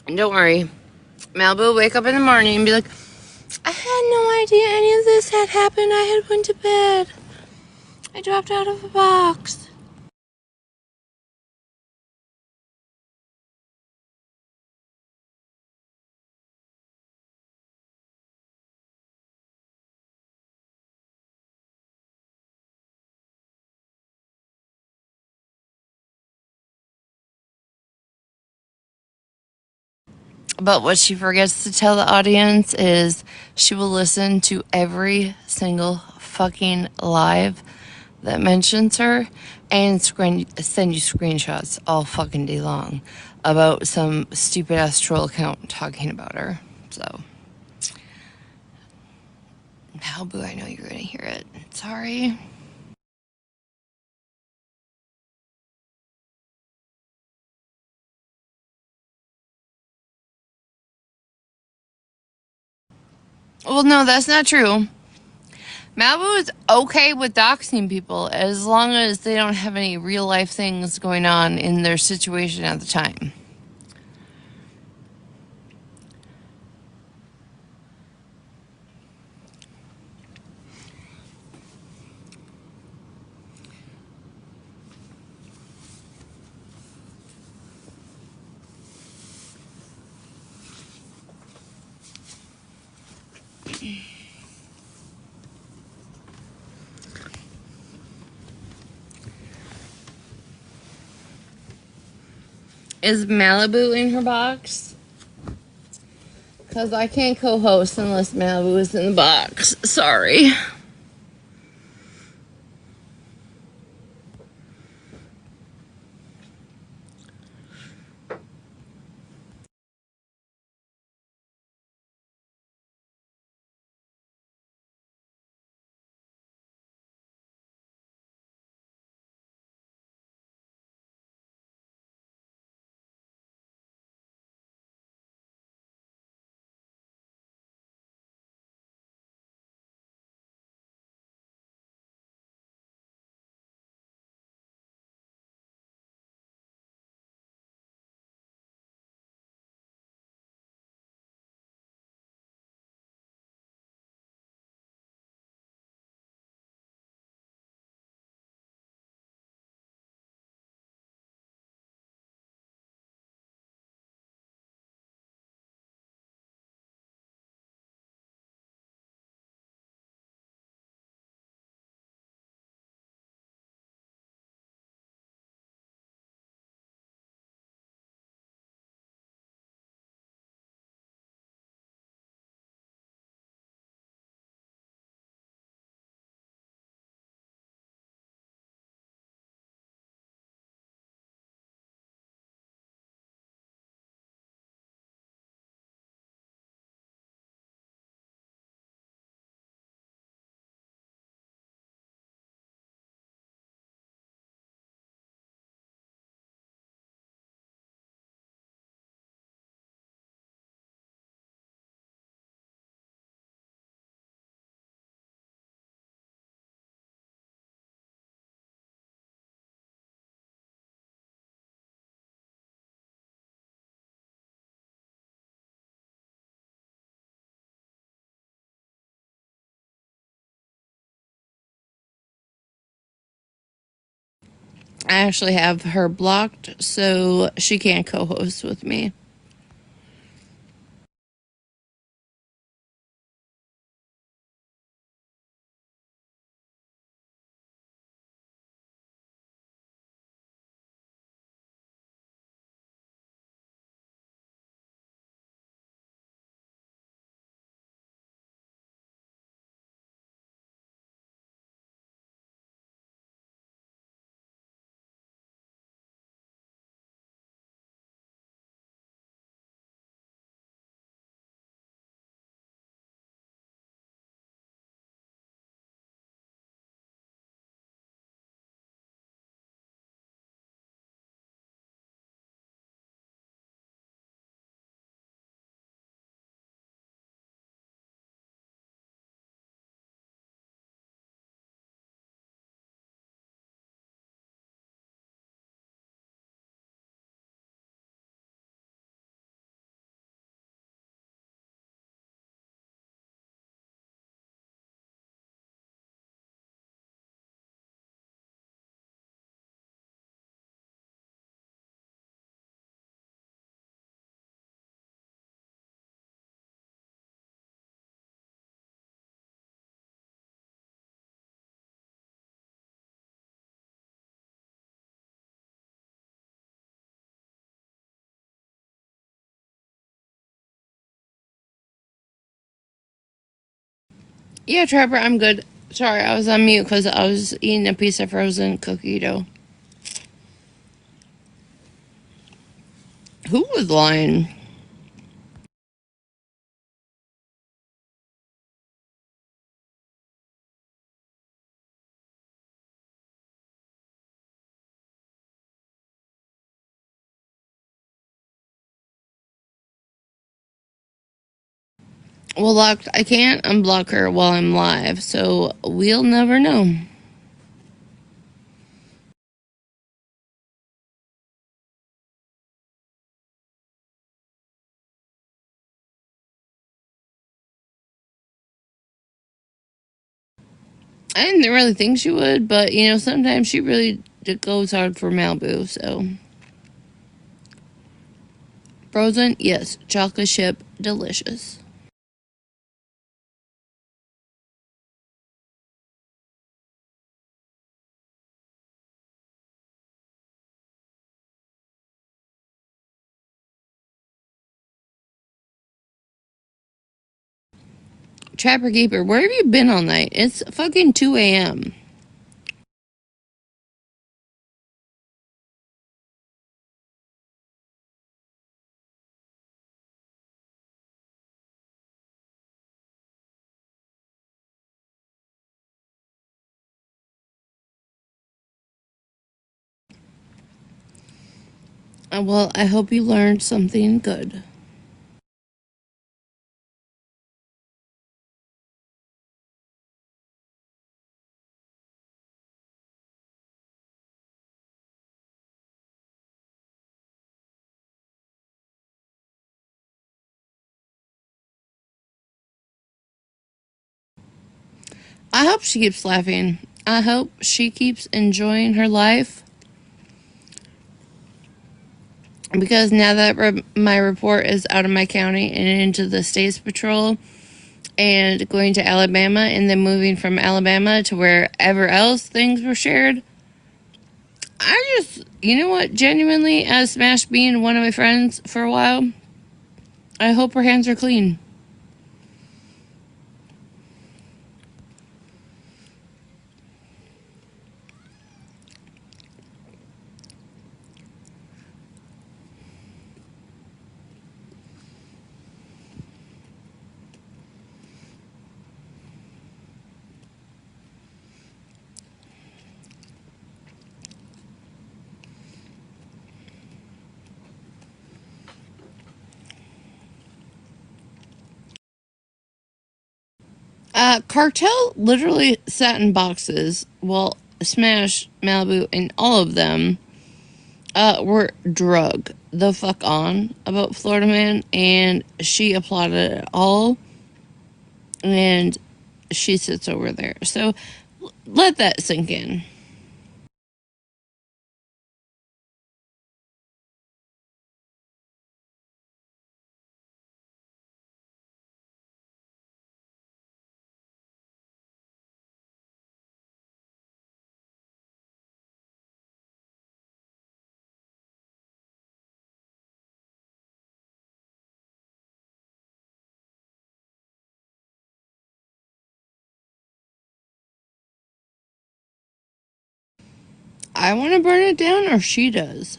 And don't worry, Malibu will wake up in the morning and be like, I had no idea any of this had happened. I had went to bed. I dropped out of a box. But what she forgets to tell the audience is she will listen to every single fucking live that mentions her and send you screenshots all fucking day long about some stupid ass troll account talking about her. So, Malibu, I know you're gonna hear it. Sorry. Well, no, that's not true. Malibu is okay with doxing people as long as they don't have any real life things going on in their situation at the time. Is Malibu in her box? Because I can't co-host unless Malibu is in the box. Sorry. I actually have her blocked so she can't co-host with me. Yeah, Trapper, I'm good. Sorry, I was on mute because I was eating a piece of frozen cookie dough. Who was lying? Well, locked, I can't unblock her while I'm live, so we'll never know. I didn't really think she would, but you know, sometimes she really goes hard for Malibu, so. Frozen, yes. Chocolate chip, delicious. Trapper Keeper, where have you been all night? It's fucking 2 a.m. Well, I hope you learned something good. I hope she keeps laughing. I hope she keeps enjoying her life. Because now that my report is out of my county and into the States Patrol and going to Alabama and then moving from Alabama to wherever else things were shared, I just, you know what, genuinely, as Smash being one of my friends for a while, I hope her hands are clean. Cartel literally sat in boxes while Smash, Malibu, and all of them were drug the fuck on about Florida Man, and she applauded it all, and she sits over there. So let that sink in. I want to burn it down, or she does.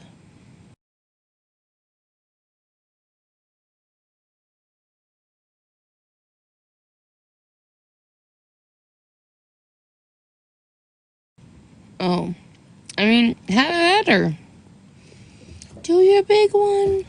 Oh, I mean, have at her. Do your big one.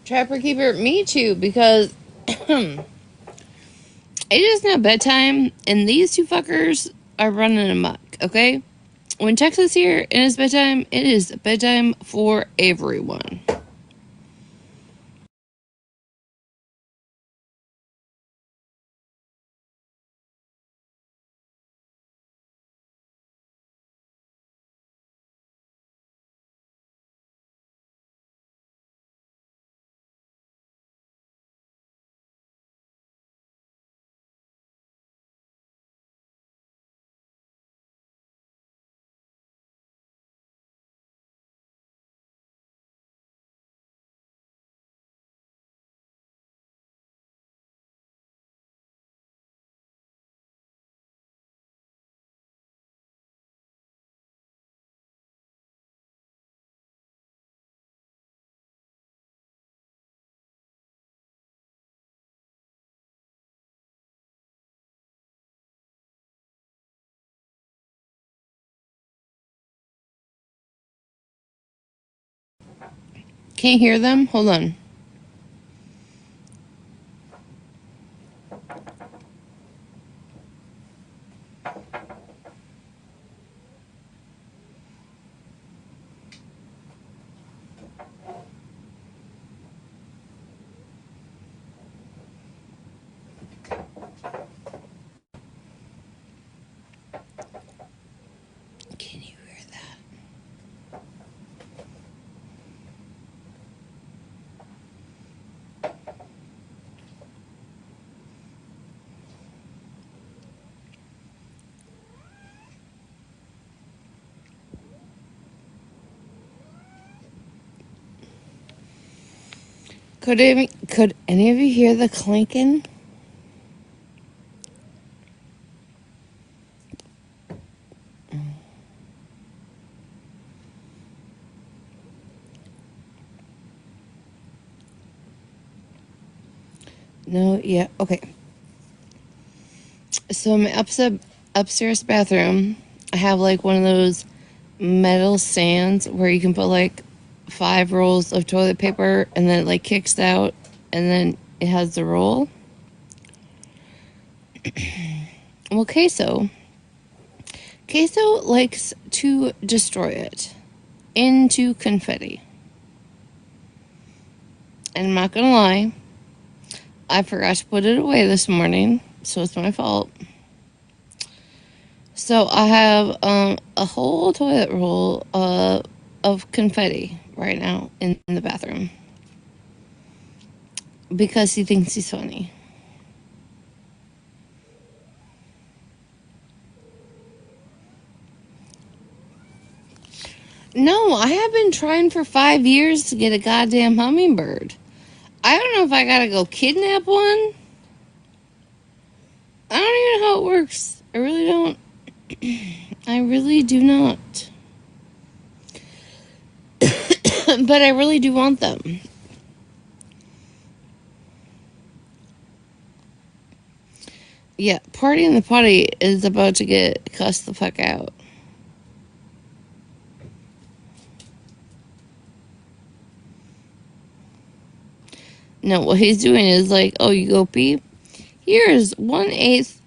Trapper Keeper, me too, because it is now bedtime, and these two fuckers are running amok, okay? When Texas here and it's bedtime, it is bedtime for everyone. Can't hear them? Hold on. Can you hear that? Could any of you hear the clinking? No, yeah, okay. So my upstairs bathroom, I have like one of those metal stands where you can put like 5 rolls of toilet paper and then it like kicks out and then it has the roll. Well, Queso likes to destroy it into confetti. And I'm not gonna lie, I forgot to put it away this morning, so it's my fault. So I have a whole toilet roll of confetti right now in the bathroom because he thinks he's funny. No, I have been trying for 5 years to get a goddamn hummingbird. I don't know if I gotta go kidnap one. I don't even know how it works. I really don't. I really do not. But I really do want them. Yeah, Party in the Potty is about to get cussed the fuck out. No, what he's doing is like, oh, you go pee? Here's 1/8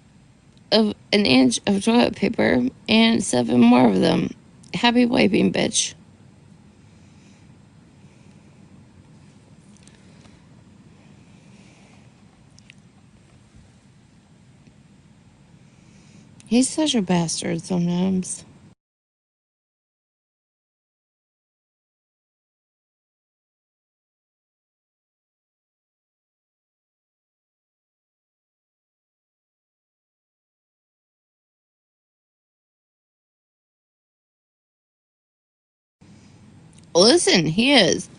of an inch of toilet paper and 7 more of them. Happy wiping, bitch. He's such a bastard sometimes. Listen, he is.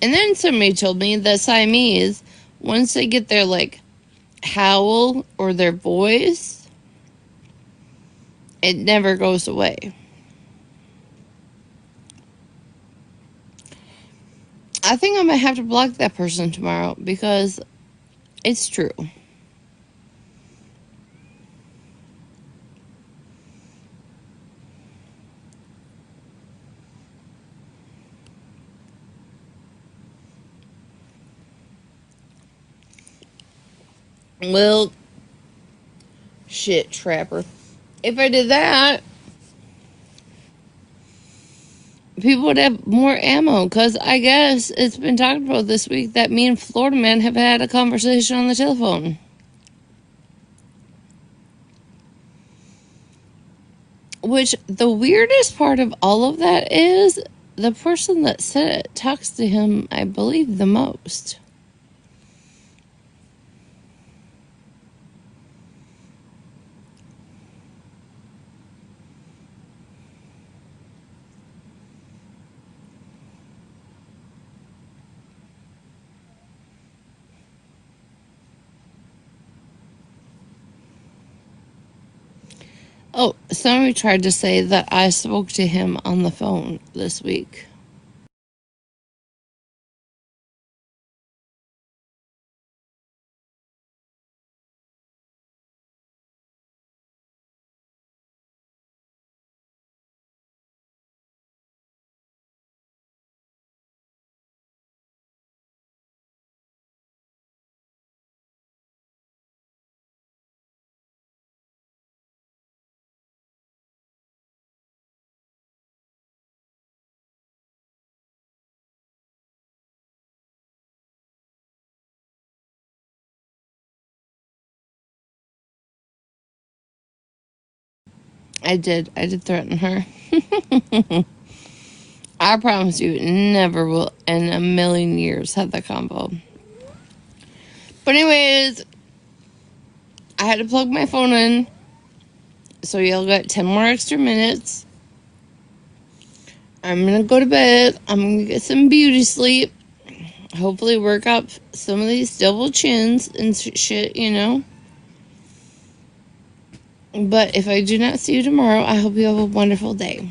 And then somebody told me that Siamese, once they get their like howl or their voice, it never goes away. I think I might have to block that person tomorrow because it's true. Well, shit, Trapper. If I did that, people would have more ammo, because I guess it's been talked about this week that me and Florida Man have had a conversation on the telephone. Which, the weirdest part of all of that is the person that said it talks to him, I believe, the most. Oh, somebody tried to say that I spoke to him on the phone this week. I did threaten her. I promise you, never will in a million years have that combo. But anyways, I had to plug my phone in, so y'all got 10 more extra minutes. I'm gonna go to bed. I'm gonna get some beauty sleep. Hopefully work up some of these double chins and shit, you know. But if I do not see you tomorrow, I hope you have a wonderful day.